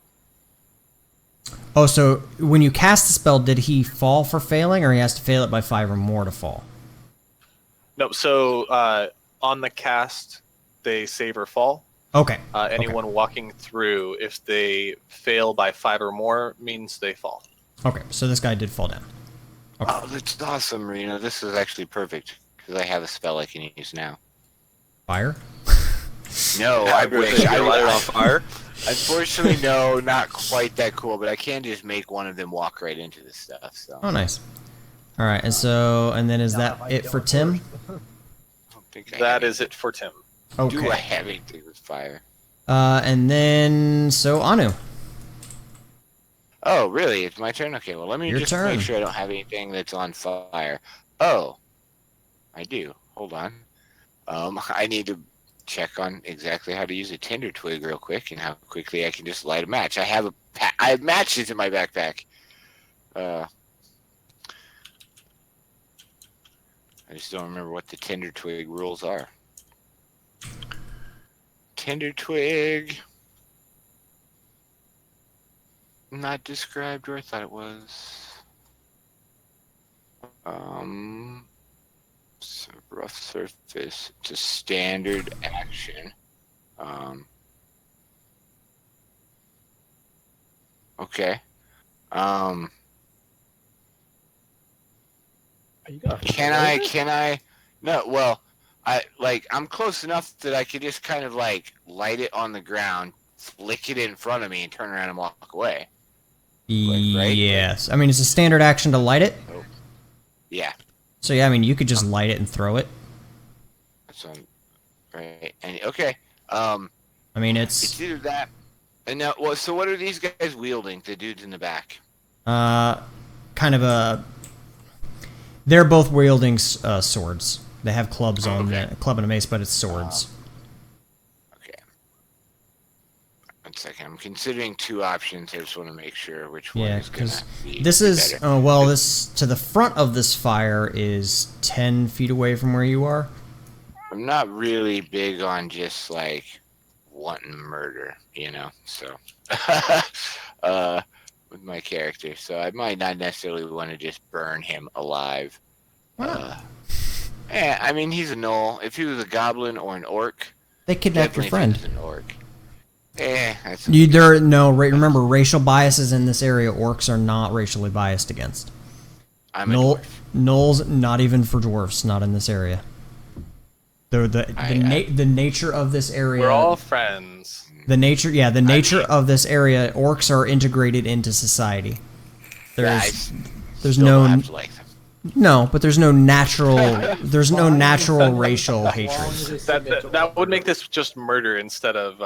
Oh, so when you cast the spell, did he fall for failing, or he has to fail it by 5 or more to fall? No, so on the cast, they save or fall. Okay. Anyone walking through, if they fail by 5 or more, means they fall. Okay, so this guy did fall down. Okay. Oh, that's awesome, Marina. This is actually perfect because I have a spell I can use now. Fire? No, I wish. I light it on fire. Unfortunately, no, not quite that cool. But I can just make one of them walk right into this stuff. So Oh, nice. All right, and then is that it for Tim? I don't think I That have is it for Tim. Do I Okay. have anything with fire? And then so Anu. Oh, really? It's my turn. Okay. Well, let me Your just turn. make sure I don't have anything that's on fire. Oh, I do. Hold on. I need to check on exactly how to use a tinder twig real quick and how quickly I can just light a match. I have matches in my backpack. I just don't remember what the tinder twig rules are. Tinder twig. Not described where I thought it was. So rough surface. It's a standard action. Okay. Are you gonna Can I? No. Well, I'm close enough that I could just kind of like light it on the ground, flick it in front of me, and turn around and walk away. Right? Yes. I mean, it's a standard action to light it. Oh. Yeah. So yeah, I mean, you could just light it and throw it. That's on. Right. And okay. I mean, It's either that. And now, well, so what are these guys wielding? The dudes in the back. kind of a. They're both wielding swords. They have clubs on the club and a mace, but it's swords. Okay. 1 second. I'm considering 2 options. I just want to make sure which one is going to be this is better. well, this to the front of this fire is 10 feet away from where you are. I'm not really big on just like wanting murder, you know. So, with my character, so I might not necessarily want to just burn him alive. Yeah, I mean he's a gnoll. If he was a goblin or an orc, They kidnapped your friend. If he was an orc. That's Remember, racial biases in this area. Orcs are not racially biased against. I'm a dwarf. Gnolls, not even for dwarfs, not in this area. The nature of this area. We're all friends. The nature of this area. Orcs are integrated into society. There's no have to like them. no, but there's no natural racial hatred. That would make this just murder instead of.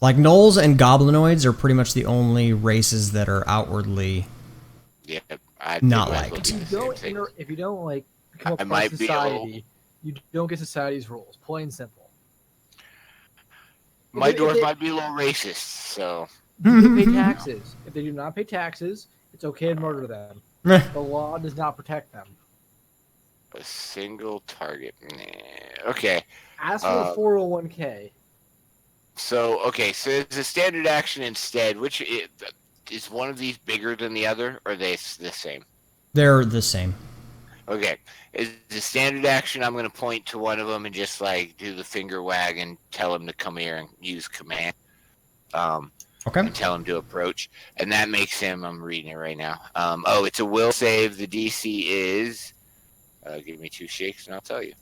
Like gnolls and goblinoids are pretty much the only races that are outwardly not liked. If you don't like become a I part might of be society, you don't get society's rules. Plain and simple. My dwarf might be a little racist, so. They pay taxes. If they do not pay taxes, it's okay to murder them. The law does not protect them. A single target. Nah. Okay. Ask for the 401k. So it's a standard action instead. Which is one of these bigger than the other, or are they the same? They're the same. Okay. Is the standard action, I'm going to point to one of them and just like do the finger wag and tell him to come here and use command. And tell him to approach. And that makes him, I'm reading it right now. It's a will save. The DC is, give me 2 shakes and I'll tell you.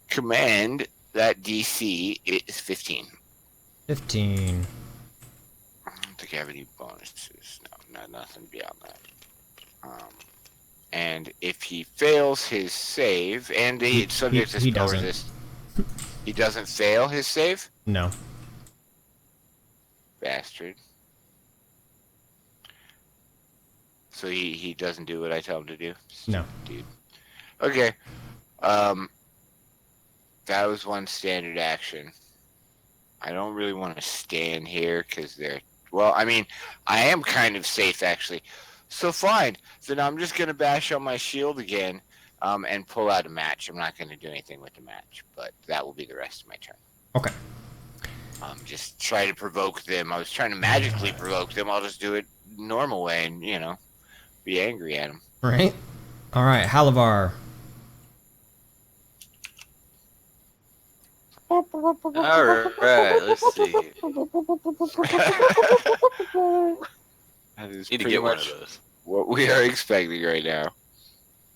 Command, that DC is 15. 15. I don't think I have any bonuses. No, nothing beyond that. And if he fails his save, and it's subject to spell resist, he doesn't fail his save? No. Bastard. So he doesn't do what I tell him to do? No. Dude. Okay. That was one standard action. I don't really want to stand here because they're... Well, I mean, I am kind of safe, actually. So fine. So now I'm just going to bash on my shield again and pull out a match. I'm not going to do anything with the match, but that will be the rest of my turn. Okay. Just try to provoke them. I was trying to magically provoke them. I'll just do it normal way and, be angry at them. Right. All right, Halavar. All right, let's see. That is Need to pretty get one much of those. what we are expecting right now.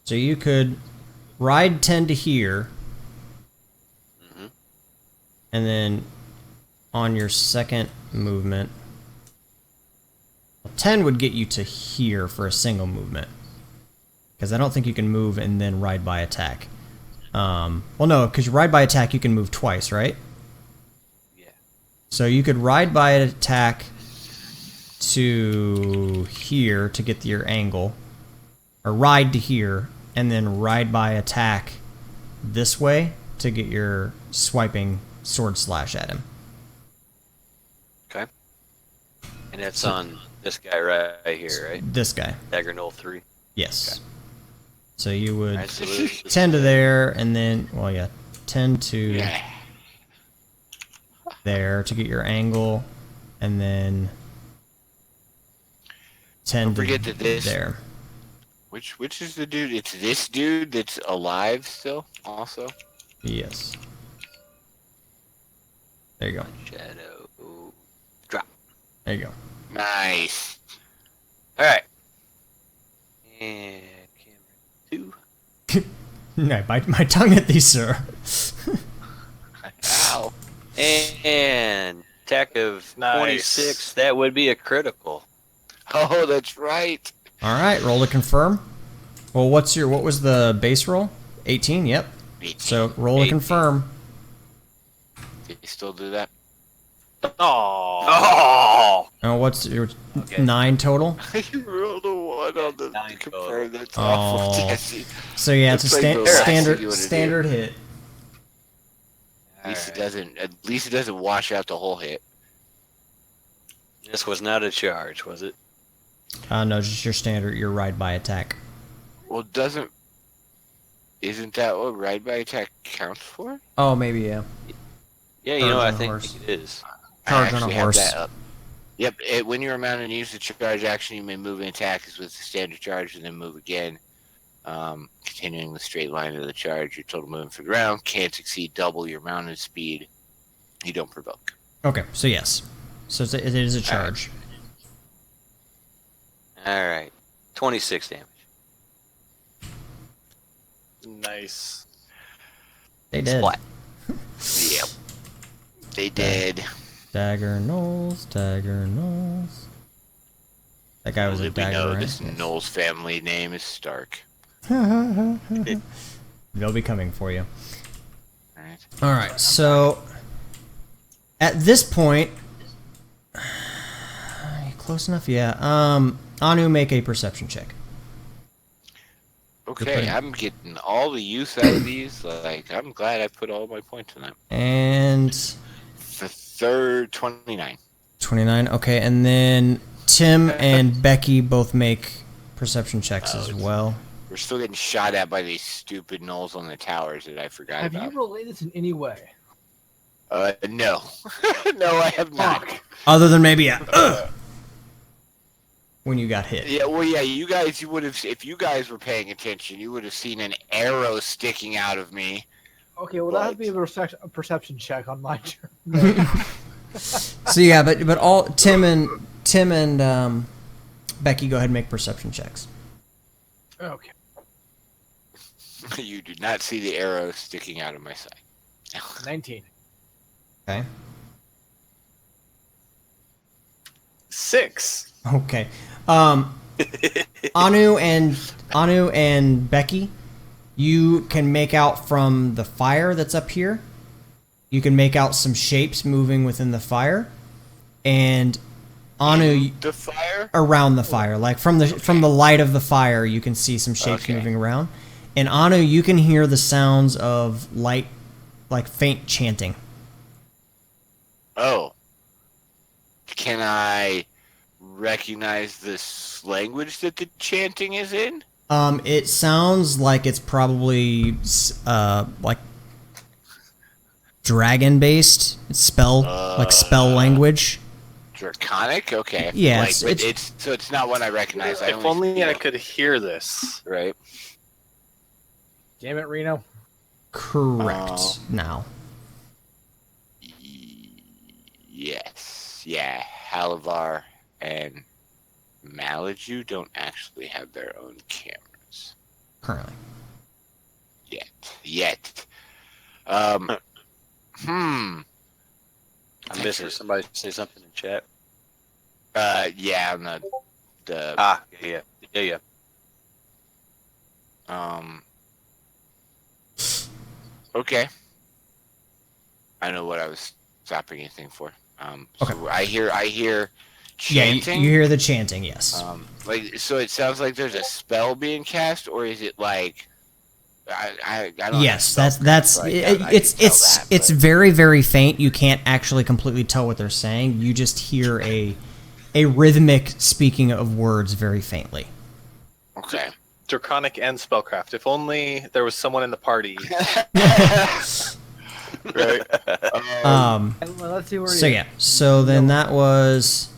So you could ride 10 to here, and then on your second movement, 10 would get you to here for a single movement, because I don't think you can move and then ride by attack. Well, no, because you ride by attack, you can move twice, right? Yeah. So you could ride by attack to here to get your angle, or ride to here, and then ride by attack this way to get your swiping sword slash at him. Okay. And that's on this guy right here, right? This guy. Dagger Knoll 3. Yes. Okay. So you would Alright, so this- 10 to there, and then, well, yeah, 10 to Yeah. there to get your angle, and then 10 Don't forget to that this- there. Which is the dude? It's this dude that's alive still, also. Yes. There you go. Shadow. Drop. There you go. Nice. Alright. And camera 2. No, bite my tongue at these, sir. Ow. And attack of Nice. 26. That would be a critical. Oh, that's right. All right, roll to confirm. Well, what was the base roll? 18. Yep. So roll to 18. confirm. Did you still do that? Oh! Oh, what's your Okay. 9 total? You rolled a 1 on the 9 total. confirm. That's awful, Oh. Jesse. So yeah, it's a That's like the last thing standard you wanna do. standard hit. At least Alright. it doesn't. At least it doesn't wash out the whole hit. This was not a charge, was it? No, just your standard, your ride by attack. Well, doesn't. Isn't that what ride by attack counts for? Oh, maybe yeah. Yeah, you Charge know, I on a think horse. it is. Charge on a actually have horse. that up. Yep. When you're mounted and use the charge action, you may move and attack as with the standard charge, and then move again. Continuing the straight line of the charge, your total movement for the round can't exceed double your mounted speed. You don't provoke. Okay, so yes, so it is a charge. Alright. 26 damage. Nice. They did. Splat. Yep. They did. Dagger Knolls, Dagger Knolls. That guy was a Little did we dagger, know right? this Knowles family name is Stark. They'll be coming for you. Alright. All right, so at this point, close enough, yeah. Anu, make a perception check. Okay, putting- I'm getting all the use out of these. Like, I'm glad I put all my points in them. And For third, 29. 29. Okay, and then Tim and Becky both make perception checks as well. We're still getting shot at by these stupid Knowles on the towers that I forgot Have about. you relayed this in any way? No. No, I have not. Other than maybe when you got hit. Yeah, well, yeah, you would have, if you guys were paying attention, you would have seen an arrow sticking out of me. Okay, well, that would be a perception check on my turn. So yeah, but all Tim and Becky, go ahead and make perception checks. Okay. You do not see the arrow sticking out of my side. 19. Okay. 6. Okay. Anu and Becky, you can make out from the fire that's up here. You can make out some shapes moving within the fire, and Anu The fire? around the fire, like from the light of the fire, you can see some shapes Okay. moving around. And Anu, you can hear the sounds of light, like faint chanting. Oh. Can I recognize this language that the chanting is in? It sounds like it's probably like dragon based spell, like spell language. Draconic? Okay. Yeah, Like, it's- so it's not one I recognize. If only I could hear this. Right. Damn it, Reno. Correct. Oh. Now. Yes. Yeah. Halavar and Malaju don't actually have their own cameras Currently. yet. I'm missing somebody say something in chat. Yeah, on the Yeah. Okay. I know what I was stopping anything for. Okay. So I hear Yeah, chanting. you hear the chanting. Yes. Like, so it sounds like there's a spell being cast, or is it like I don't Yes, have that's spellcraft, so I doubt I it's can tell it's that, it's but- very very faint. You can't actually completely tell what they're saying. You just hear a rhythmic speaking of words very faintly. okay. Draconic and spellcraft. If only there was someone in the party. Right. Well, let's see where So he yeah. So then that was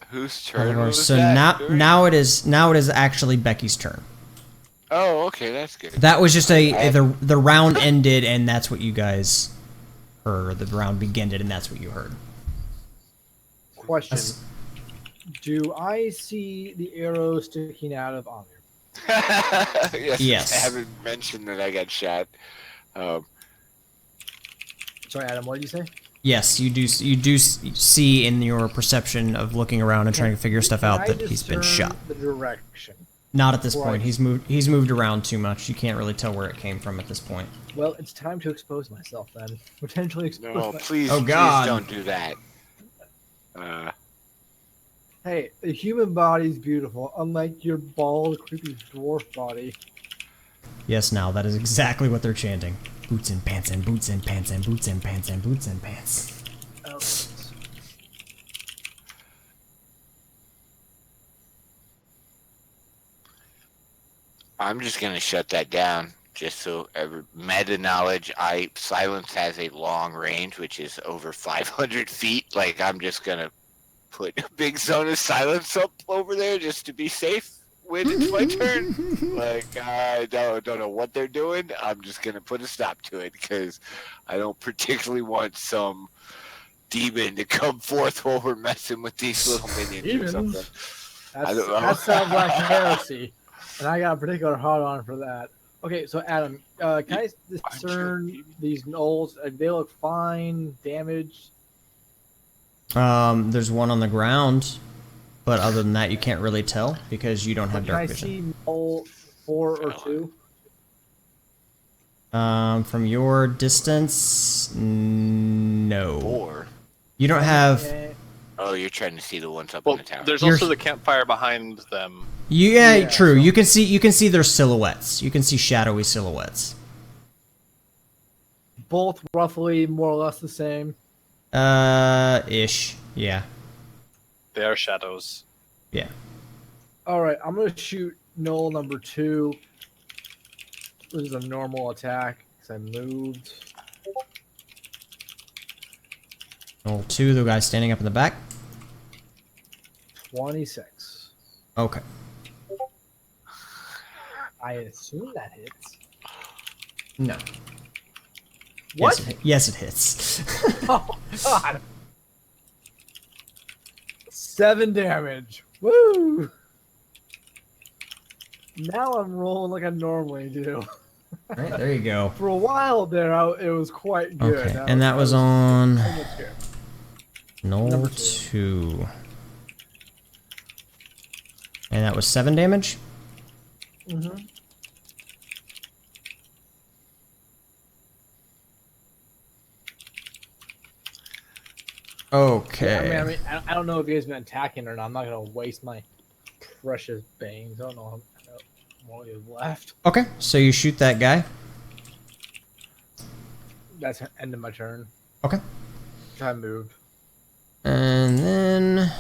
Whose turn was so that? now it is actually Becky's turn. Oh, okay, that's good. That was just the round ended and that's what you guys heard. The round began and that's what you heard. Question. That's- Do I see the arrow sticking out of Amir? Yes. I haven't mentioned that I got shot. Sorry, Adam, what did you say? Yes, you do see in your perception of looking around and trying to figure stuff out that he's been shot. The direction. Not at this Right. point. He's moved around too much. You can't really tell where it came from at this point. Well, it's time to expose myself then. Potentially expose No, myself. please, Oh, God. please don't do that. Hey, the human body's beautiful, unlike your bald, creepy dwarf body. Yes, now that is exactly what they're chanting. Boots and pants and boots and pants and boots and pants and boots and pants. Oh. I'm just gonna shut that down, just so meta knowledge. Silence has a long range, which is over 500 feet. Like, I'm just gonna put a big zone of silence up over there just to be safe when it's my turn. Like, I don't know what they're doing. I'm just gonna put a stop to it because I don't particularly want some demon to come forth while we're messing with these little minions or something. I don't know. That sounds like heresy. And I got a particular hard on for that. Okay, so Adam, can I discern these gnolls? They look fine, damaged. There's one on the ground, but other than that, you can't really tell because you don't have Can I dark vision. see gnoll 4 or 2? From your distance, no. Or, You don't have. Okay. oh, you're trying to see the ones up Well, in the tower. there's You're- also the campfire behind them. Yeah, true. so- You can see their silhouettes. You can see shadowy silhouettes. Both roughly more or less the same. Ish. Yeah. They are shadows. Yeah. All right, I'm gonna shoot gnoll number 2. This is a normal attack because I moved. Roll 2, the guy standing up in the back. 26. Okay. I assume that hits. No. What? Yes, it hits. Oh God! 7 damage. Woo! Now I'm rolling like I normally do. Right, there you go. For a while there, it was quite good. Okay, and that was on almost good. Knoll Number 2. And that was 7 damage? Mm-hmm. Okay. I mean, I don't know if you guys been attacking or not. I'm not gonna waste my precious bangs. I don't know what is left. Okay, so you shoot that guy. That's the end of my turn. Okay. I moved. And then...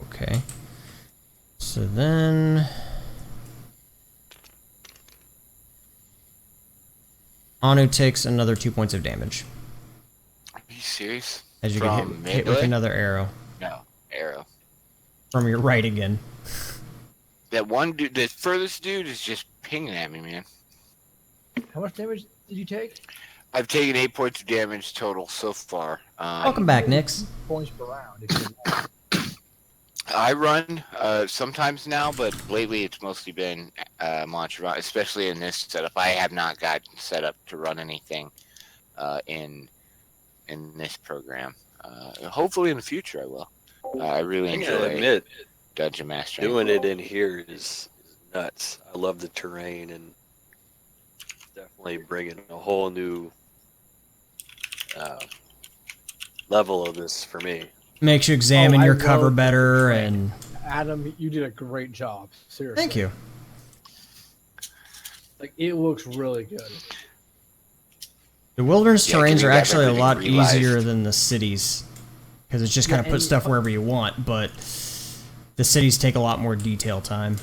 Okay. So then... Anu takes another 2 points of damage Are you serious? as you get From hit with melee? another arrow No, arrow. from your right again. That one dude, the furthest dude, is just pinging at me, man. How much damage did you take? I've taken 8 points of damage total so far. Welcome back, Nix. Points per round. If you want. I run sometimes now, but lately it's mostly been Montravont, especially in this setup. I have not gotten set up to run anything in this program. Hopefully in the future I will. I really I enjoy gotta it. admit, dungeon master. Doing it in here is nuts. I love the terrain and definitely bringing a whole new level of this for me. Makes you examine I your cover love better, the and Adam, you did a great job. Seriously. thank you. Like, it looks really good. The wilderness Yeah, 'cause terrains we are got actually a everything lot realized. easier than the cities, because it's just kind of Yeah, put and- stuff wherever you want, but the cities take a lot more detail time.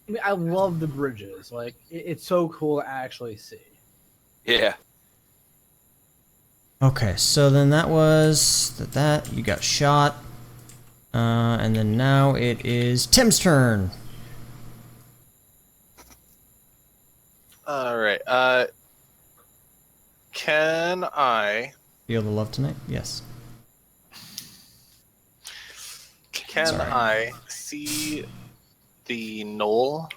I mean, I love the bridges. Like, it's so cool to actually see. Yeah. Okay, so then that was that. You got shot. And then now it is Tim's turn. All right. Can I? Feel the love tonight? Yes. Can Sorry. I see the knoll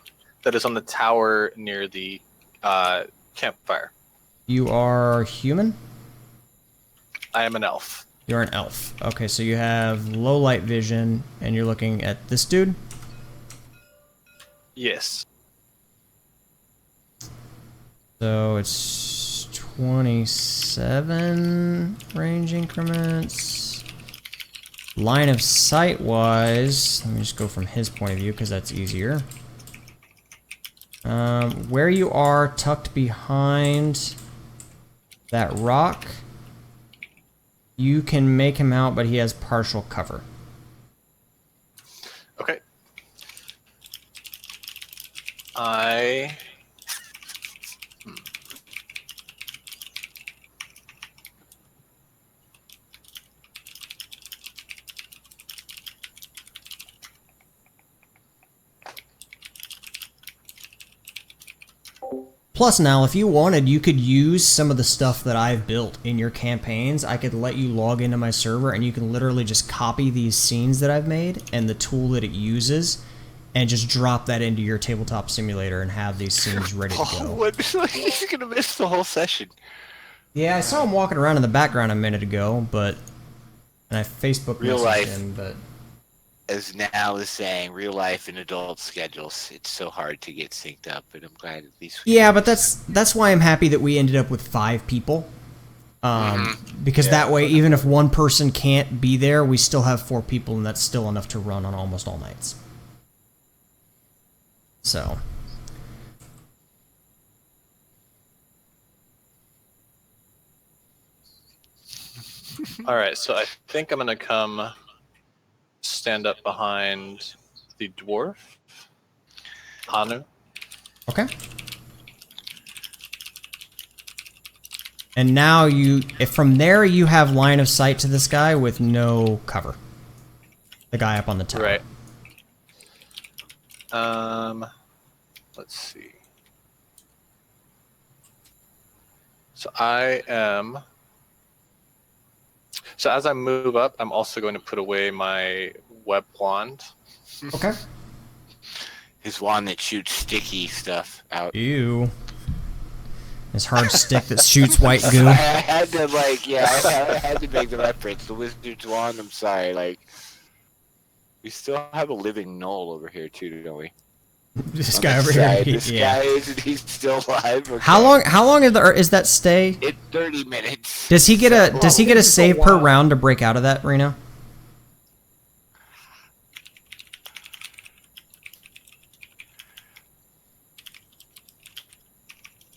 that is on the tower near the campfire? You are human? I am an elf. You're an elf. Okay, so you have low light vision, and you're looking at this dude? Yes. So it's 27 range increments. Line of sight wise, let me just go from his point of view because that's easier. Where you are tucked behind that rock, you can make him out, but he has partial cover. Okay. I. Plus now, if you wanted, you could use some of the stuff that I've built in your campaigns. I could let you log into my server and you can literally just copy these scenes that I've made and the tool that it uses and just drop that into your tabletop simulator and have these scenes ready to Oh, go. what? He's gonna miss the whole session. Yeah, I saw him walking around in the background a minute ago, but... And I Facebook Real messaged life. him, but... As Now is saying, real life and adult schedules, it's so hard to get synced up, but I'm glad at least we Yeah, can. but that's why I'm happy that we ended up with 5 people. Because that way, even if one person can't be there, we still have 4 people, and that's still enough to run on almost all nights. So. All right. So I think I'm gonna come stand up behind the dwarf, Hanu. Okay. And now if from there you have line of sight to this guy with no cover. The guy up on the tower. Right. Let's see. So I am. So as I move up, I'm also going to put away my web wand. Okay. His wand that shoots sticky stuff out. Ew. This hard stick that shoots white I goo. had to I had to make the reference. The wizard's wand. I'm sorry. Like, we still have a living knoll over here too, don't we? This On guy this over here. side. This Yeah. guy he's still alive. Okay. How long is that stay? It's 30 minutes. Does he get a it's a save per while. round to break out of that, Reno?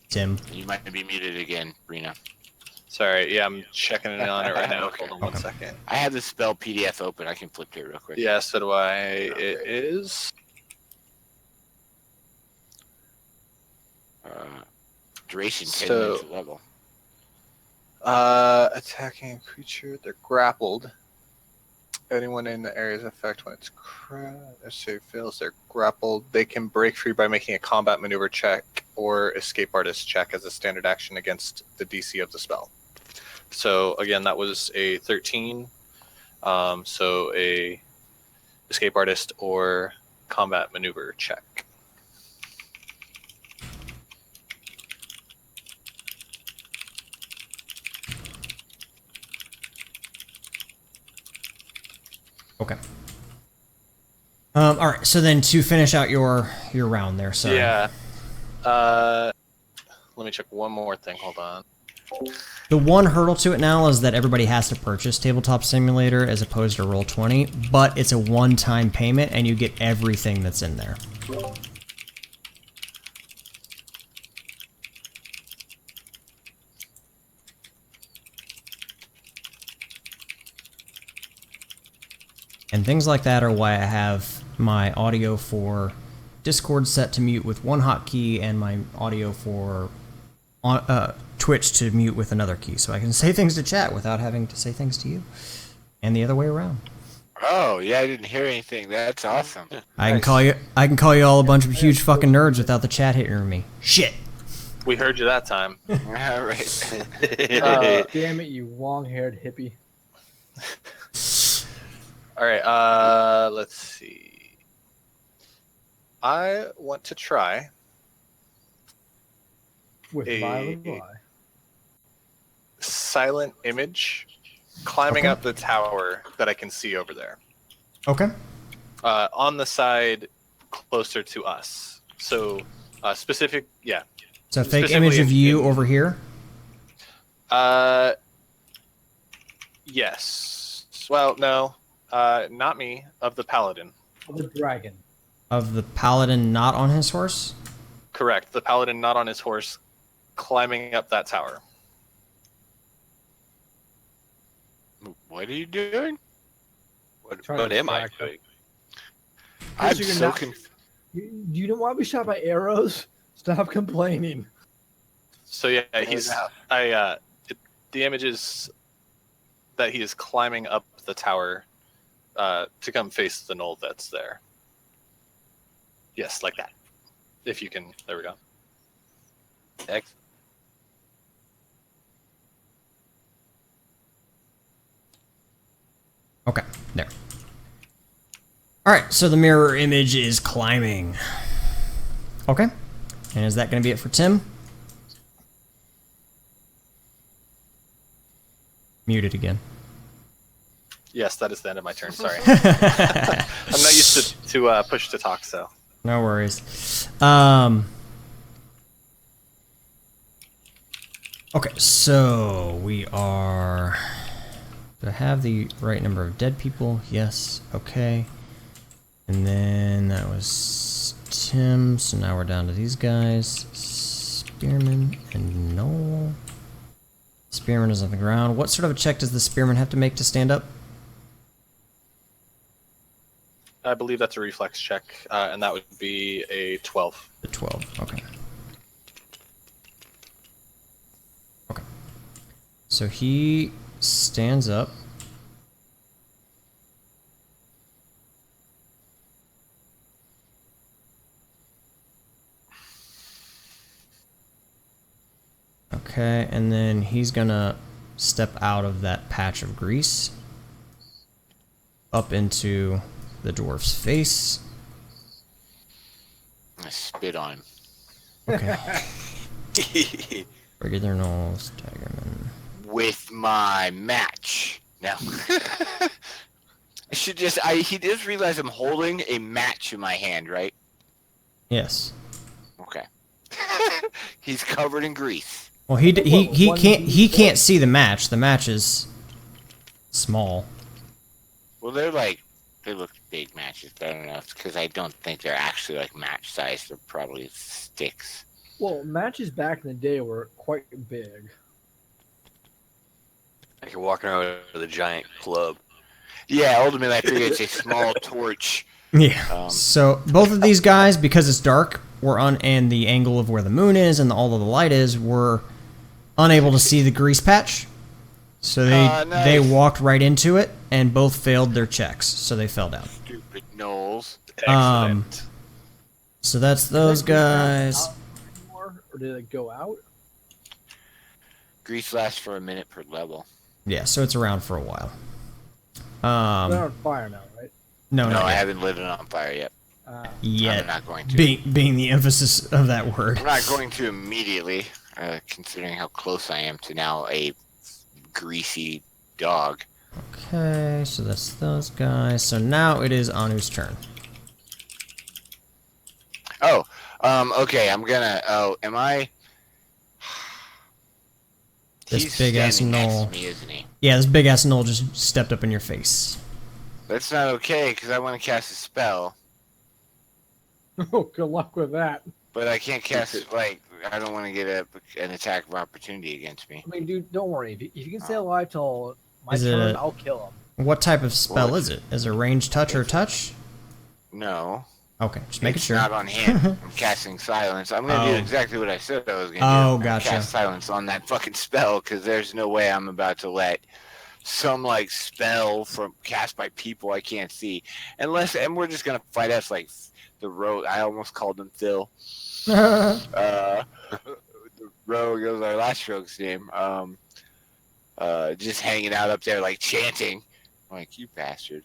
Tim. You might be muted again, Rena. Sorry, yeah, I'm checking in on it right now. Okay. Hold on one Okay. second. I have the spell PDF open. I can flip to it real quick. Yeah, so do I. It is. Duration 10 So- minutes level. Attacking creature, they're grappled. Anyone in the area's effect when it's save fails, they're grappled. They can break free by making a combat maneuver check or escape artist check as a standard action against the DC of the spell. So again, that was a 13. So a escape artist or combat maneuver check. Okay. All right. So then to finish out your round there, sorry. Yeah. Let me check one more thing. Hold on. The one hurdle to it now is that everybody has to purchase Tabletop Simulator as opposed to Roll20, but it's a one-time payment and you get everything that's in there. And things like that are why I have my audio for Discord set to mute with one hotkey and my audio for Twitch to mute with another key, so I can say things to chat without having to say things to you, and the other way around. Oh yeah, I didn't hear anything. That's awesome. I can call you all a bunch of huge fucking nerds without the chat hitting me. Shit. We heard you that time. All right. Damn it, you long-haired hippie. All right. Let's see. I want to try With A- violent lie. silent image climbing Okay. up the tower that I can see over there. Okay. On the side closer to us. So specific, yeah. So fake Specifically image of you in- over here. Yes. Well, no, not me. Of the paladin. The dragon. Of the paladin not on his horse? Correct. The paladin not on his horse, climbing up that tower. What are you doing? Trying What to am I distract doing? I'm you're so not- confused. You don't want to be shot by arrows? Stop complaining. So yeah, he's the image is that he is climbing up the tower to come face the knoll that's there. Yes, like that. If you can, there we go. Excellent. Okay, there. Alright, so the mirror image is climbing. Okay. And is that going to be it for Tim? Muted again. Yes, that is the end of my turn. Sorry, I'm not used to push to talk. So No worries. Okay, so we are... Do I have the right number of dead people? Yes. Okay. And then that was Tim, so now we're down to these guys. Spearman and Noel. Spearman is on the ground. What sort of a check does the Spearman have to make to stand up? I believe that's a reflex check, and that would be a 12. The 12, okay. Okay. So he stands up. Okay, and then he's gonna step out of that patch of grease up into the dwarf's face. I spit on him. Okay. Regular Knowles, Tigerman. With my match. No. I should just he does realize I'm holding a match in my hand, right? Yes. Okay. He's covered in grease. Well, he can't see the match. The match is small. Well, they look big matches. I don't know, because I don't think they're actually like match size. They're probably sticks. Well, matches back in the day were quite big. Like you're walking around with a giant club. Yeah, ultimately I figure it's a small torch. Yeah. So both of these guys, because it's dark, were on, and the angle of where the moon is and all of the light is, were unable to see the grease patch. So they walked right into it, and both failed their checks, so they fell down. Stupid Knowles. Excellent. So that's those guys. Or did it go out? Grease lasts for a minute per level. Yeah, so it's around for a while. They're on fire now, right? No, No, I haven't lit it on fire yet. yet. I'm not going to. Being the emphasis of that word. I'm not going to immediately, considering how close I am to now a greasy dog. Okay, so that's those guys. So now it is Anu's turn. Okay, I'm gonna. Oh, am I? This He's big ass standing next knoll. to me, isn't he? Yeah, this big ass knoll just stepped up in your face. That's not okay because I want to cast a spell, Oh, good luck with that. but I can't cast like I don't want to get an attack of opportunity against me. I mean, dude, don't worry. If you can stay alive till my Is it turn, a- I'll kill him. What type of spell What? is it? Is it range touch or touch? No, Okay, just making it's sure. not on him. I'm casting silence. I'm gonna Oh. do exactly what I said I was gonna do. Oh, I'm gonna gotcha. Cast silence on that fucking spell because there's no way I'm about to let some like spell from cast by people I can't see unless, and we're just gonna fight us like the road. I almost called him Phil. The rogue was our last rogue's name. Just hanging out up there like chanting. I'm like, you bastard.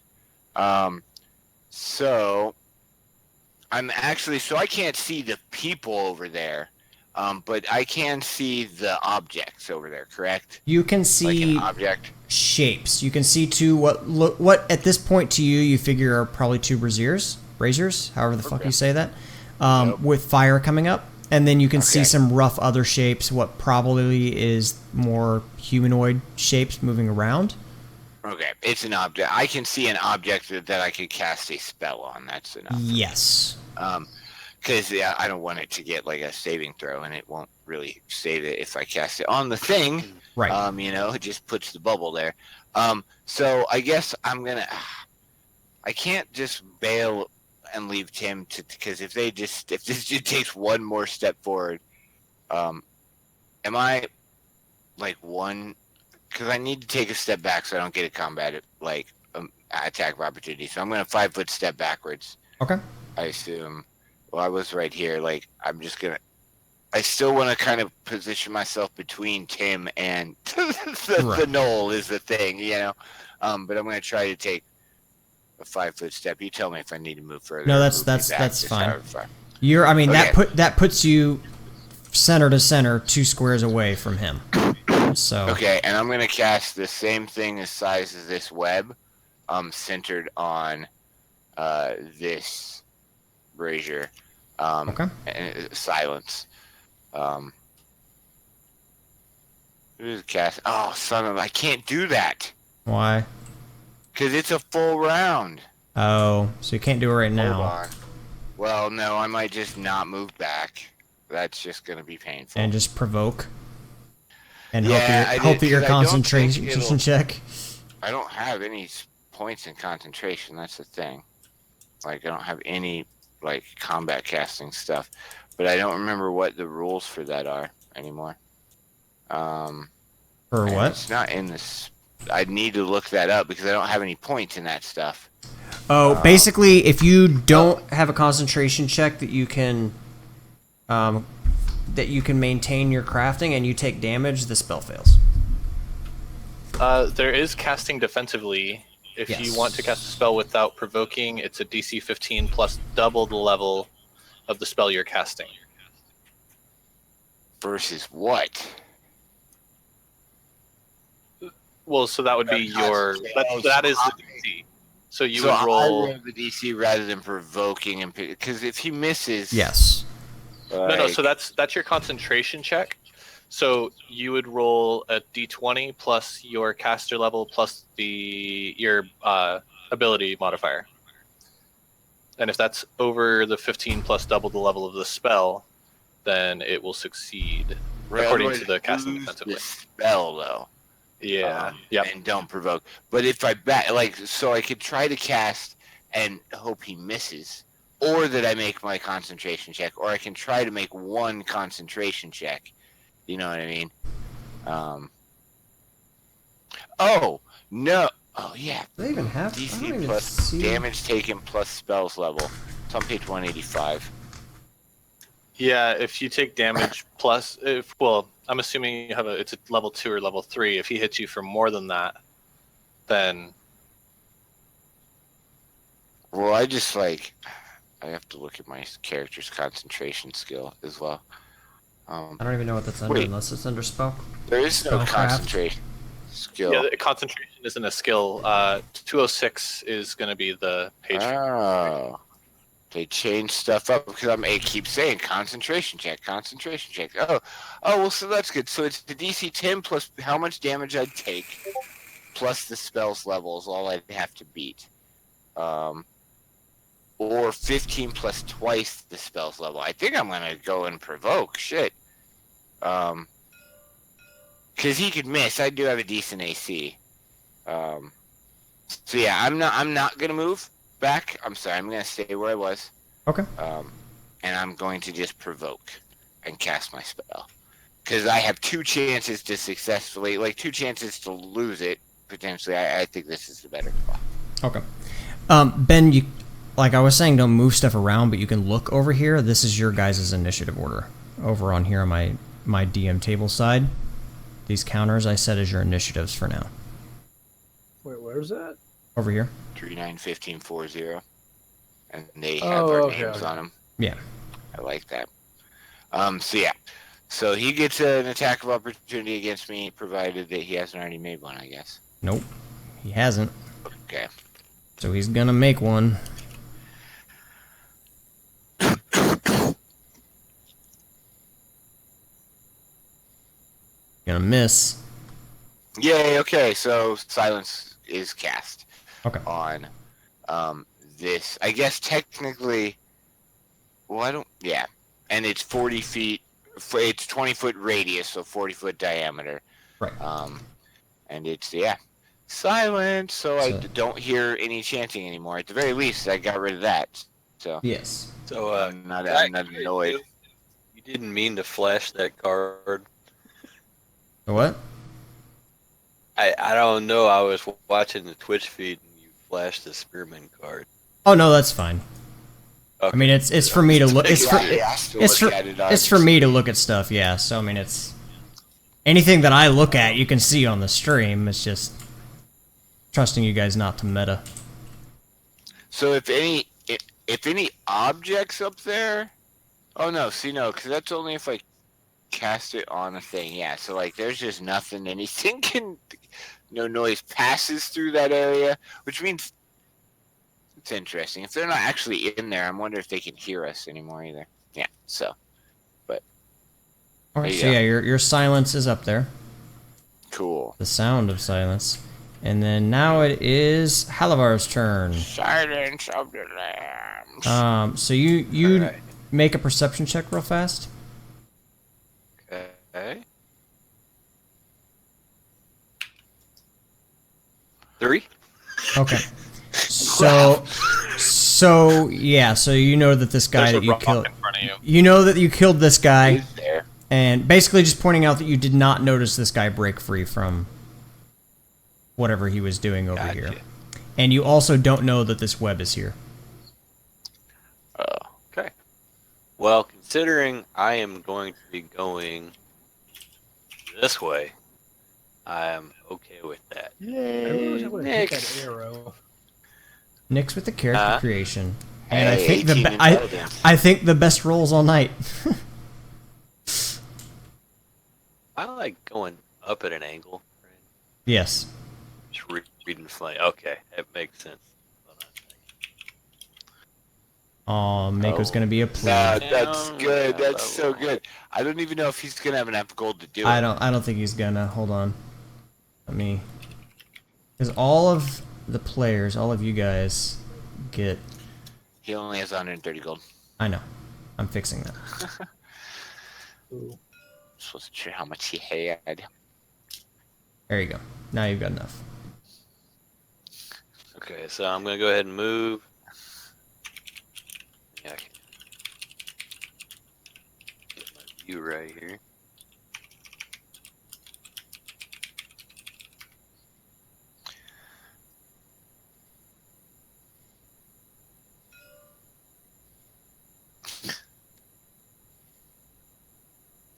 So I'm actually, so I can't see the people over there, but I can see the objects over there, correct? You can Like see an object. shapes. You can see two what at this point to you figure are probably two braziers, however the fuck Okay. you say that, Yep. with fire coming up, and then you can see Okay. some rough other shapes. What probably is more humanoid shapes moving around. Okay, it's an object. I can see an object that I could cast a spell on. That's enough. Yes. Because yeah, I don't want it to get like a saving throw, and it won't really save it if I cast it on the thing. Right. It just puts the bubble there. So I guess I'm gonna. I can't just bail and leave Tim because if this just takes one more step forward, am I like one? Because I need to take a step back so I don't get a combat attack of opportunity. So I'm gonna 5 foot step backwards. Okay. I assume. Well, I was right here. Like I'm just gonna. I still want to kind of position myself between Tim and the knoll is the thing, But I'm gonna try to take a 5 foot step. You tell me if I need to move further. No, or that's move me back, that's just fine. however far. That Okay. puts you center to center, 2 squares away from him. So Okay, and I'm gonna cast the same thing as size as this web, centered on this brazier. Okay. And silence. Who's cast? Oh, son of! I can't do that Why? because it's a full round. Oh, so you can't do it right now. Hold on. Well, no, I might just not move back. That's just gonna be painful. And just provoke. And Yeah, I hope that did, your 'cause I don't think concentration it'll- check. I don't have any points in concentration. That's the thing. Like I don't have any like combat casting stuff, but I don't remember what the rules for that are anymore. For And what? It's not in this. I need to look that up because I don't have any points in that stuff. Oh, basically, if you don't have a concentration check that you can maintain your crafting and you take damage, the spell fails. There is casting defensively. If Yes. you want to cast a spell without provoking, it's a DC 15 plus double the level of the spell you're casting. Versus what? Well, so that would be your that is the DC. So you so would roll. I roll the DC rather than provoking, and because if he misses, Yes. No. So that's your concentration check. So you would roll a D20 plus your caster level plus your ability modifier. And if that's over the 15 plus double the level of the spell, then it will succeed according to the casting defensively. The spell though. Yeah. And don't provoke. But if I so I could try to cast and hope he misses, or that I make my concentration check, or I can try to make one concentration check. You know what I mean? Oh no! Oh yeah. Do they even have? I don't DC even plus see. damage taken plus spells level. It's on page 185. Yeah, if you take damage plus, I'm assuming you have it's a level 2 or level 3. If he hits you for more than that, then Well, I have to look at my character's concentration skill as well. I don't even know what that's under Wait. unless it's under spell. There is no Spellcraft. concentration skill. yeah, the concentration isn't a skill. 206 is going to be the page. Oh. They change stuff up because I keep saying concentration check, concentration check. Well, so that's good. So it's the DC 10 plus how much damage I'd take, plus the spell's level is all I'd have to beat. Or 15 plus twice the spell's level. I think I'm gonna go and provoke. Shit. Because he could miss. I do have a decent AC. So yeah, I'm not gonna move back. I'm sorry. I'm gonna stay where I was. Okay. And I'm going to just provoke and cast my spell. Because I have 2 chances to successfully, 2 chances to lose it potentially. I think this is the better spot. Okay. Ben, you, like I was saying, don't move stuff around, but you can look over here. This is your guys' initiative order. Over on here on my DM table side. These counters I set as your initiatives for now. Wait, where's that? Over here. 3, 9, 15, 4, 0. And they have our names on them. Yeah. I like that. So yeah. So he gets an attack of opportunity against me, provided that he hasn't already made one, I guess. Nope. He hasn't. Okay. So he's gonna make one. Gonna miss. Yay, okay, so silence is cast. Okay. On this. I guess technically, well, yeah. And it's 40 feet, it's 20-foot radius, so 40-foot diameter. Right. And it's, yeah, silent, so I don't hear any chanting anymore. At the very least, I got rid of that. So Yes. So I'm not annoyed. You didn't mean to flash that card. What? I don't know. I was watching the Twitch feed and you flashed the Spearman card. Oh no, that's fine. Okay. I mean, it's for me to look. It's for me to look look at stuff. Yeah. So I mean, it's anything that I look at, you can see on the stream. It's just trusting you guys not to meta. So if any objects up there, oh no, see no, because that's only if I cast it on a thing. Yeah, so like there's just nothing. Anything can, no noise passes through that area, which means it's interesting. If they're not actually in there, I'm wondering if they can hear us anymore either. Yeah, so, but. All right. So yeah, your silence is up there. Cool. The sound of silence. And then now it is Halavar's turn. Silence of the lambs. So you Alright. make a perception check real fast. Okay. 3? Okay. So yeah, so you know that this guy There's that a you rock killed. in front of you. You know that you killed this guy, He's there. and basically just pointing out that you did not notice this guy break free from whatever he was doing over Gotcha. here. And you also don't know that this web is here. Okay. Well, considering I am going to be going this way, I am okay with that. I really wish I would have hit Next. that arrow. Nix with the character creation. And Hey, I think 18 intelligence. I think the best rolls all night. I like going up at an angle. Right? Yes. Just reading flame. Okay, that makes sense. Oh, Mako's gonna be a plebe. That's good. Yeah, That's so good. I don't even know if he's gonna have enough gold to do it. I don't think he's gonna. Hold on. Let me. Because all of the players, all of you guys, get. He only has 130 gold. I know. I'm fixing that. Just wasn't sure how much he had. There you go. Now you've got enough. Okay, so I'm gonna go ahead and move. Yeah, I can get my view right here.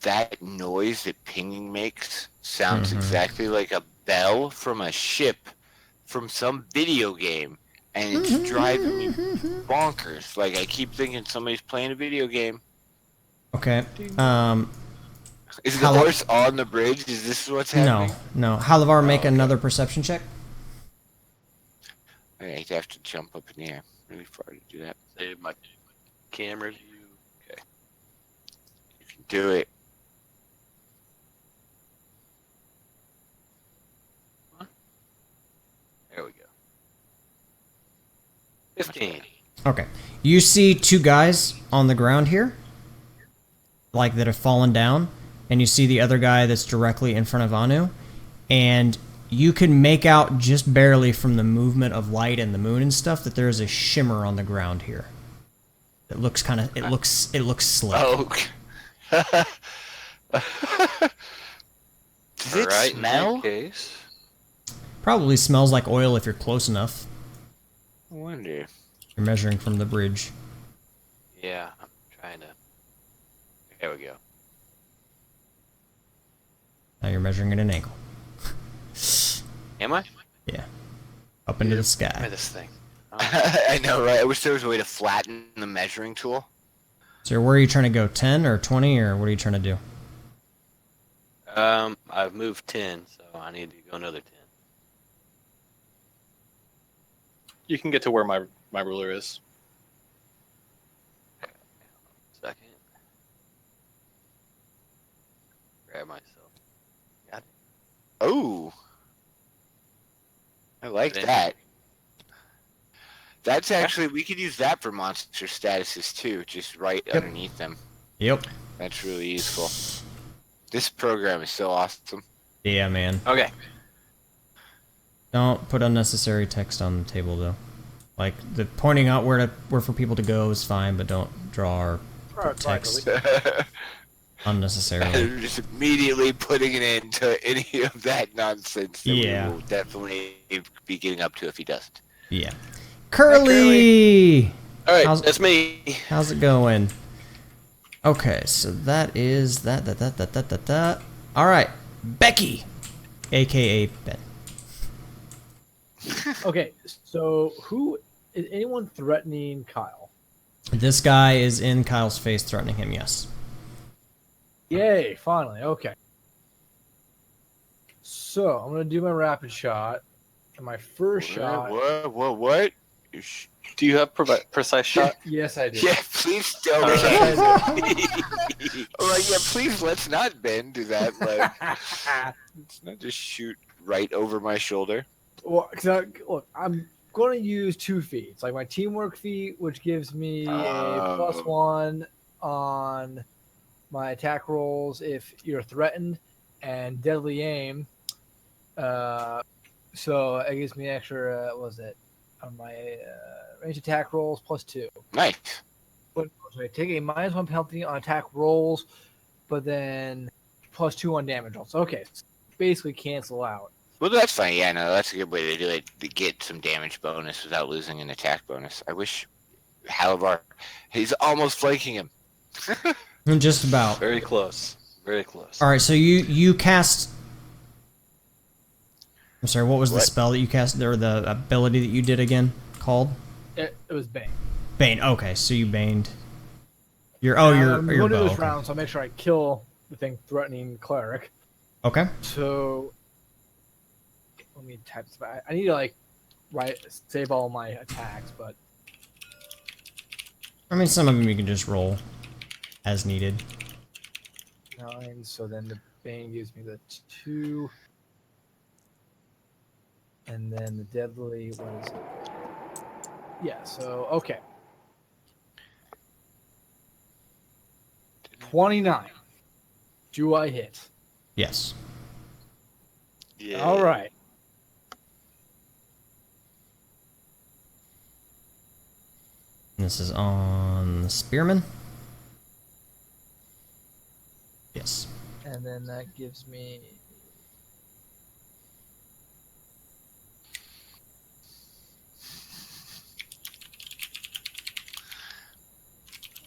That noise that pinging makes sounds exactly like a bell from a ship from some video game, and it's driving me bonkers. Like I keep thinking somebody's playing a video game. Okay. Is the How- horse on the bridge? Is this what's happening? No. Halavar, make okay. another perception check. I have to jump up in the air really far to do that. Save my camera view. Okay. You can do it. There we go. 15. Okay. You see two guys on the ground here, like that have fallen down, and you see the other guy that's directly in front of Anu, and you can make out just barely from the movement of light and the moon and stuff that there is a shimmer on the ground here. It looks kind of, it looks slick. Oh. Does it Alright, in smell? that case. Probably smells like oil if you're close enough. I wonder. You're measuring from the bridge. Yeah, I'm trying to. There we go. Now you're measuring at an angle. Am I? Yeah. Up into the Try sky. this thing. I know, right? I wish there was a way to flatten the measuring tool. So where are you trying to go? 10 or 20 or what are you trying to do? I've moved 10, so I need to go another 10. You can get to where my ruler is. Second. Grab myself. Got it. Oh. I like Then- that. That's actually, we could use that for monster statuses too, just right underneath them. Yep. That's really useful. This program is so awesome. Yeah, man. Okay. Don't put unnecessary text on the table though. Like the pointing out where for people to go is fine, but don't draw or put text unnecessarily. I'm just immediately putting an end to any of that nonsense that Yeah. we will definitely be getting up to if he doesn't. Yeah. Curly! Alright, How's- that's me. How's it going? Okay, so that is that. All right, Becky, aka Ben. Okay, so who is anyone threatening Kyle? This guy is in Kyle's face, threatening him. Yes. Yay! Finally, okay. So I'm gonna do my rapid shot, and my first shot. What? Do you have precise shot? Yes, I do. Yeah, please don't. Yes, I do. Like, yeah, please let's not Ben do that. Like, let's not just shoot right over my shoulder. Well, look, I'm going to use 2 feats, like my teamwork feat, which gives me a +1 on my attack rolls if you're threatened, and deadly aim. So it gives me extra. What was it on my range attack rolls +2. Nice. So I take a -1 penalty on attack rolls, but then +2 on damage rolls. Okay, so basically cancel out. Well, that's fine. Yeah, no, that's a good way to do it, to get some damage bonus without losing an attack bonus. I wish Halavar, he's almost flanking him. Just about. Very close. Very close. All right, so you cast. I'm sorry. What was the What? spell that you cast, or the ability that you did again? Called It was Bane. Bane. Okay, so you baned. Your I'm your going to bow. this Okay. round, so I make sure I kill the thing threatening cleric. Okay. So let me type this back. I need to save all my attacks, but I mean, some of them you can just roll as needed. 9. So then the Bane gives me the 2, and then the deadly. What is it? Yeah. So okay. 29. Do I hit? Yes. Yeah. All right. And this is on the Spearman. Yes. And then that gives me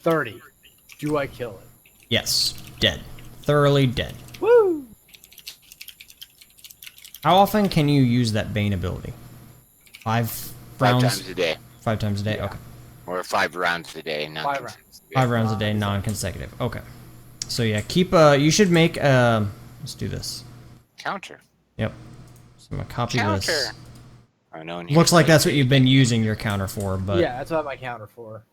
30. Do I kill it? Yes. Dead. Thoroughly dead. Woo! How often can you use that Bane ability? 5 5 rounds? times a day. 5 times a day? Yeah. Okay. Or 5 rounds a day. 5 rounds. 5 rounds a day, non-consecutive. Okay. So yeah, keep you should make let's do this. Counter. Yep. So I'm gonna copy Counter. this. Oh, no one Looks here's like that's what you've been using your counter for, but Yeah, that's what I have my counter for.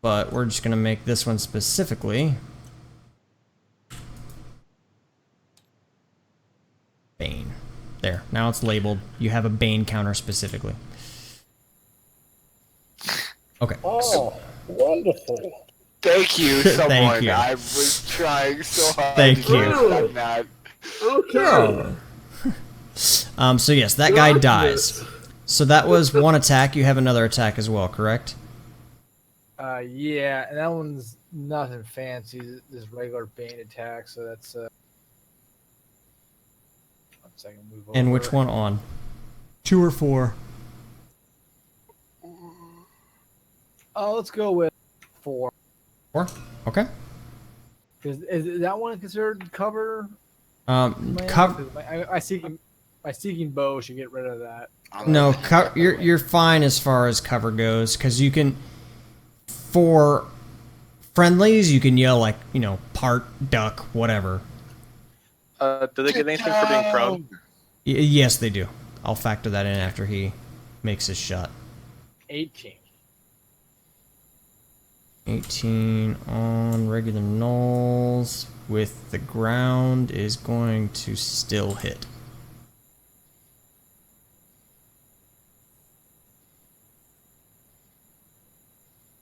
but we're just going to make this one specifically Bane. There, now it's labeled. You have a Bane counter specifically. Okay. Oh, wonderful. Thank you, someone. Thank you. I was trying so hard. Thank to you. do it. I'm not. Okay. So yes, that guy dies. So that was one attack. You have another attack as well, correct? Yeah, and that one's nothing fancy. This regular Bane attack, so that's 1 second. Move over. And which one on? 2 or 4? Oh, let's go with 4. 4? Okay. Is that one considered cover? Cover. My seeking bow should get rid of that. No, you're fine as far as cover goes, because you can, for friendlies, you can yell like, you know, part, duck, whatever. Do they get anything for being prone? Yes, they do. I'll factor that in after he makes his shot. 18. 18 on regular nulls with the ground is going to still hit.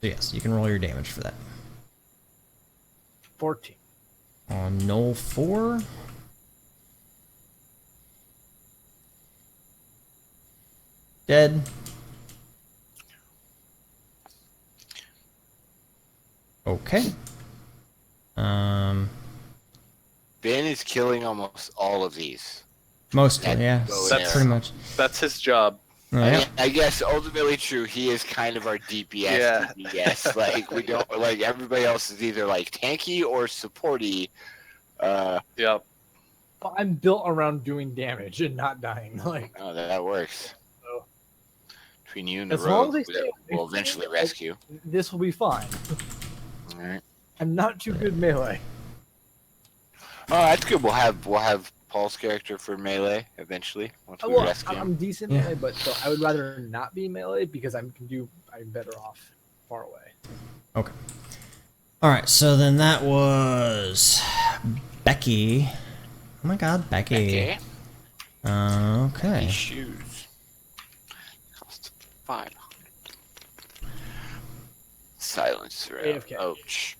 So yes, you can roll your damage for that. 14. On null 4. Dead. Okay. Ben is killing almost all of these. Mostly, That yeah. bow and That's arrow. pretty much. That's his job. Yeah. I guess ultimately true. He is kind of our DPS. Yeah. DPS. Like we don't like everybody else is either like tanky or supporty. Yep. I'm built around doing damage and not dying. Like, Oh, that works. Oh. Between you and the As long rogue, as they stay- we'll eventually rescue. this will be fine. All right. I'm not too good melee. Oh, that's good. We'll have Paul's character for melee eventually once we Well, rescue him. I'm decent Yeah. melee, but so I would rather not be melee because I'm better off far away. Okay. Alright, so then that was Becky. Oh my god, Becky. Okay. Okay. These shoes cost 500. Silence throughout. AFK. Ouch.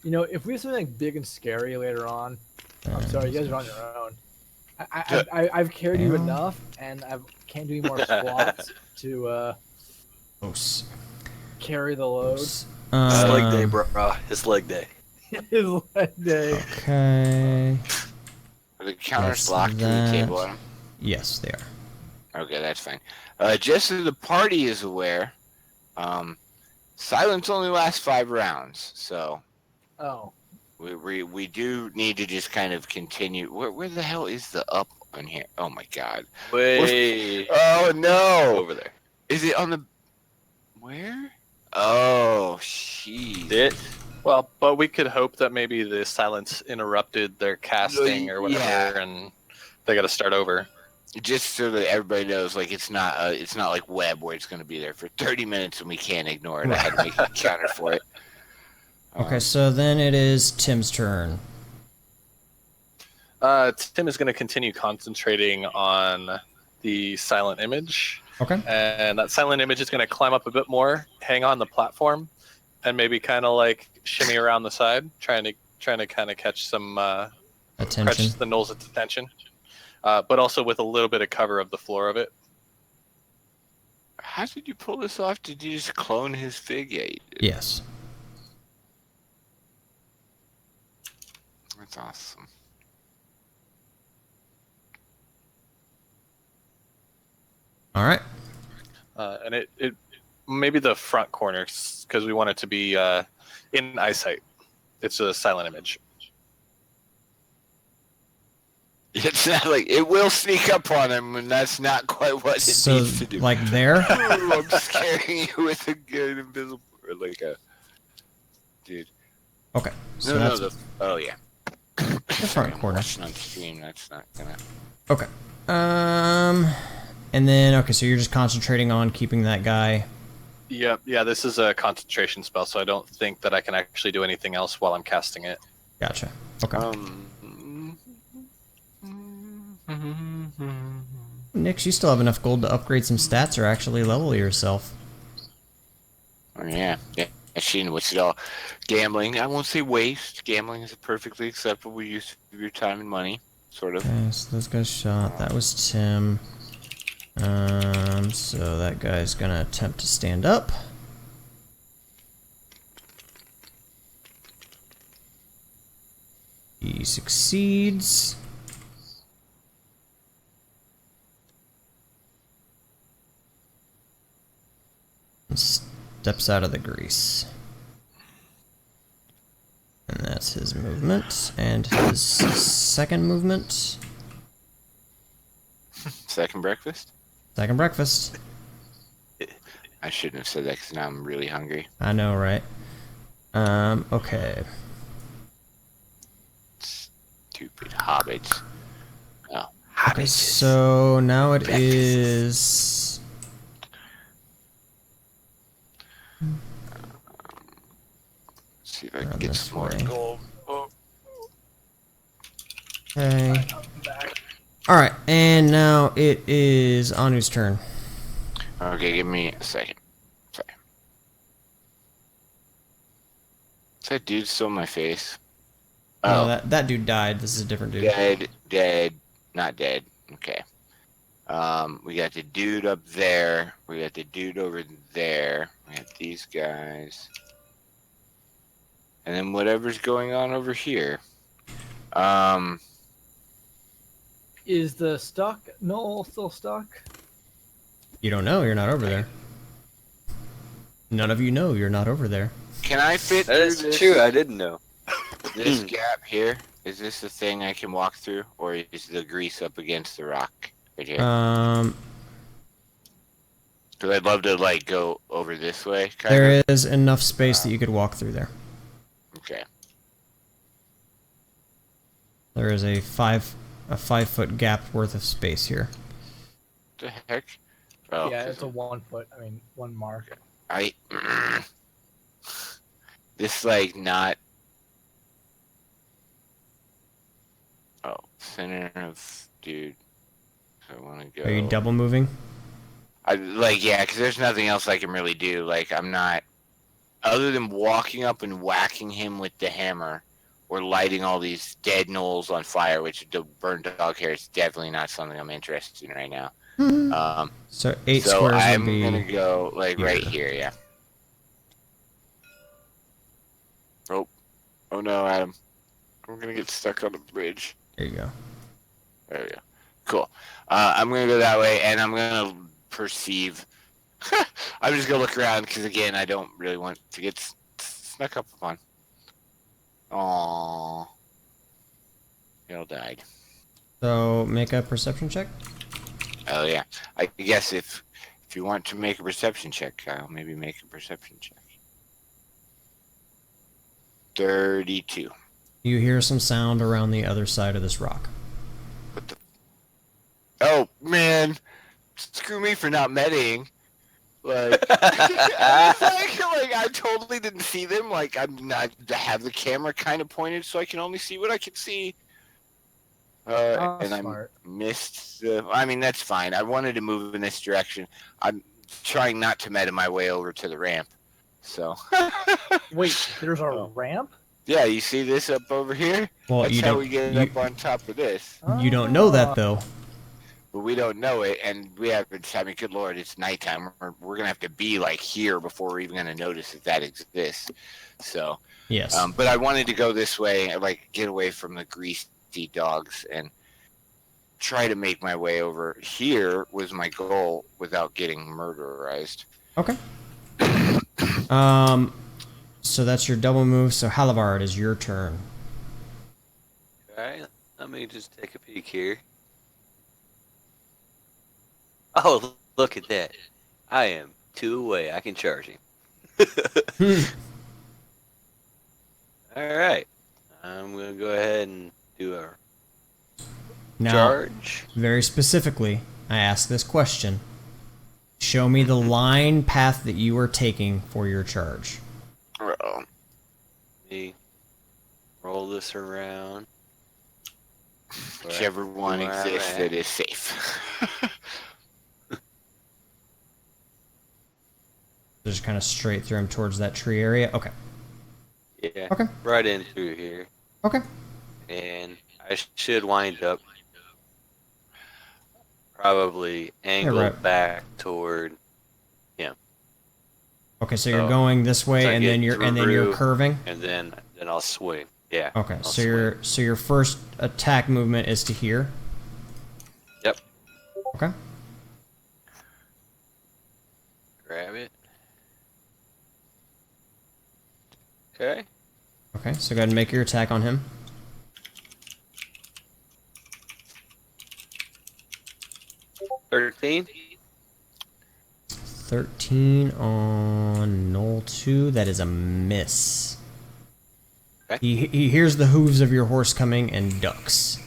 You know, if we have something like big and scary later on, I'm sorry, you guys are on your own. I've carried you Yeah. enough, and I can't do any more squats to Close. carry the load. It's leg day, Um, bro. It's leg day. His leg day. Okay. Are the counters That's locked to the that. table on 'em? Yes, they are. Okay, that's fine. Just so the party is aware, silence only lasts 5 rounds, so Oh, we do need to just kind of continue. Where the hell is the up on here? Oh my god! Way Oh no! over there. Is it on the where? Oh, jeez. It. Well, but we could hope that maybe the silence interrupted their casting or whatever, Yeah. and they got to start over. Just so that everybody knows, like it's not like web where it's going to be there for 30 minutes and we can't ignore it. I had to make a counter for it. Okay, so then it is Tim's turn. Tim is going to continue concentrating on the silent image, Okay. and that silent image is going to climb up a bit more, hang on the platform, and maybe kind of like shimmy around the side, trying to kind of catch some Attention. catch the Knowles' attention, but also with a little bit of cover of the floor of it. How did you pull this off? Did you just clone his fig? Yeah, you did. Yes. That's awesome. All right. And it maybe the front corner because we want it to be in eyesight. It's a silent image. It's not like it will sneak up on him, and that's not quite what it So, needs to do. like there? Ooh, I'm scaring you with a good invisible, or like a dude. Okay. So No, that's no, oh yeah. the front corner. Watching on stream, that's not gonna. Okay. And then, okay, so you're just concentrating on keeping that guy Yep. Yeah, this is a concentration spell, so I don't think that I can actually do anything else while I'm casting it. Gotcha. Okay. Nix, you still have enough gold to upgrade some stats or actually level yourself. Oh, yeah. I seen what's it all. Gambling. I won't say waste. Gambling is a perfectly acceptable use of your time and money, sort of. Okay, so those guys shot. That was Tim. So that guy's gonna attempt to stand up. He succeeds. And steps out of the grease. And that's his movement. And his second movement. Second breakfast? Second breakfast. I shouldn't have said that because now I'm really hungry. I know, right? Okay. Stupid hobbits. Oh, Okay, hobbits. so now it is... See if I can Around get this some more way. gold. Oh. Okay. Alright, and now it is Anu's turn. Okay, give me a second. Sorry. Is that dude still in my face? Oh, that dude died. This is a different dude. Dead, not dead. Okay. We got the dude up there. We got the dude over there. We got these guys. And then whatever's going on over here. Is the stuck Noel still stuck? You don't know, you're not over there. None of you know you're not over there. Can I fit That through is this, true. I didn't know. this gap here? Is this the thing I can walk through? Or is the grease up against the rock right here? Because I'd love to, like, go over this way, kind of. There is enough space that you could walk through there. Okay. There is a 5-foot gap worth of space here. What the heck? Oh, Yeah, it's a 1 foot. I mean, 1 mark. this, like, not... Oh, center of... Dude. I want to go... Are you double moving? Yeah, because there's nothing else I can really do. Like, I'm not... Other than walking up and whacking him with the hammer, or lighting all these dead gnolls on fire, which the burned dog hair is definitely not something I'm interested in right now. So 8 So squares I'm would be... gonna go, like, right here, yeah. Oh no, Adam. I'm gonna get stuck on the bridge. There you go. There we go. Cool. I'm gonna go that way, and I'm gonna perceive. I'm just gonna look around because again, I don't really want to get snuck up upon. Aww. They all died. So make a perception check. Oh yeah. I guess if you want to make a perception check, Kyle, maybe make a perception check. 32. You hear some sound around the other side of this rock. What the? Oh man, screw me for not medding. Like, I totally didn't see them. Like, I'm not to have the camera kind of pointed so I can only see what I can see. And Smart. I missed the. I mean, that's fine. I wanted to move in this direction. I'm trying not to meta my way over to the ramp. So. Wait, there's a ramp? Yeah, you see this up over here? Well, That's you how don't. we get You, up on top of this. you don't know that though. But we don't know it, and we have. I mean, good lord, it's nighttime. We're gonna have to be like here before we're even gonna notice that exists. So, Yes. but I wanted to go this way, like get away from the greasy dogs, and try to make my way over here was my goal without getting murderized. Okay. So that's your double move. So Halivard, it is your turn. Alright, let me just take a peek here. Oh, look at that. I am 2 away. I can charge him. Alright. I'm going to go ahead and do a Now, charge. very specifically, I ask this question. Show me the line path that you are taking for your charge. Uh-oh. Me roll this around. Whichever one exists that is safe. Just kind of straight through him towards that tree area. Okay. Yeah. Okay. Right in through here. Okay. And I should wind up probably angled back toward him. Okay, so you're going this way, and then you're curving, and then I'll swing. Yeah. Okay, I'll so your first attack movement is to here. Yep. Okay. Grab it. Okay. Okay, so go ahead and make your attack on him. $13. 13 on Knoll 2. That is a miss. Okay. He hears the hooves of your horse coming and ducks.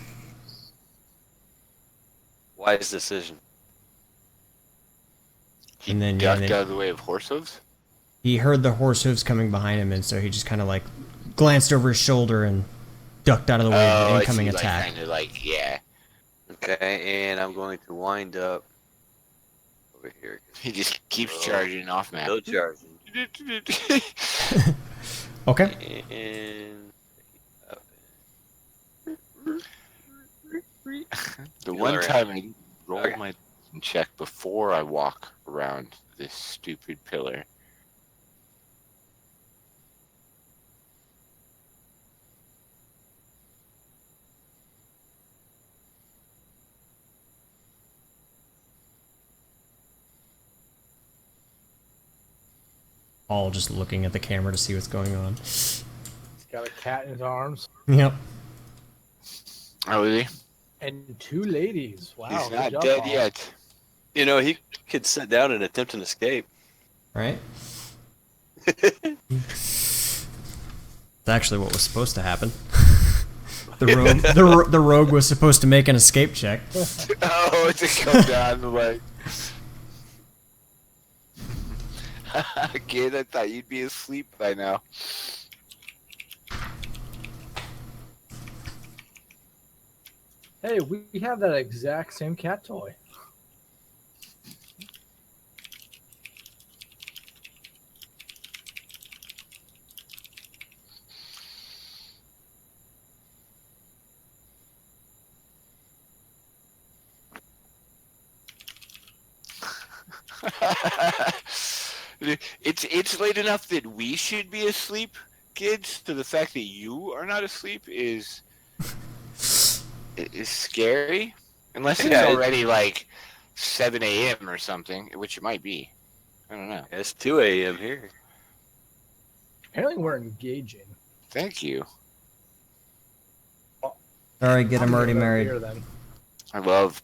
Wise decision. And then Ducked out of the way of horse hooves? He heard the horse hooves coming behind him, and so he just kind of like glanced over his shoulder and ducked out of the way of the incoming attack. Kind of like, yeah. Okay, and I'm going to wind up over here. He just keeps charging off map. Still charging. Okay. And The one time I roll my check before I walk around this stupid pillar. All just looking at the camera to see what's going on. He's got a cat in his arms. Yep. Oh, is he? And 2 ladies. Wow. He's good not job, dead Paul. yet. you know, he could sit down and attempt an escape. Right? That's actually what was supposed to happen. The rogue was supposed to make an escape check. Oh, it's a come down like. Kid, I thought you'd be asleep by now. Hey, we have that exact same cat toy. It's late enough that we should be asleep, kids. So the fact that you are not asleep is scary. Unless it's already like 7 a.m. or something, which it might be. I don't know. It's 2 a.m. here. Apparently we're engaging. Thank you. Alright, get him already married. Here, then. I love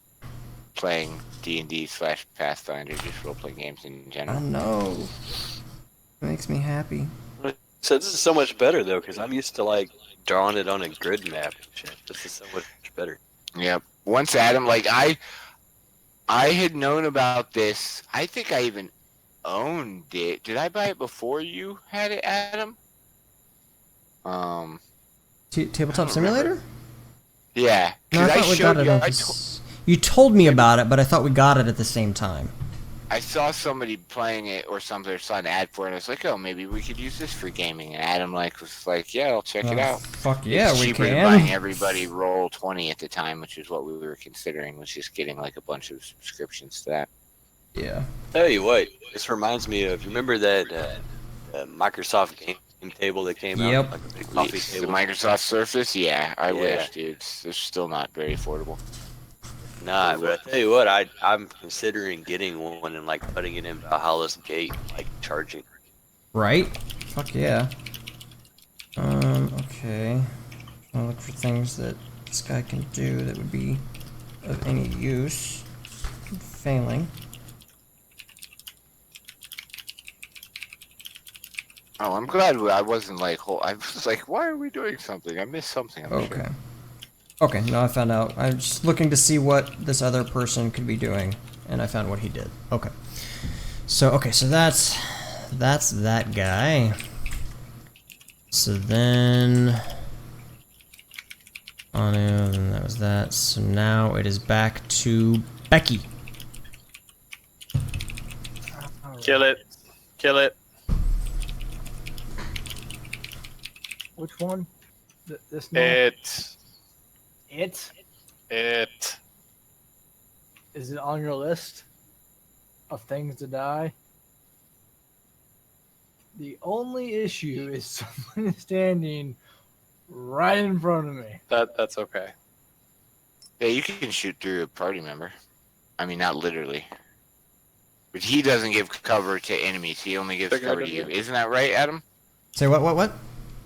playing D&D/Pathfinder, just role-playing games in I general. know. It makes me happy. So this is so much better though, because I'm used to like drawing it on a grid map and shit. This is so much better. Yep. Once Adam, like I had known about this. I think I even owned it. Did I buy it before you had it, Adam? Tabletop Simulator? Yeah. No, I thought we got it. You told me about it, but I thought we got it at the same time. I saw somebody playing it or something, or saw an ad for it, and I was like, oh, maybe we could use this for gaming. And Adam was like, yeah, I'll check it out. Fuck yeah, it's we cheaper can. than buying everybody Roll20 at the time, which is what we were considering, was just getting like a bunch of subscriptions to that. Yeah. Tell you what, this reminds me of, remember that Microsoft game table that came out? Like a big coffee The table? Microsoft Surface? Yeah, I wish, dude. They're still not very affordable. Nah, but I tell you what, I'm considering getting one and like putting it in Valhalla's Gate, like charging. Right? Fuck yeah. Okay. I'll look for things that this guy can do that would be of any use. I'm failing. Oh, I'm glad I wasn't like, I was like, why are we doing something? I missed something, I'm sure. Okay, now I found out. I'm just looking to see what this other person could be doing, and I found what he did. Okay. So okay, so that's that guy. So then Anu, and that was that. So now it is back to Becky. Kill it. Kill it. Which one? This one? It. It? Is it on your list of things to die? The only issue is someone is standing right in front of me. That's okay. Yeah, you can shoot through a party member. I mean, not literally. But he doesn't give cover to enemies. He only gives cover to you. Isn't that right, Adam? Say what?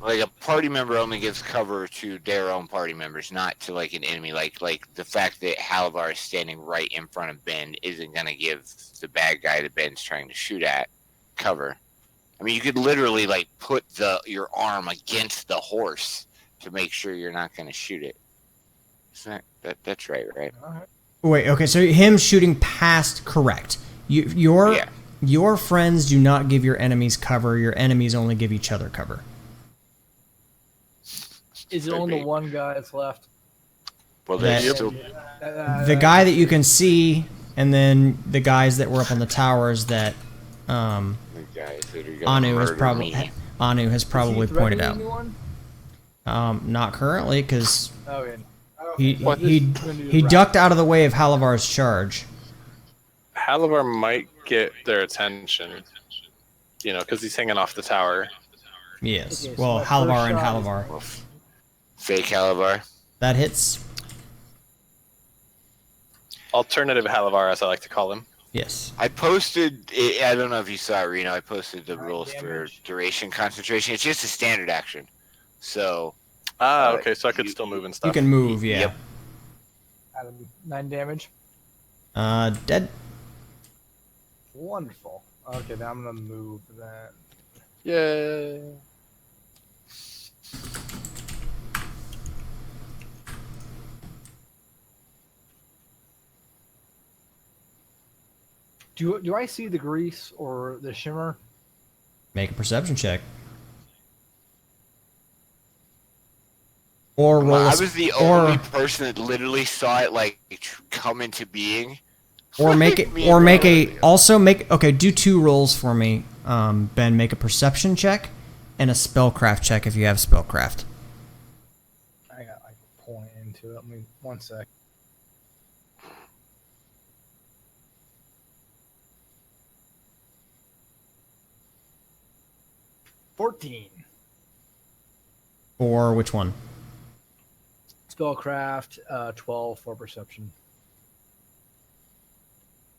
Like, a party member only gives cover to their own party members, not to, like, an enemy. Like the fact that Halavar is standing right in front of Ben isn't going to give the bad guy that Ben's trying to shoot at cover. I mean, you could literally, like, put your arm against the horse to make sure you're not going to shoot it. Isn't that's right? Wait, okay, so him shooting past, correct. Your friends do not give your enemies cover. Your enemies only give each other cover. Is it only one guy that's left? Well, the guy that you can see, and then the guys that were up on the towers that Anu has probably pointed out. Not currently, because he ducked out of the way of Halavar's charge. Halavar might get their attention, because he's hanging off the tower. Yes. Okay, Well, so Halavar and Halavar. Fake Halavar. That hits. Alternative Halavar, as I like to call him. Yes. I posted, I don't know if you saw it, Reno, I posted the rules for duration concentration. It's just a standard action. So. Okay, so I could still move and stuff. You can move, yeah. Yep. Adam, 9 damage. Dead. Wonderful. Okay, now I'm gonna move that. Yay. Do I see the grease or the shimmer? Make a perception check. Or roll. I was the only person that literally saw it like come into being. Or make it. Or make a. Also make. Okay, do 2 rolls for me. Ben, make a perception check and a spellcraft check if you have spellcraft. I got like a point into it. Let me 1 sec. $14. Or which one? Spellcraft, 12 for perception.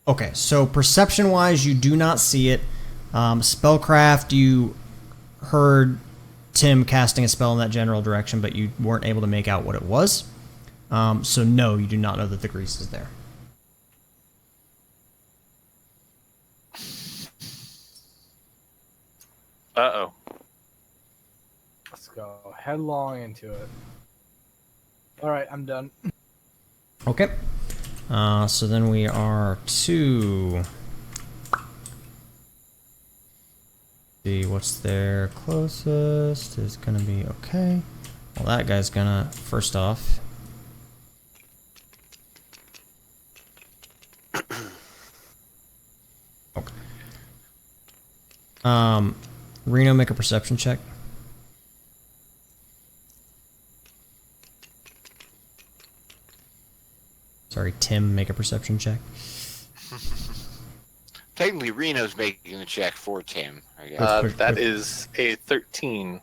Okay, so perception-wise, you do not see it. Spellcraft, you heard Tim casting a spell in that general direction, but you weren't able to make out what it was. So no, you do not know that the grease is there. Uh-oh. Let's go headlong into it. All right, I'm done. Okay. So then we are to see what's their closest is gonna be okay. Well, that guy's gonna first off. Okay. Reno, make a perception check. Sorry, Tim, make a perception check. Technically, Reno's making the check for Tim, I guess. That is a 13.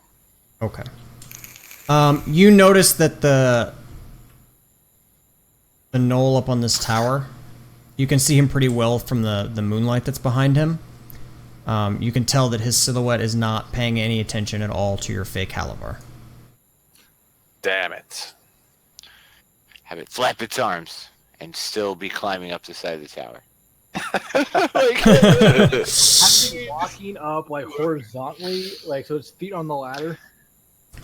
Okay. You notice that the knoll up on this tower, you can see him pretty well from the moonlight that's behind him. You can tell that his silhouette is not paying any attention at all to your fake Halavar. Damn it. Have it flap its arms and still be climbing up the side of the tower. Having walking up like horizontally, like so its feet on the ladder.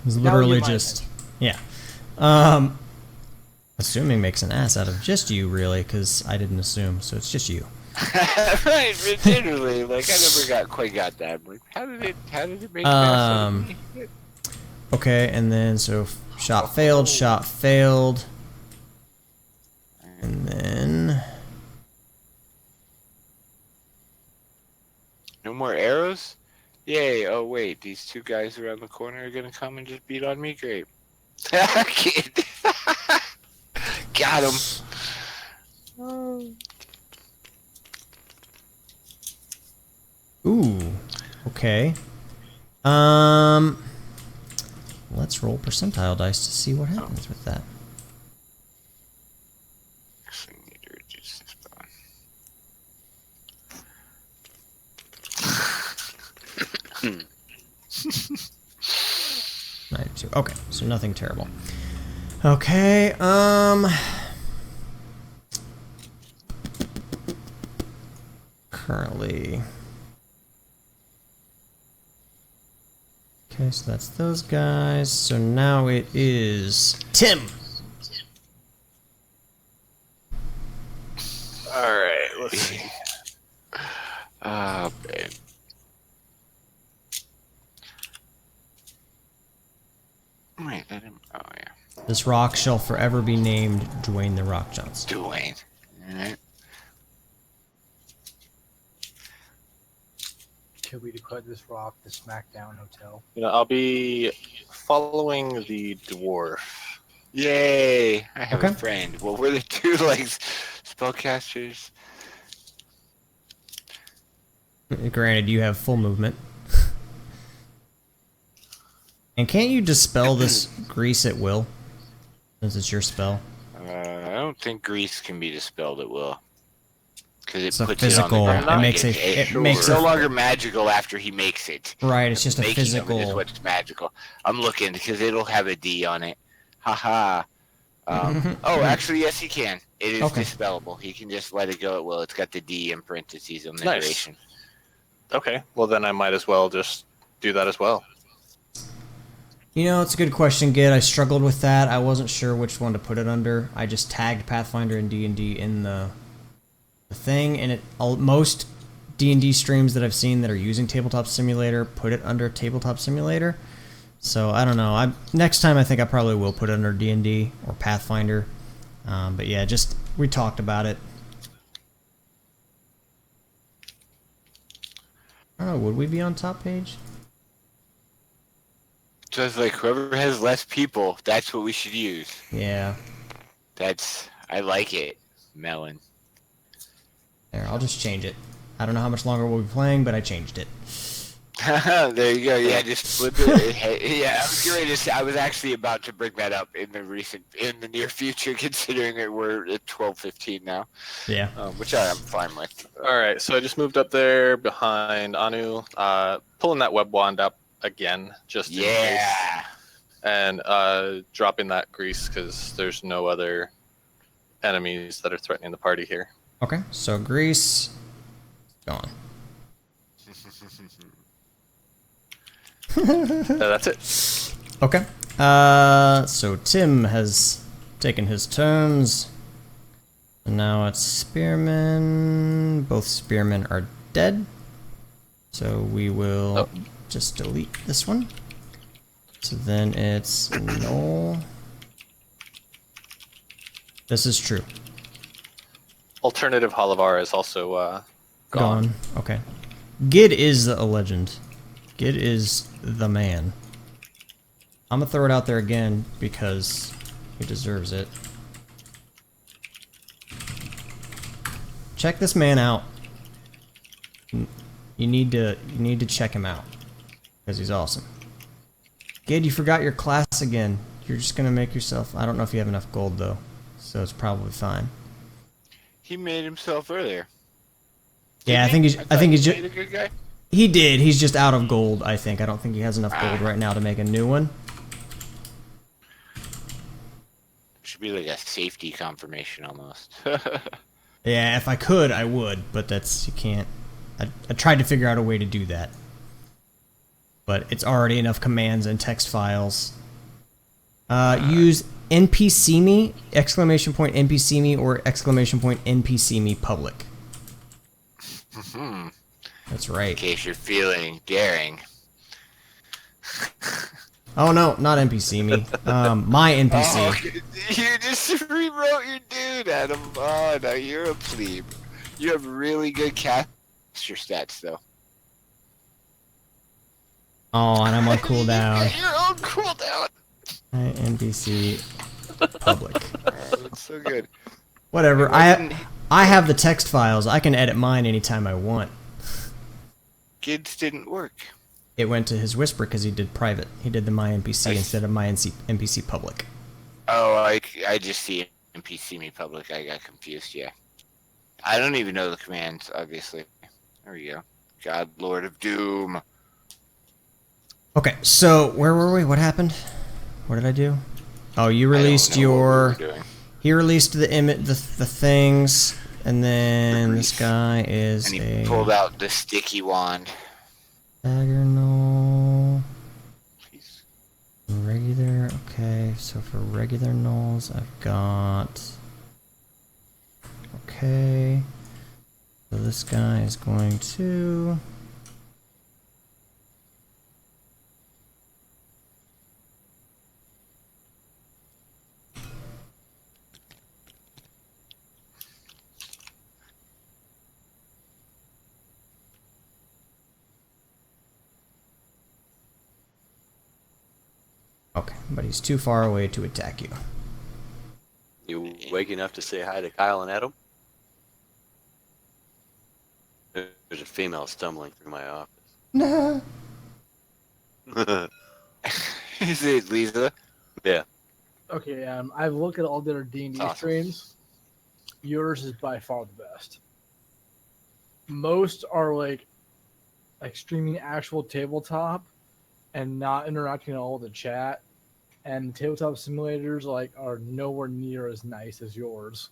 It's That would literally be my just, yeah. Assuming makes an ass out of just you, really, because I didn't assume, so it's just you. Right, literally. Like I never quite got that. I'm like, how did it make that? Okay, and then so shot failed, and then No more arrows? Yay! Oh wait, these two guys around the corner are gonna come and just beat on me. Great. Kid. Got him. ooh, okay. Let's roll percentile dice to see what happens with that. Actually, need to reduce this bone. 92. Okay, so nothing terrible. Okay, currently. Okay, so that's those guys. So now it is Tim. All right, let's see. Ah, man. Wait, that didn't. Oh yeah. This rock shall forever be named Dwayne the Rock Johnson. Dwayne. Alright. Should we declare this rock the SmackDown Hotel? I'll be following the dwarf. Yay! I have Okay. a friend. Well, we're the two like spellcasters. Granted, you have full movement. And can't you dispel this grease at will? Since it's your spell. I don't think grease can be dispelled at will. Because it It's a puts physical. it on the ground. It makes it. It makes It's it. no longer magical after he makes it. Right. It's just a Making them is physical. what's magical. I'm looking because it'll have a D on it. Haha. Oh, actually, yes, he can. It is Okay. dispellable. He can just let it go at will. It's got the D in parentheses on the Nice. duration. Okay, well then I might as well just do that as well. You know, it's a good question, Gid. I struggled with that. I wasn't sure which one to put it under. I just tagged Pathfinder and D&D in the thing, and most D&D streams that I've seen that are using Tabletop Simulator put it under Tabletop Simulator. So I don't know. Next time I think I probably will put it under D&D or Pathfinder. But yeah, just we talked about it. I don't know. Would we be on top page? So it's like whoever has less people, that's what we should use. Yeah. I like it, Melon. There, I'll just change it. I don't know how much longer we'll be playing, but I changed it. There you go. Yeah, just flip it. Yeah, I was getting ready to say, I was actually about to bring that up in the near future, considering that we're at 12:15 now. Yeah. Which I'm fine with. All right, so I just moved up there behind Anu, pulling that web wand up again, just in case, Yeah. and dropping that grease because there's no other enemies that are threatening the party here. Okay, so Grease, gone. That's it. Okay. So Tim has taken his turns. And now it's Spearmen. Both Spearmen are dead. So we will just delete this one. So then it's Noel. This is true. Alternative Halavar is also Gone. Okay. Gid is a legend. Gid is the man. I'm gonna throw it out there again because he deserves it. Check this man out. You need to check him out because he's awesome. Gid, you forgot your class again. You're just gonna make yourself. I don't know if you have enough gold though, so it's probably fine. He made himself earlier. Yeah, I Didn't think he? he's. I think he's he just. made a good guy. He did. He's just out of gold, I think. I don't think he has enough gold right now to make a new one. Should be like a safety confirmation almost. Yeah, if I could, I would, but you can't. I tried to figure out a way to do that. But it's already enough commands and text files. Use NPC me, exclamation point NPC me, or exclamation point NPC me public. Hmm. That's In right. case you're feeling daring. Oh no, not NPC me. My NPC. Oh, you just rewrote your dude, Adam. Oh, no, you're a plebe. You have really good caster stats, though. Oh, and I'm on You cooldown. got your own cooldown. My NPC public. That's so good. Whatever. Why didn't I have the text files. I can edit mine anytime I want. Kids didn't work? It went to his whisper because he did private. He did the my NPC Nice. instead of my NPC public. Oh, I just see NPC me public. I got confused, yeah. I don't even know the commands, obviously. There we go. God, Lord of Doom. Okay, so where were we? What happened? What did I do? Oh, you released I don't know what we your. were doing. He released the image, the things, and then this guy is And he a pulled out the sticky wand. diagonal. Please. Regular. Okay, so for regular nulls, I've got. Okay. So this guy is going to. Okay, but he's too far away to attack you. You wake enough to say hi to Kyle and Adam? There's a female stumbling through my office. No. Is it Lisa? Yeah. Okay, I've looked at all the other D&D Awesome. streams. Yours is by far the best. Most are like streaming actual tabletop and not interacting at all with the chat. And tabletop simulators are nowhere near as nice as yours.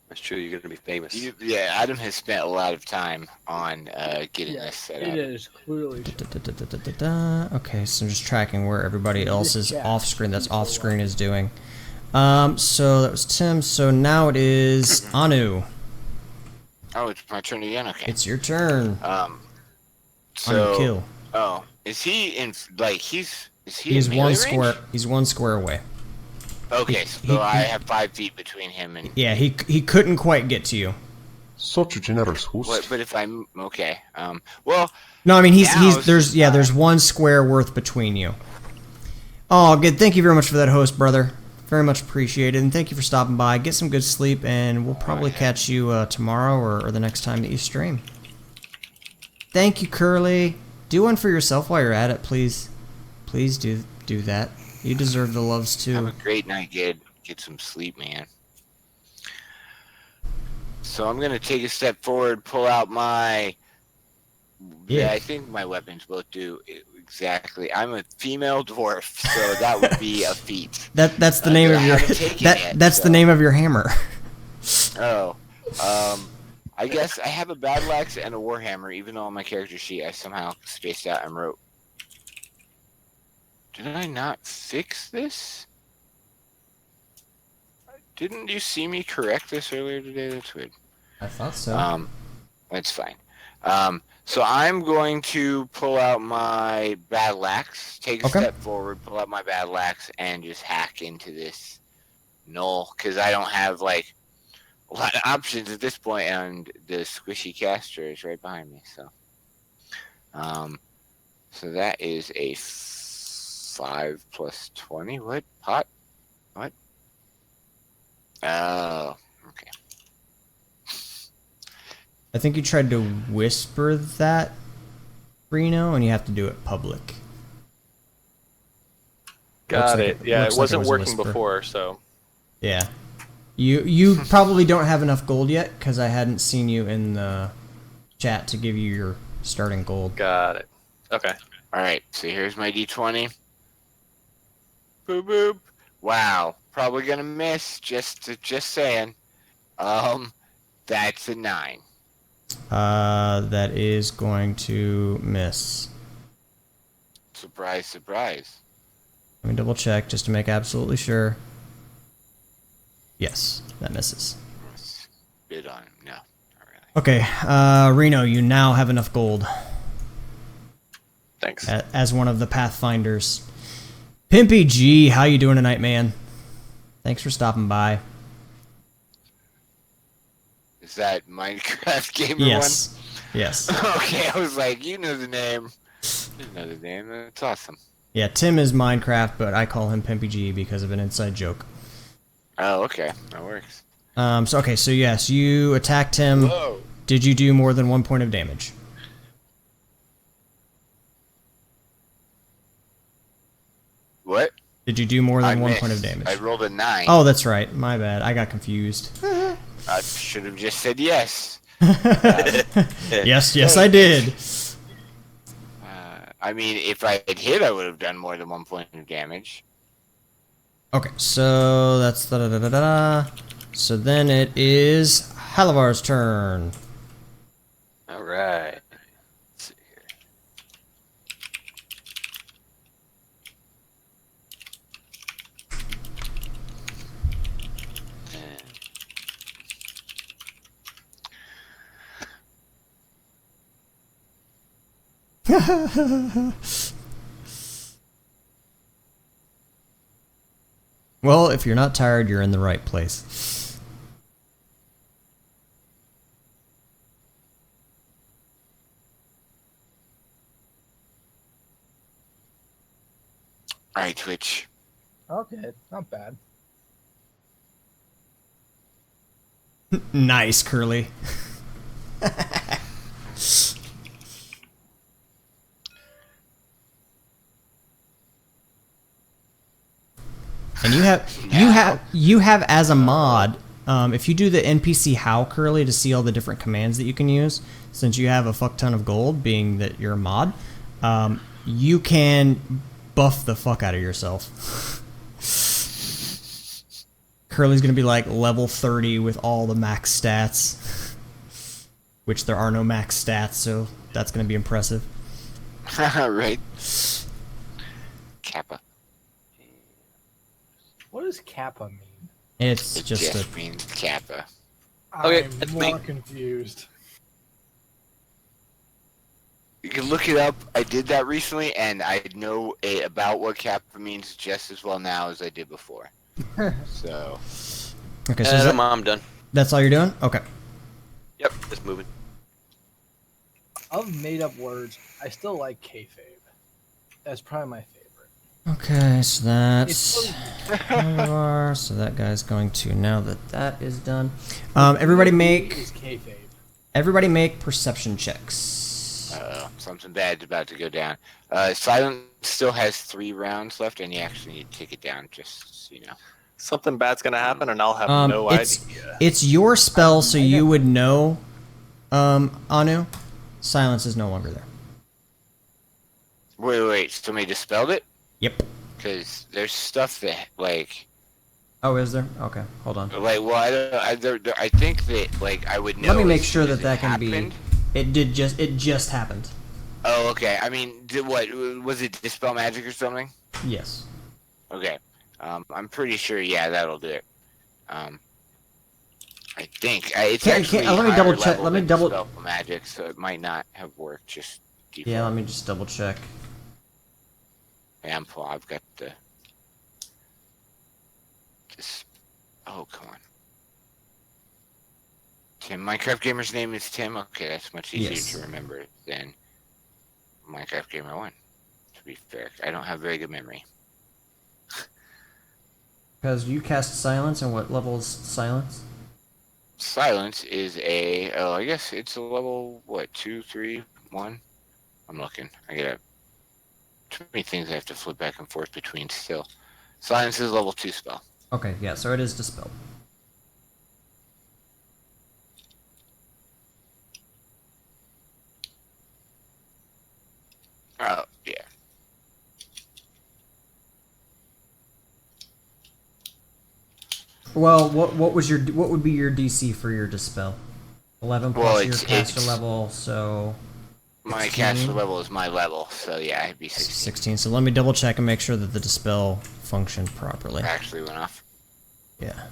That's true. You're going to be famous. Yeah, Adam has spent a lot of time on getting Yeah, this set it up. is clearly. Okay, so I'm just tracking where everybody else's chat. off screen that's off screen is doing. So that was Tim. So now it is Anu. Oh, it's my turn again? Okay. It's your turn. Anu Anu, kill. Oh, is he in, is he He's in one melee square. range? He's one square away. Okay, he- so I have 5 feet between him and... Yeah, he couldn't quite get to you. Such a generous host. What, but if I'm... Okay, well... No, I mean Now there's one square worth between you. Oh, good. Thank you very much for that, host brother. Very much appreciated, and thank you for stopping by. Get some good sleep, and we'll probably catch you tomorrow or the next time that you stream. Thank you, Curly. Do one for yourself while you're at it, please. Please do that. You deserve the loves Have a too. great night, kid. Get some sleep, man. So I'm gonna take a step forward, pull out my... Yeah. I think my weapons both do exactly. I'm a female dwarf, so that would be a feat. That's the name I of your haven't taken it, that's so- the name of your hammer. Oh, I guess I have a battle axe and a warhammer, even though on my character sheet I somehow spaced out and wrote. Did I not fix this? Didn't you see me correct this earlier today? That's weird. I thought so. That's fine. So I'm going to pull out my battle axe, take a Okay. step forward, pull out my battle axe, and just hack into this null, because I don't have, like, a lot of options at this point, and the squishy caster is right behind me, so. So that is a 5 plus 20. What? Pot? What? Oh, okay. I think you tried to whisper that, Reno, and you have to do it public. Got like it. it- Yeah, looks it like it wasn't was a working whisper. before, so Yeah. You probably don't have enough gold yet, because I hadn't seen you in the chat to give you your starting gold. got it. Okay. Alright, so here's my d20. Boop boop. Wow, probably gonna miss, just saying. That's a 9. That is going to miss. Surprise, surprise. Let me double check just to make absolutely sure. Yes, that misses. Spit on him. No, not really. Okay, Reno, you now have enough gold Thanks. as one of the Pathfinders. Pimpy G, how you doing tonight, man? Thanks for stopping by. Is that Minecraft Gamer Yes. Yes. one? Okay, I was like, you know the name. You know the name. That's awesome. Yeah, Tim is Minecraft, but I call him Pimpy G because of an inside joke. Oh, okay. That works. So yes, you attacked him. Whoa. Did you do more than 1 point of damage? What? Did you do more than I 1 missed. point of damage? I rolled a 9. Oh, that's right. My bad. I got confused. I should have just said yes. Yes, I did. I mean, if I had hit, I would have done more than 1 point of damage. Okay, so that's da-da-da-da-da. So then it is Halavar's turn. All right. Let's see here. Well, if you're not tired, you're in the right place. Alright, Twitch. Okay, not bad. Nice, Curly. And you have as a mod, if you do the NPC how Curly to see all the different commands that you can use, since you have a fuck ton of gold, being that you're a mod, you can buff the fuck out of yourself. Curly's gonna be like level 30 with all the max stats, which there are no max stats, so that's gonna be impressive. Right. Kappa. What does Kappa mean? It's It just just means Kappa. Okay, I'm that's more me. confused. You can look it up. I did that recently, and I know about what Kappa means just as well now as I did before. So, okay. So is that, I'm done. that's all you're doing? Okay. Yep, just moving. Of made-up words, I still like kayfabe. That's probably my favorite. Okay, so that's so- Halavar, so that guy's going to, now that that is done. Everybody make Is kayfabe. perception checks. something bad's about to go down. Silent still has 3 rounds left, and you actually need to take it down, just so you know. Something bad's gonna happen, and I'll have no it's idea. it's your spell, so you would know. Anu, silence is no longer there. Wait, somebody dispelled it? Yep. Because there's stuff that, like, Oh, is there? Okay, hold on. well, I think that, like, I would know. Let me make as sure soon that as it can happened. be. It just happened. Oh, okay. I mean, was it dispel magic or something? Yes. Okay. I'm pretty sure. Yeah, that'll do it. I think it's actually let me higher double check. level Let me than double. dispel magic, so it might not have worked. Just default. Yeah, let me just double check. Yeah, I've got the. Just. Oh, come on. Tim, Minecraft Gamer's name is Tim. Okay, that's much easier Yes. to remember than Minecraft Gamer 1. To be fair, I don't have very good memory. Because you cast silence, and what level is silence? Silence is I guess it's a level, what, 2, 3, 1? I'm looking. I got too many things I have to flip back and forth between still. Silence is level 2 spell. Okay, yeah, so it is dispelled. Oh, yeah. Well, what would be your DC for your dispel? 11 plus Well, your it's- caster it's- level, so My 16? caster level is my level, so yeah, it'd be 16. 16. So let me double check and make sure that the dispel functioned properly. Actually went off. Yeah.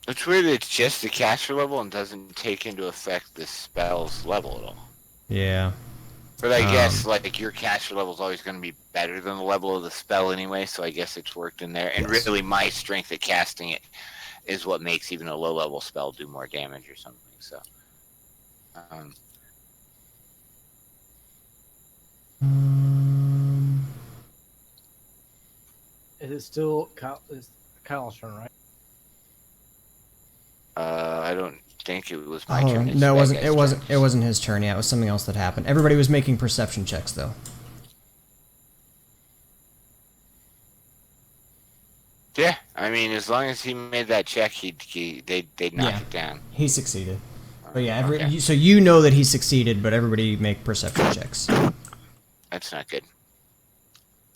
It's weird. It's just the caster level and doesn't take into effect the spell's level at all. Yeah. But I guess like your caster level is always going to be better than the level of the spell anyway, so I guess it's worked in there. And really, my strength at casting it is what makes even a low level spell do more damage or something. So, Is it still Kyle's turn, right? I don't think it was my Oh, turn. It's no, it that wasn't. guy's It wasn't. turn. It wasn't his turn. Yeah, it was something else that happened. Everybody was making perception checks, though. Yeah, I mean, as long as he made that check, they'd knock Yeah. it down. He succeeded. But yeah, Okay. so you know that he succeeded, but everybody make perception checks. That's not good.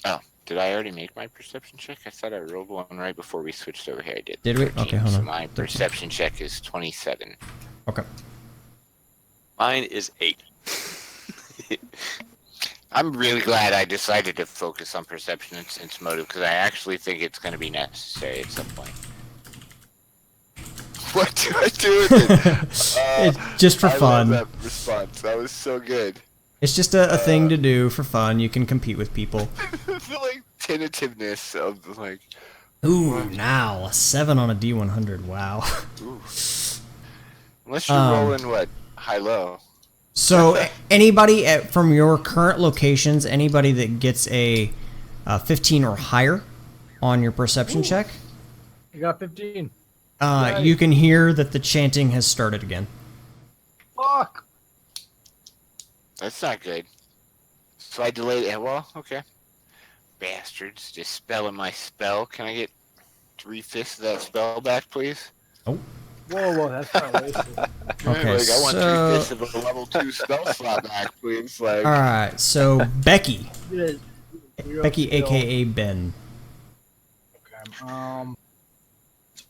Oh, did I already make my perception check? I thought I rolled one right before we switched over here. I did. Did we? 13, Okay, hold so on. my 13. perception check is 27. Okay. Mine is 8. I'm really glad I decided to focus on perception and sense motive because I actually think it's going to be necessary at some point. What do I do with it? It's just for I fun. love that response. That was so good. It's just a thing to do for fun. You can compete with people. The like tentativeness of the like. Ooh, now a 7 on a D100. Wow. Ooh. Unless you're rolling what high low. So anybody from your current locations, anybody that gets a 15 or higher on your perception check, You got 15. you can hear that the chanting has started again. Fuck. That's not good. So I delayed it. Well, okay. Bastards, just spelling my spell. Can I get 3/5 of that spell back, please? Oh. Whoa, that's kind of racist. Okay, like, I want so 3/5 of a level 2 spell slot back, please. Like, all right. So Becky, You're Becky, still- aka Ben. Okay.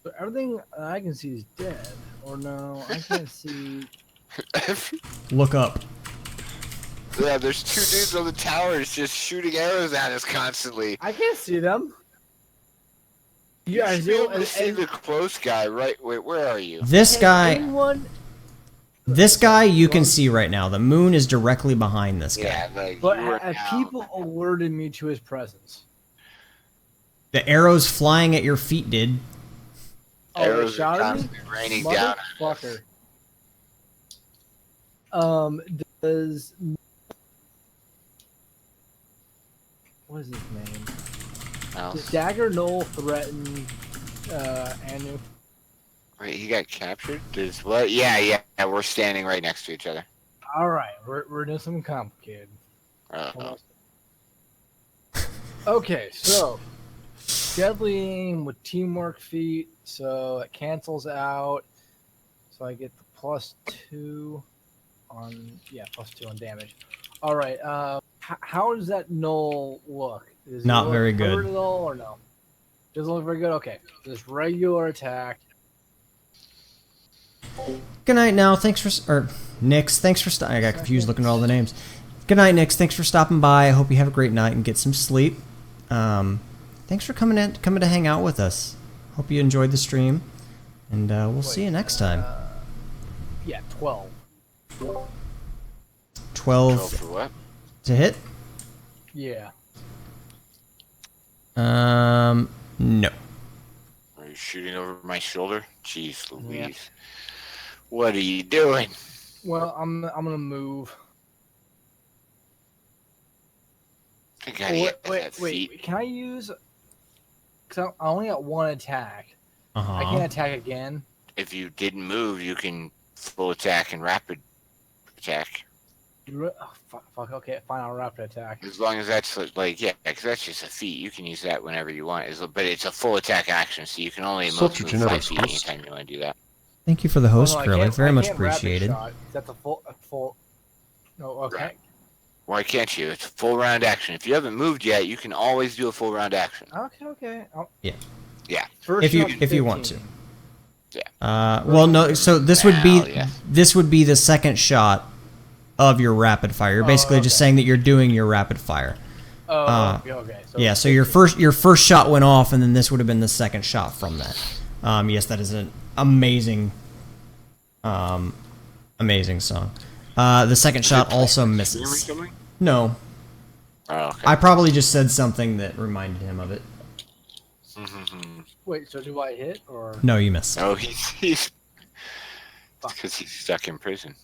So everything I can see is dead. Or no, I can't see. Look up. yeah, there's 2 dudes on the towers just shooting arrows at us constantly. I can't see them. You You guys should be do. able to see the close guy, right? Wait, where are you? This guy, Anyone? you can see right now. The moon is directly behind this guy. Yeah, like, But you are have now- people alerted me to his presence? The arrows flying at your feet did. Oh, they arrows are shot at me? constantly raining down on us. Motherfucker. Does what is his name? Mouse. Does Dagger Knoll threaten Anu? Wait, he got captured? Does what? Yeah, we're standing right next to each other. All right, we're doing something complicated. Uh-oh. Okay, so deadly aim with teamwork feat, so it cancels out. So I get the +2 on +2 on damage. All right, how does that Knoll look? Does it Not look very good. hurt at all or no? Doesn't look very good. Okay, just regular attack. Good night now. Thanks for Nix. Thanks for I got confused looking at all the names. Good night, Nix. Thanks for stopping by. I hope you have a great night and get some sleep. Thanks for coming to hang out with us. Hope you enjoyed the stream, and we'll see you next time. 12. 12 for what? to hit. Yeah. No. Are you shooting over my shoulder? Jeez Louise. What are you doing? Well, I'm gonna move. I gotta get that Wait. feet. Can I use? Because I only got one attack. Uh huh. I can't attack again. If you didn't move, you can full attack and rapid attack. Oh, fuck. Okay, fine. I'll rapid attack. As long as that's like, yeah, because that's just a feat. You can use that whenever you want. But it's a full attack action, so you can only Such a move 5 generous feet host. anytime you want to do that. Thank you for the host, Oh, no, I Curly. can't- Very I much can't rapid appreciated. shot. That's a full. No, okay. Right. Why can't you? It's a full round action. If you haven't moved yet, you can always do a full round action. Okay. Yeah. Yeah. First If you shot, want to. 15. Well, no. So this would be Well, yeah. the second shot of your rapid fire. You're basically just okay. saying that you're doing your rapid fire. Oh, okay. So Yeah. So your first shot went off, and then this would have been the second shot from that. Yes, that is an amazing, amazing song. The second shot also misses. No. Oh, okay. I probably just said something that reminded him of it. Wait, so do I hit or? No, you missed. Oh, he's because he's stuck in prison.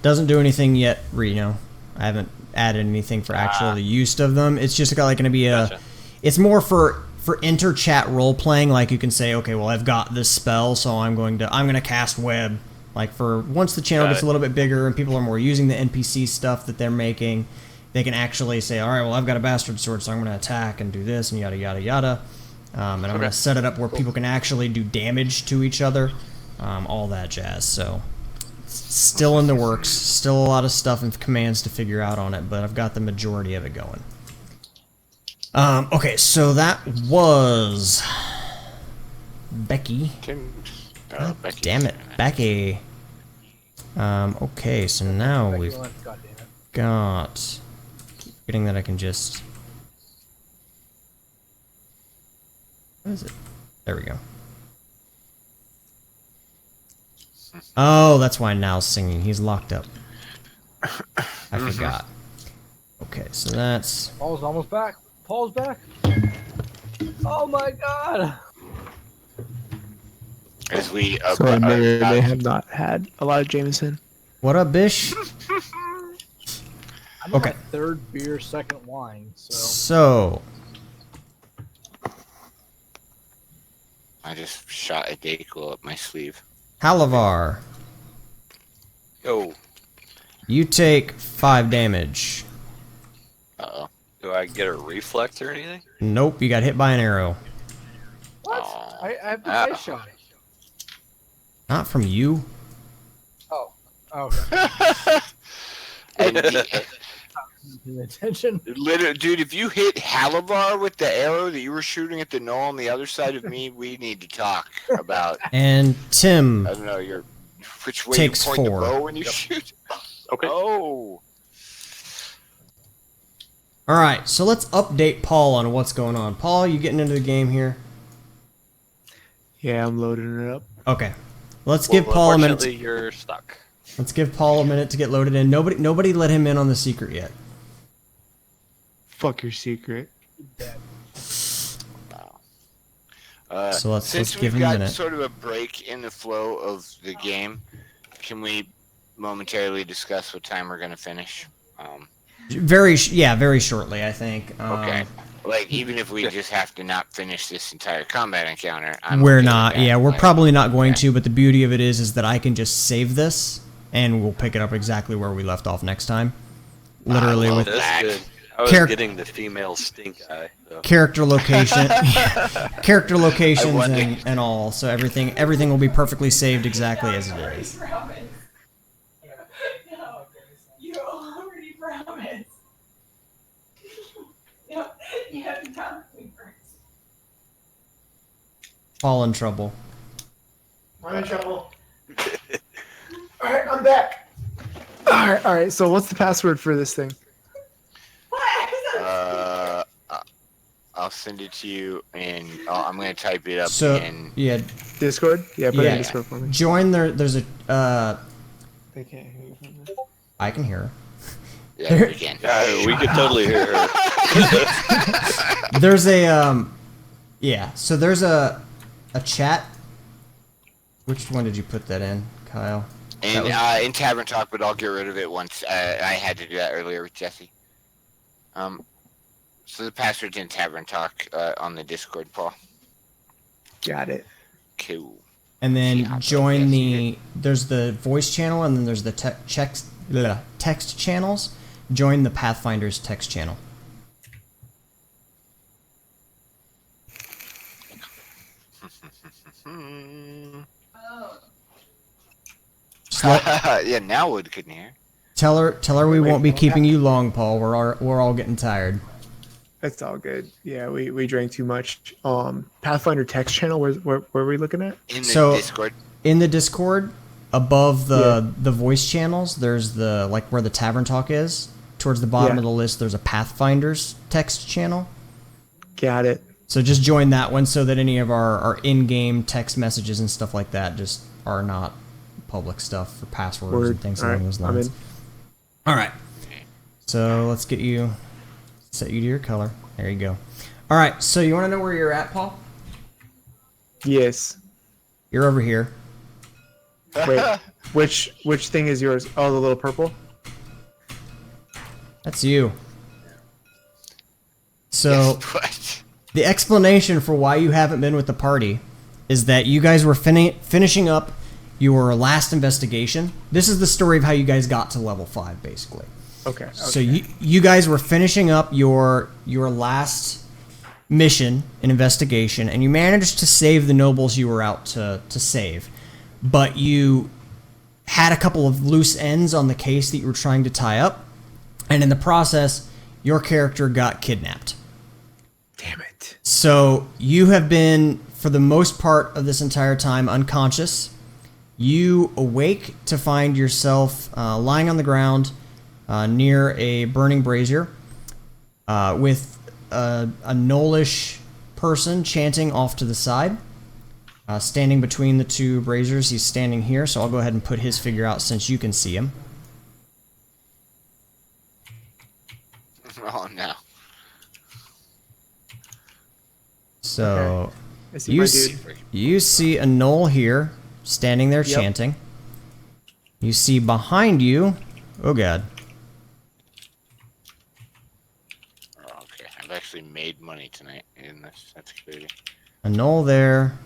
Doesn't do anything yet, Reno. I haven't added anything for actual use of them. It's just going to be a. Gotcha. It's more for inter-chat role playing. Like you can say, okay, well I've got this spell, so I'm going to cast web. Like for once the channel gets a little bit bigger and people are more using the NPC stuff that they're making, they can actually say, all right, well I've got a bastard sword, so I'm going to attack and do this and yada yada yada. And I'm going to set it up where people can actually do damage to each other, all that jazz. So. Still in the works, still a lot of stuff and commands to figure out on it, but I've got the majority of it going. Okay, so that was Becky. God Becky. damn it, Becky. Okay, so now we've got. Keep forgetting that I can just. What is it? There we go. Oh, that's why Now's singing. He's locked up. I forgot. Okay, so that's... Paul's almost back. Paul's back. Oh my god. As we So I may have not had a lot of Jameson. What up, Bish? I'm Okay. on my third beer, second wine, so... So... I just shot a Dayquil up my sleeve. Halavar, Yo, you take 5 damage. Uh-oh. do I get a reflex or anything? Nope, you got hit by an arrow. What? Aw. I have the face shot. Not from you. Oh. Okay. And Pay attention. literally, dude, if you hit Halavar with the arrow that you were shooting at the knoll on the other side of me, we need to talk about, And Tim I don't know, which way Takes you point 4. the bow when you shoot. Okay. Oh. Alright, so let's update Paul on what's going on. Paul, you getting into the game here? Yeah, I'm loading it up. Okay. Let's give Paul a minute. Unfortunately, you're stuck. Let's give Paul a minute to get loaded in. Nobody let him in on the secret yet. Fuck your secret. So let's Since give we've him a got minute. sort of a break in the flow of the game, can we momentarily discuss what time we're going to finish? Very shortly, I think. Okay. Like, even if we just have to not finish this entire combat encounter, We're okay with not. that. Yeah, we're Like, probably not going okay. to. But the beauty of it is that I can just save this, and we'll pick it up exactly where we left off next time. Literally love with that. That's good. I was Charac- getting the female stink eye. So. character location, character locations, wonder- and all. So everything will be perfectly saved exactly as it is. No, you already promised. You have to talk to me first. All in trouble. I'm in trouble. Alright, I'm back. All right. So what's the password for this thing? I'll send it to you, and I'm going to type it up So in... yeah, Discord? Yeah, put it Yeah. in Discord for me. join there. There's a. They can't hear you from this. I can hear her. Yeah, you can. We could totally hear her. There's a yeah. So there's a chat. Which one did you put that in, Kyle? And That in Tavern Talk, but I'll get rid of it once. I had to do that earlier with Jesse. So the password's in Tavern Talk on the Discord, Paul. Got it. Cool. And then Yeah, join yes, there's the voice channel, and then there's the text channels. Join the Pathfinder's text channel. Just let- Yeah, now Wood couldn't hear. tell her we won't be keeping you long, Paul. We're all getting tired. That's all good. Yeah, we drank too much. Pathfinder text channel. Where are we looking at? In the So- Discord. In the Discord, above the voice channels, there's the where the Tavern Talk is. Towards the bottom Yeah. of the list, there's a Pathfinder's text channel. Got it. So just join that one so that any of our in-game text messages and stuff like that just are not public stuff for passwords and things along those lines. All right. So let's get you, set you to your color. There you go. All right. So you want to know where you're at, Paul? Yes. You're over here. Wait, which thing is yours? Oh, the little purple? That's you. So What? the explanation for why you haven't been with the party is that you guys were finishing up your last investigation. This is the story of how you guys got to level 5, basically. Okay. So you guys were finishing up your last mission in investigation, and you managed to save the nobles you were out to save. But you had a couple of loose ends on the case that you were trying to tie up, and in the process, your character got kidnapped. Damn it. So you have been, for the most part of this entire time, unconscious. You awake to find yourself lying on the ground near a burning brazier with a gnollish person chanting off to the side. Standing between the two braziers, he's standing here, so I'll go ahead and put his figure out since you can see him. Oh no. So I see my dude. you see a gnoll here, standing there Yep. chanting. You see behind you, oh god, Oh, okay. I've actually made money tonight in this. That's crazy. a gnoll there,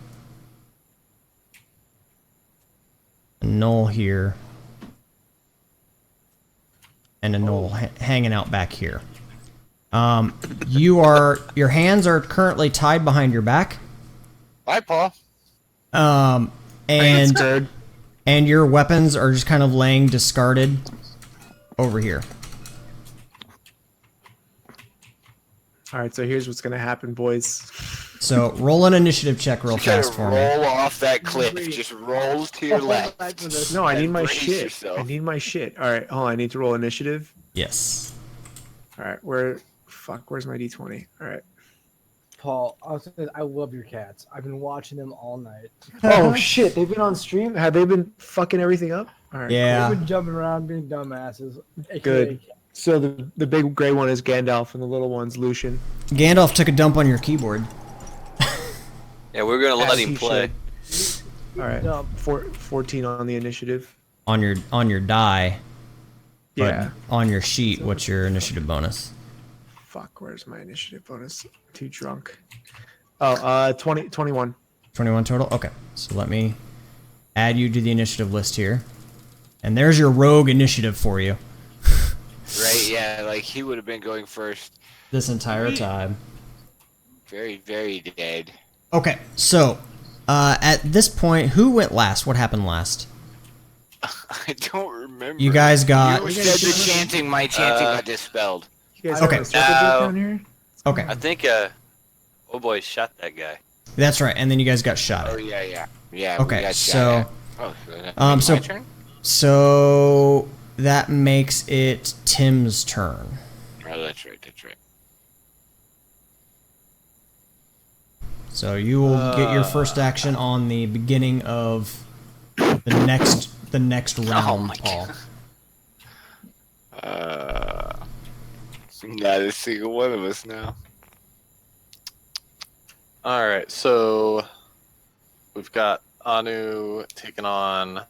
a gnoll here, and a gnoll hanging out back here. Your hands are currently tied behind your back. Bye, Paul. And your weapons are just kind of laying discarded over here. All right, so here's what's gonna happen, boys. So roll an initiative check real You gotta fast for me. roll off that cliff. Just roll to your left. No, I need my Brace shit. yourself. I need my shit. All right, hold on. I need to roll initiative. Yes. All right, where's my d20? All right. Paul, I love your cats. I've been watching them all night. Oh shit, they've been on stream. Have they been fucking everything up? All right. Yeah. They've been jumping around being dumbasses. AKA Good. So the big gray one is Gandalf, and the little one's Lucian. Gandalf took a dump on your keyboard. Yeah, we're gonna let As him he play. should. All right. Dumb. 14 on the initiative. On your die. But Yeah. on your sheet, what's your initiative bonus? Fuck, where's my initiative bonus? Too drunk. Oh, 21. 21 total? Okay. So let me add you to the initiative list here. And there's your rogue initiative for you. Right? Yeah, like he would have been going first. This entire time. Very, very dead. Okay, so at this point, who went last? What happened last? I don't remember. You guys got... You said the chanting. My chanting got dispelled. You guys Okay. have a circle jerk down here? Okay, I think oh boy shot that guy. that's right. And then you guys got shot Oh at. yeah. We Okay, got so... shot at. Oh, so- my turn? So that makes it Tim's turn. Oh, that's right. So you will get your first action on the beginning of the next round, my Paul. Not a single one of us now. All right, so we've got Anu taking on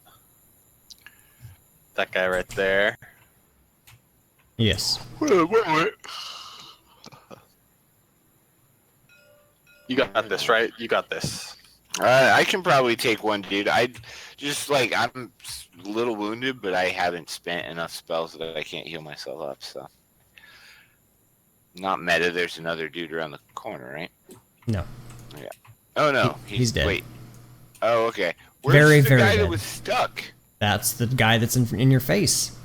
that guy right there. Yes. Wait. You got this, right? You got this. I can probably take one, dude. I'm a little wounded, but I haven't spent enough spells that I can't heal myself up, so. Not meta, there's another dude around the corner, right? No. Yeah. Oh no, He's dead. Wait. Oh, okay. Where's Very, the very guy dead. that was stuck? That's the guy that's in your face.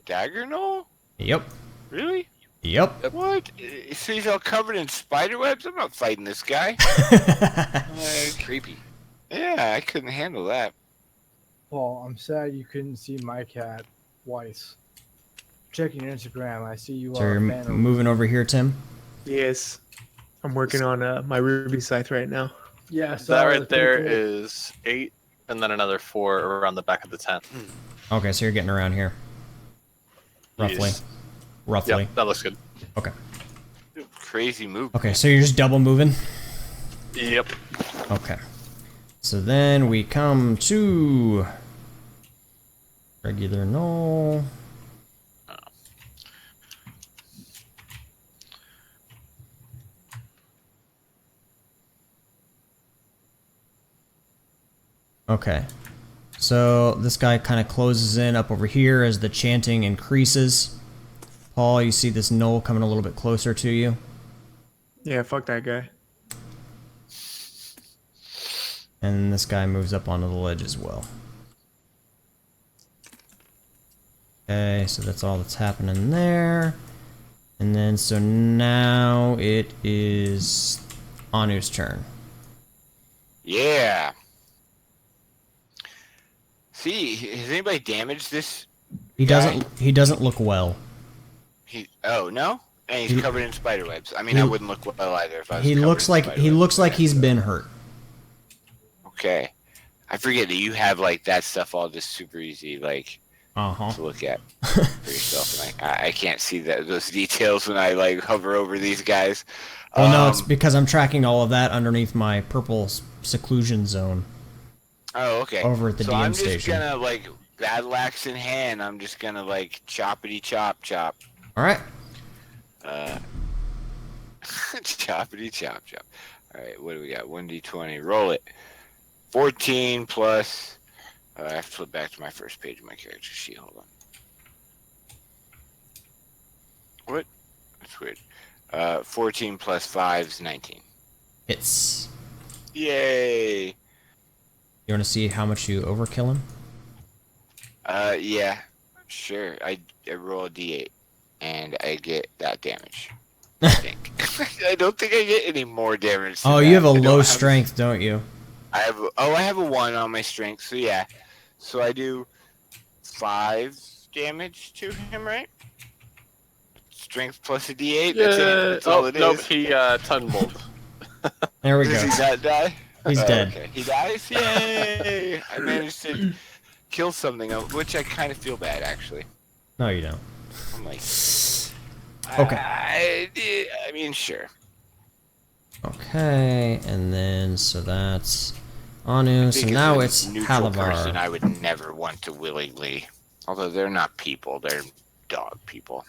Dagger no? Yep. Really? Yep. What? So he's all covered in spider webs? I'm not fighting this guy. Creepy. Yeah, I couldn't handle that. Paul, I'm sad you couldn't see my cat, Weiss. Checking your Instagram, I see you So are you're a fan of... moving over here, Tim? Yes. I'm working on my Ruby scythe right now. Yeah, so That right there is 8, and then another 4 around the back of the tent. Okay, so you're getting around here. Roughly. Yes. Roughly. Yep, that looks good. Okay. Crazy move. Okay, so you're just double moving? Yep. Okay. So then we come to regular null. Okay. So this guy kind of closes in up over here as the chanting increases. Paul, you see this null coming a little bit closer to you. Yeah, fuck that guy. And this guy moves up onto the ledge as well. Okay, so that's all that's happening there. And then, so now it is Anu's turn. Yeah. See, has anybody damaged this? He guy? doesn't look well. Oh no, and he's covered in spider webs. I mean, He- I wouldn't look well either if I was. He covered looks in like spider he webs. looks like he's been hurt. Okay, I forget that you have like that stuff all just super easy like Uh-huh. to look at for yourself, and I can't see those details when I like hover over these guys. Well, no, it's because I'm tracking all of that underneath my purple seclusion zone. Oh, okay. Over at the so DM I'm just station. gonna like battle axe in hand. I'm just gonna like choppity chop. All right. Choppity chop. All right, what do we got? 1d20. Roll it. 14 plus. I have to flip back to my first page of my character sheet. Hold on. What? That's weird. 14 plus 5 is 19. Hits. Yay! You want to see how much you overkill him? Yeah. Sure. I roll a d8, and I get that damage. I think. I don't think I get any more damage. Oh, than you have that. a I don't low strength, don't you? I have a 1 on my strength, so yeah. So I do 5 damage to him, right? Strength plus a d8. Yeah. That's all it nope, is. he tumbled. There we go. Does he not die? He's dead. Okay. He dies. Yay! I managed to kill something, which I kind of feel bad actually. No, you don't. I'm like, Okay. I mean, sure. Okay, and then so that's Anu. So Because now a it's neutral person Halavar. I would never want to willingly. Although they're not people, they're dog people.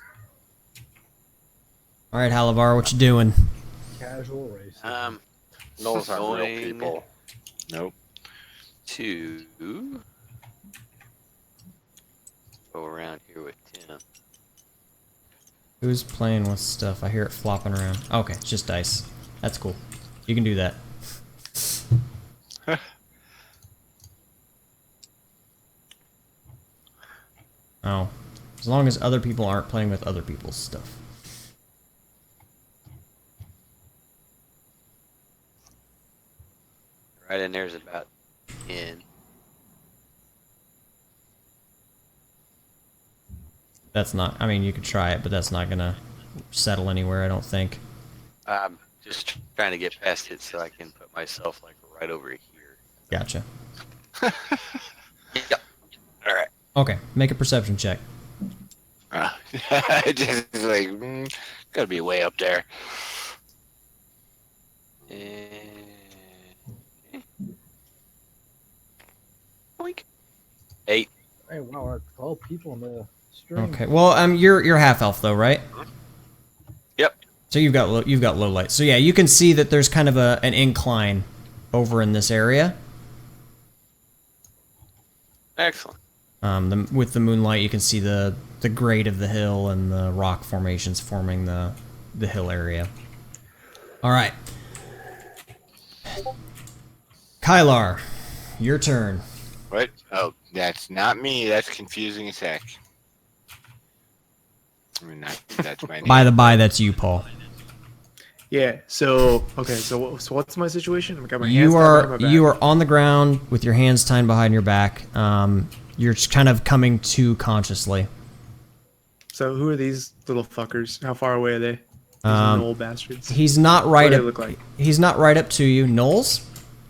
All right, Halavar, what you doing? Casual race. Knowles aren't real Going people. Nope. to go around here with Tim. Who's playing with stuff? I hear it flopping around. Okay, it's just dice. That's cool. You can do that. Oh. As long as other people aren't playing with other people's stuff. Right in there's about 10. That's not, I mean, you could try it, but that's not gonna settle anywhere, I don't think. I'm just trying to get past it so I can put myself like right over here. Gotcha. Yep. All right. Okay, make a perception check. Just like, gotta be way up there. Boink. 8. Hey, wow, that's 12 people in the stream. Okay, well, you're half elf though, right? Yep. So you've got low light. So yeah, you can see that there's kind of an incline over in this area. Excellent. With the moonlight, you can see the grade of the hill and the rock formations forming the hill area. All right, Kylar, your turn. What? Oh, that's not me. That's confusing as heck. I mean, that's my name. By the by, that's you, Paul. Yeah. So okay. So what's my situation? I got my hands You tied behind my back. are on the ground with your hands tied behind your back. You're just kind of coming to consciously. So who are these little fuckers? How far away are they? Knoll bastards. He's not right What do up. they look like? He's not right up to you, Knowles.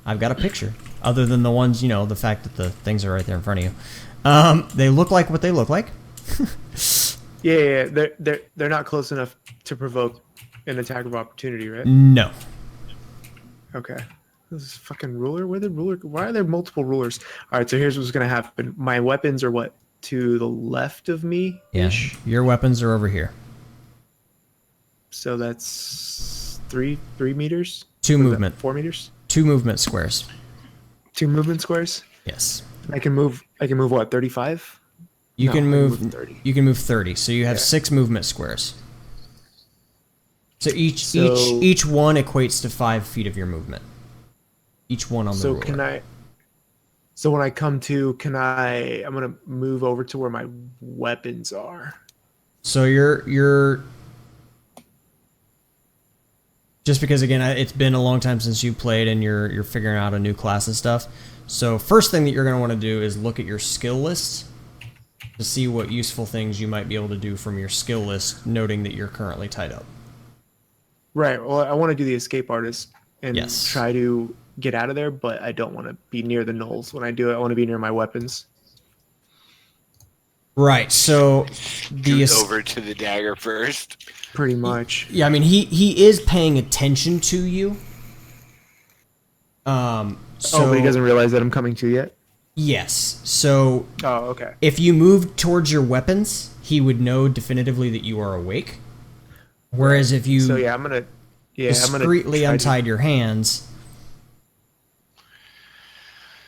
I've got a picture. Other than the ones, the fact that the things are right there in front of you. They look like what they look like. Yeah, they're not close enough to provoke an attack of opportunity, right? No. Okay. This is fucking ruler. Where the ruler? Why are there multiple rulers? All right, so here's what's gonna happen. My weapons are what, to the left of me? Yeah. Your weapons are over here. So that's 3 meters. Two What is that, movement. 4 meters. 2 movement squares. 2 movement squares. Yes. I can move what? 35. You No, can I move 30. You can move 30. So you have Yeah. 6 movement squares. So each So- each one equates to 5 feet of your movement. Each one on the So ruler. can I? So when I come to, can I? I'm gonna move over to where my weapons are. So you're just because again it's been a long time since you played and you're figuring out a new class and stuff. So first thing that you're going to want to do is look at your skill list to see what useful things you might be able to do from your skill list, noting that you're currently tied up. Right. Well, I want to do the escape artist and Yes. try to get out of there, but I don't want to be near the knolls. When I do it, I want to be near my weapons. Right. So the Shoot over to the dagger first. Pretty much. yeah, I mean he is paying attention to you. So But he doesn't realize that I'm coming to yet. yes. So Oh, okay. if you moved towards your weapons, he would know definitively that you are awake. Whereas if you So yeah, I'm gonna discreetly try to- untied your hands,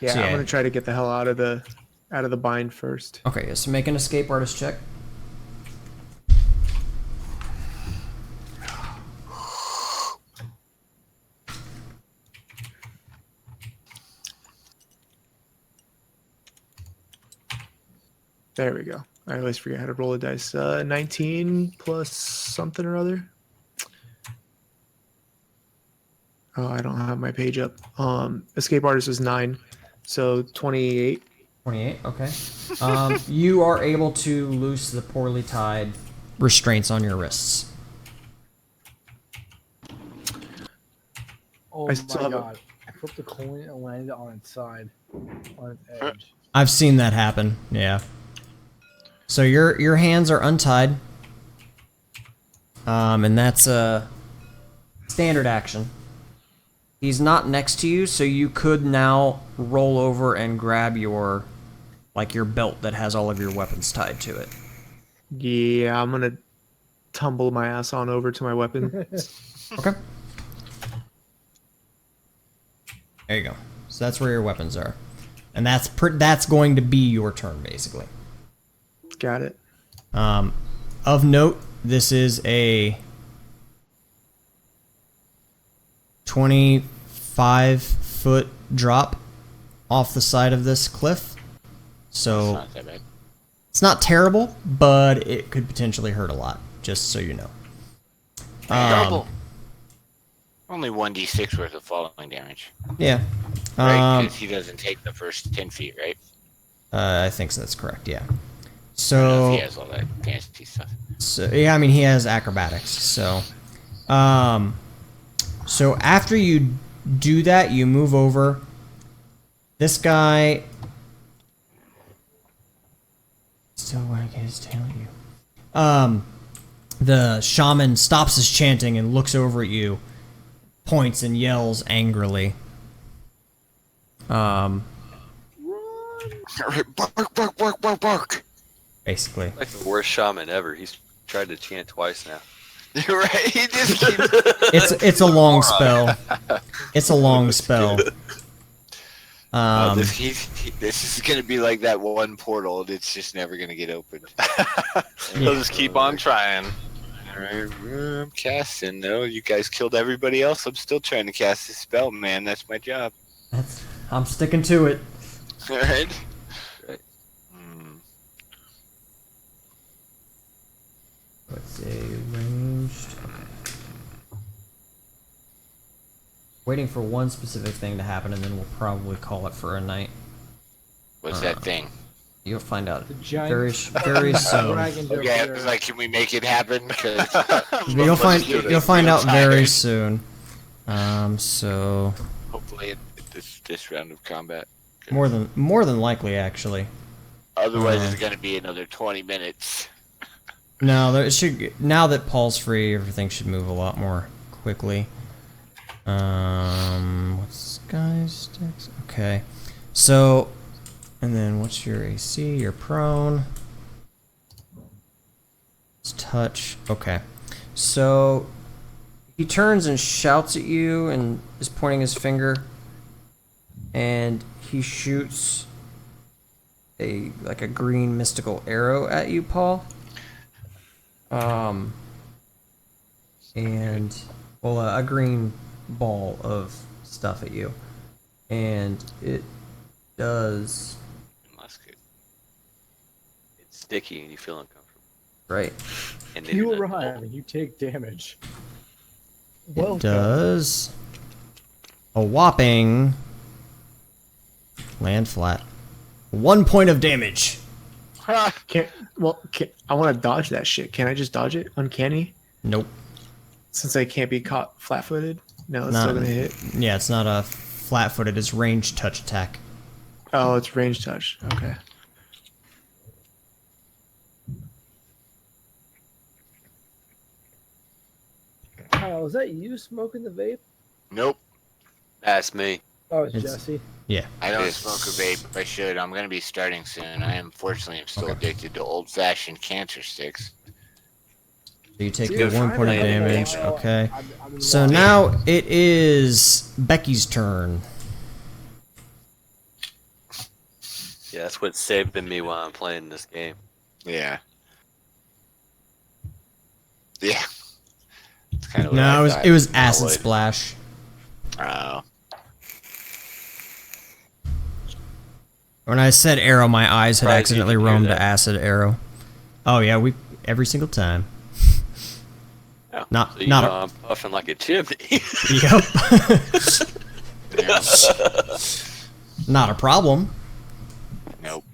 Yeah, So, yeah. I'm gonna try to get the hell out of the bind first. okay, so make an escape artist check. There we go. I always forget how to roll the dice. 19 plus something or other. Oh, I don't have my page up. Escape artist is 9, so 28. 28, okay. You are able to loose the poorly tied restraints on your wrists. Oh I my still have a- god. I flipped the coin and landed on its side. On its edge. I've seen that happen, yeah. So your hands are untied. And that's a standard action. He's not next to you, so you could now roll over and grab your belt that has all of your weapons tied to it. Yeah, I'm gonna tumble my ass on over to my weapon. Okay. There you go. So that's where your weapons are. And that's going to be your turn, basically. Got it. Of note, this is a 25-foot drop off the side of this cliff. So Not that bad. it's not terrible, but it could potentially hurt a lot, just so you know. Double. Only 1d6 worth of falling damage. Yeah. Right? Because he doesn't take the first 10 feet, right? I think that's correct, yeah. I don't know So, if he has all that fancy stuff. yeah, I mean, he has acrobatics, so... So after you do that, you move over. This guy... Still wagging his tail at you. The shaman stops his chanting and looks over at you, points and yells angrily. Bark, bark, bark, bark, bark. Basically. Like the worst shaman ever. He's tried to chant twice now. You're right. He just keeps. It's a long spell. It's a long spell. This is gonna be like that one portal. It's just never gonna get opened. He'll just keep on trying. Alright, I'm casting. No, you guys killed everybody else. I'm still trying to cast this spell, man. That's my job. I'm sticking to it. Alright. Let's say ranged. Waiting for one specific thing to happen, and then we'll probably call it for a night. What's that thing? You'll find out The giant very soon. dragon over Okay, I there. was like, can we make it happen? 'Cause You'll find out very tired. soon. So Hopefully, this round of combat. more than likely, actually. Otherwise, it's gonna be another 20 minutes. No, it should. Now that Paul's free, everything should move a lot more quickly. What's guys sticks? Okay, so, and then what's your AC? You're prone. It's touch. Okay, so he turns and shouts at you and is pointing his finger, and he shoots a green mystical arrow at you, Paul. And well, a green ball of stuff at you, and it does Musket. It's sticky and you feel uncomfortable. right. And then You you're not arrive cold. and you take damage. It does a whopping land flat 1 point of damage. I want to dodge that shit. Can I just dodge it? Uncanny? Nope. Since I can't be caught flat-footed? No, it's Not- still gonna hit. Yeah, it's not a flat-footed. It's ranged touch attack. Oh, it's range touch. Okay. Kyle, is that you smoking the vape? Nope. That's me. Oh, it's It's- Jesse. Yeah. I don't smoke a vape. I should. I'm gonna be starting soon. I unfortunately am still Okay. addicted to old-fashioned cancer sticks. So you take Dude, the Good 1 for point of playing damage. game. Okay. I've been So watching. now it is Becky's turn. Yeah, that's what's saving me while I'm playing this game. Yeah. Yeah. It's kind of No, it was acid would. splash. Oh. When I said arrow, my eyes had Surprised you accidentally didn't hear roamed to that. acid arrow. Oh yeah, every single time. Yeah. Not- so you not know, a- I'm puffing like a chimney. Yep. Yeah. Not a problem. Nope.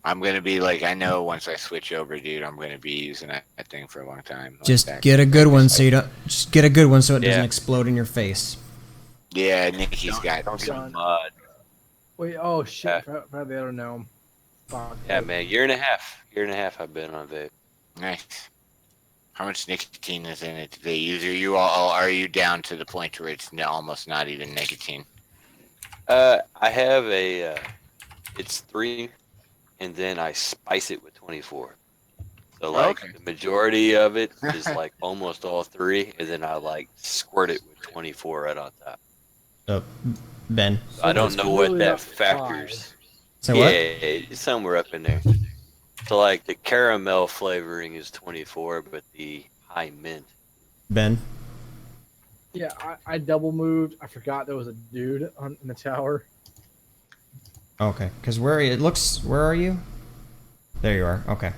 I'm gonna be like, I know once I switch over, dude, I'm gonna be using that thing for a long time. Like Just that. get a good one so you don't. Just get a good one so it doesn't Yeah. explode in your face. Yeah, Nikki's got. Don't get Son. mud. Wait, oh shit! Yeah. Forgot the other gnome. Fuck. Yeah, man, year and a half I've been on vape. Nice. How much nicotine is in it? Do they use? Are you down to the point where it's almost not even nicotine? I have a, it's 3, and then I spice it with 24. So like Okay. the majority of it is like almost all 3, and then I like squirt it with 24 right on top. Ben. So I don't it's know what really that not factors. So yeah, what? it's somewhere up in there. So like the caramel flavoring is 24, but the high mint. Ben. Yeah, I double moved. I forgot there was a dude in the tower. Okay. Because where are you? It looks. Where are you? There you are. Okay.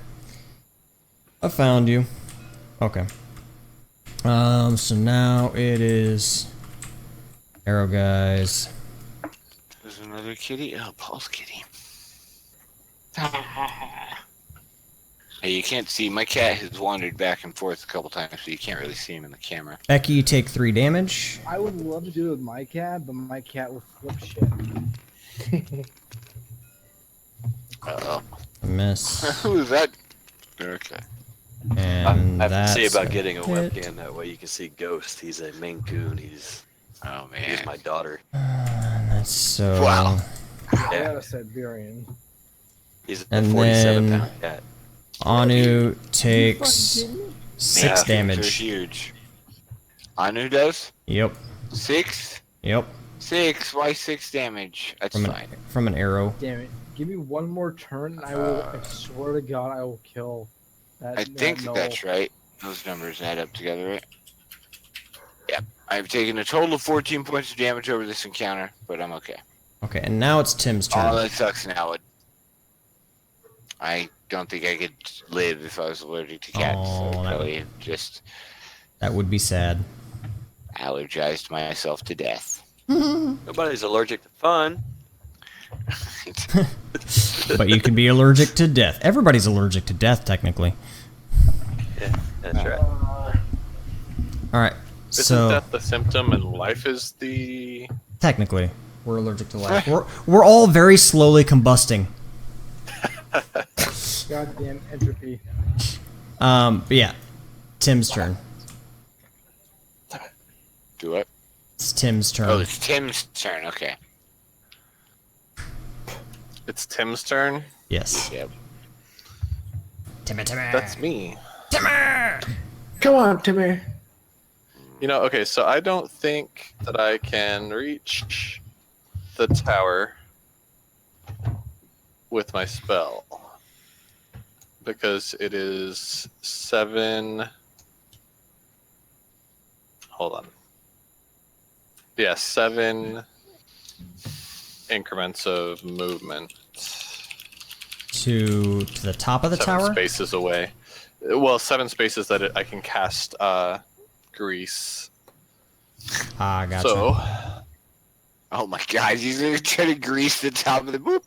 I found you. Okay. So now it is arrow guys. There's another kitty. Oh, Paul's kitty. Hey, you can't see. My cat has wandered back and forth a couple times, so you can't really see him in the camera. Becky, you take 3 damage. I would love to do it with my cat, but my cat will flip shit. Uh-oh. Miss. Who is that? Okay. And I have to that's say about getting a hit. webcam that way you can see Ghost. He's a Maine Coon. He's Oh, man. my daughter. That's so. Wow. I Yeah, got a Siberian. he's a And 47 then- pound cat. Anu takes Fucking kidding me? 6 Yeah, they're damage. huge. Anu does? Yep. 6? Yep. 6? Why 6 damage? That's fine. From an arrow. Damn it! Give me one more turn, and I will. I swear to God, I will kill that. I think that that's right. Those numbers add up together, right? Yep. I've taken a total of 14 points of damage over this encounter, but I'm okay. Okay, and now it's Tim's Oh, turn. that sucks now. I don't think I could live if I was allergic to cats. Oh, so I that probably just That would be sad. allergized myself to death. Nobody's allergic to fun. But you can be allergic to death. Everybody's allergic to death, technically. Yeah, that's right. All right. Isn't So death the symptom and life is the... technically, we're allergic to life. We're all very slowly combusting. Goddamn entropy. But yeah, Tim's turn. Do what? It's Tim's turn. Oh, it's Tim's turn. Okay. It's Tim's turn? Yes. Yep. Timmy. That's me. Come on, Timmy. You know, okay, so I don't think that I can reach the tower with my spell. Because it is 7... Hold on. Yeah, 7 increments of movement. To the top of the 7 tower? spaces away. Well, 7 spaces that I can cast grease. Ah, gotcha. So, Oh my God! He's gonna try to grease the top of the boop.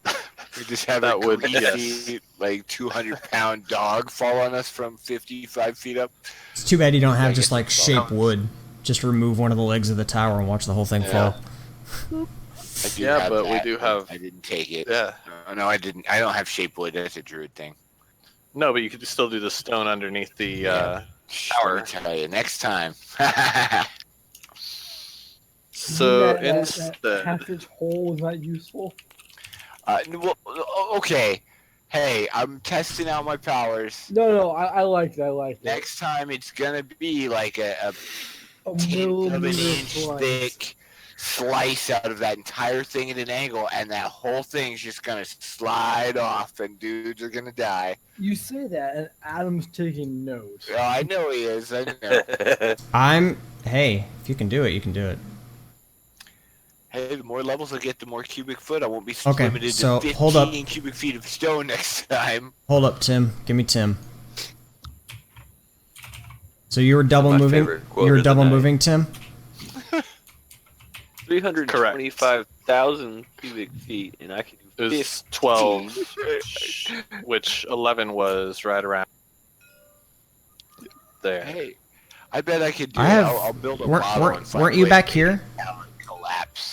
We just have That a would- greasy, like 200-pound dog fall on us from 55 feet up. It's too bad you don't have I just guess like it's shape wood. Just remove one of the legs of the tower and watch the whole thing Yeah. fall. I do Yeah, have but we that, do but have- I didn't take it. yeah. No, I didn't. I don't have shape wood. That's a druid thing. No, but you could still do the stone underneath the Yeah. tower. Let me tell you, next time. So that instead, passage hole is not useful. Well, okay. Hey, I'm testing out my powers. No, I like it. I like it. Next time, it's gonna be like a A tenth of an millimeter inch slice. thick slice out of that entire thing at an angle, and that whole thing's just gonna slide off, and dudes are gonna die. You say that, and Adam's taking notes. Oh, I know he is. I know. Hey, if you can do it, you can do it. Hey, the more levels I get, the more cubic foot. I won't be Okay, limited so to 15 hold up. cubic feet of stone next time. Hold up, Tim. Give me Tim. So you were double My moving. favorite quote You were of the double night. moving, Tim. 325,000 cubic feet, and I can do it was 15. 12, which 11 was right around there. Hey, I bet I could do I it. have. I'll build a model and Weren't find a you way back to here? make it down and collapse.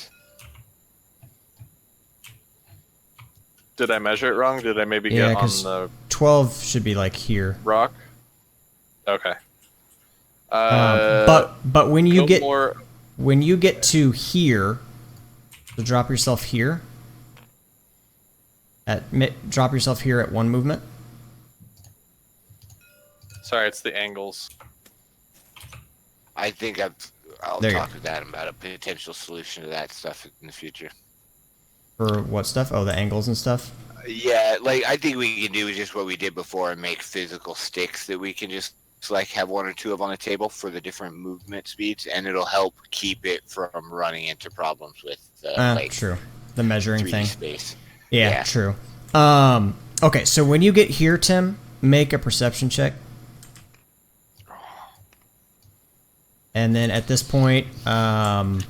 Did I measure it wrong? Did I maybe Yeah, get on 'cause- the 12 should be like here. rock? Okay. But when you get more, to here, so drop yourself here. Drop yourself here at one movement. sorry, it's the angles. I think I'll There you talk with Adam about a potential solution to that stuff in the future. For what stuff? Oh, the angles and stuff. Yeah, like I think we can do just what we did before and make physical sticks that we can just like have one or two of on the table for the different movement speeds, and it'll help keep it from running into problems with like True. The measuring 3D thing. space. Yeah, Yeah. true. Okay, so when you get here, Tim, make a perception check. And then at this point, Halavar,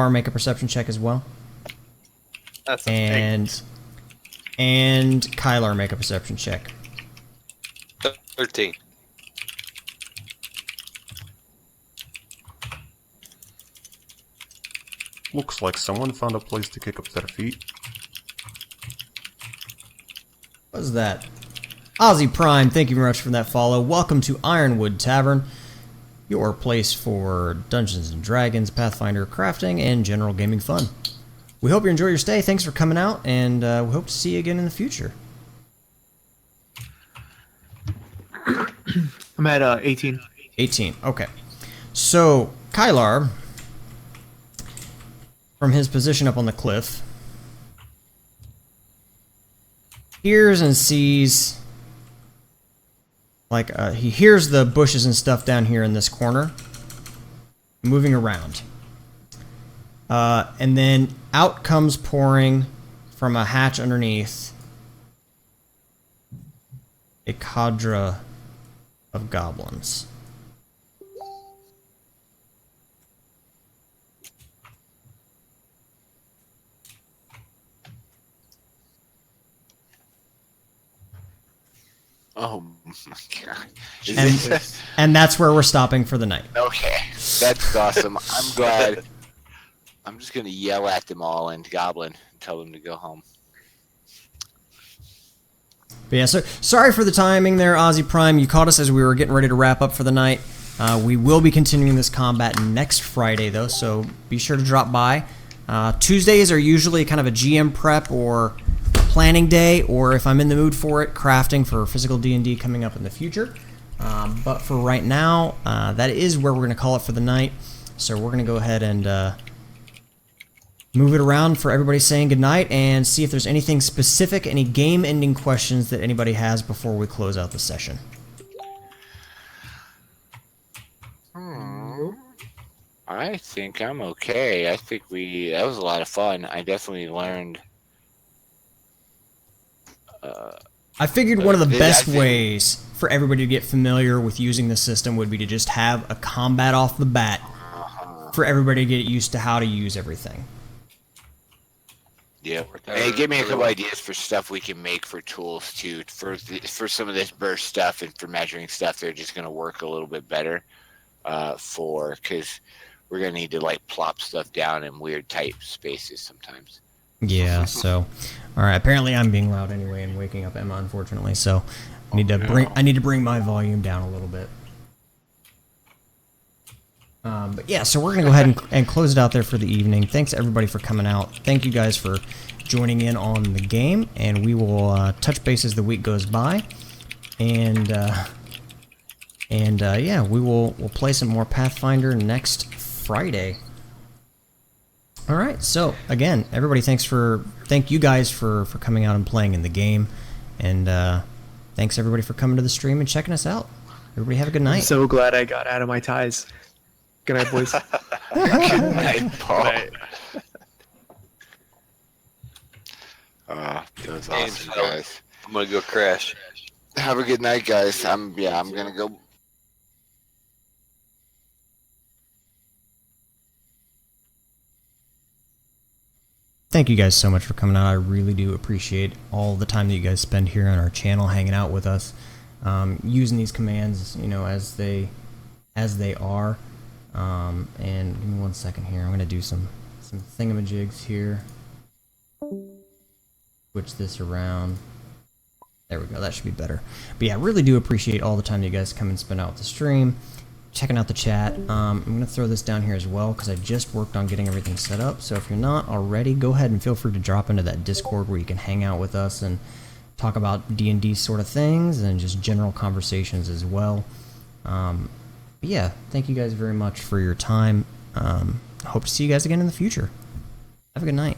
make a perception check as well. That's an 8. And Kylar, make a perception check. 13. Looks like someone found a place to kick up their feet. What's that? Ozzy Prime, thank you very much for that follow. Welcome to Ironwood Tavern, your place for Dungeons and Dragons, Pathfinder, crafting, and general gaming fun. We hope you enjoy your stay. Thanks for coming out, and we hope to see you again in the future. I'm at 18. 18. Okay. So, Kylar, from his position up on the cliff, hears and sees, like, he hears the bushes and stuff down here in this corner moving around. And then out comes pouring from a hatch underneath a cadre of goblins. Oh my god. Is And- this- And that's where we're stopping for the night. okay, that's awesome. I'm glad. I'm just gonna yell at them all in Goblin and tell them to go home. But yeah, so sorry for the timing there, Ozzy Prime. You caught us as we were getting ready to wrap up for the night. We will be continuing this combat next Friday, though, so be sure to drop by. Tuesdays are usually kind of a GM prep or planning day, or if I'm in the mood for it, crafting for physical D&D coming up in the future. But for right now, that is where we're going to call it for the night. So we're going to go ahead and move it around for everybody saying goodnight and see if there's anything specific, any game-ending questions that anybody has before we close out the session. I think I'm okay. I think that was a lot of fun. I definitely learned. I figured one of the I best think- ways for everybody to get familiar with using the system would be to just have a combat off the bat for everybody to get used to how to use everything. Yeah, and it gave me a couple ideas for stuff we can make for tools too. For some of this burst stuff and for measuring stuff, they're just going to work a little bit better. Because we're going to need to like plop stuff down in weird tight spaces sometimes. Yeah, so all right, apparently I'm being loud anyway and waking up Emma, unfortunately, so I need to bring my volume down a little bit. But yeah, so we're gonna go ahead and close it out there for the evening. Thanks everybody for coming out. Thank you guys for joining in on the game, and we will touch base as the week goes by. And yeah, we'll play some more Pathfinder next Friday. All right, so again, everybody, thank you guys for coming out and playing in the game, and thanks everybody for coming to the stream and checking us out. Everybody have a good I'm night. so glad I got out of my ties. Good night, boys. Good night, Paul. Right. That was Hey, awesome, fellas. guys. I'm gonna go crash. Have a good night, guys. I'm gonna go. Thank you guys so much for coming out. I really do appreciate all the time that you guys spend here on our channel, hanging out with us, using these commands, as they are. And give me 1 second here. I'm gonna do some thingamajigs here. Switch this around. There we go. That should be better. But yeah, I really do appreciate all the time that you guys come and spend out with the stream, checking out the chat. I'm going to throw this down here as well because I just worked on getting everything set up. So if you're not already, go ahead and feel free to drop into that Discord where you can hang out with us and talk about D&D sort of things and just general conversations as well. But yeah, thank you guys very much for your time. Hope to see you guys again in the future. Have a good night.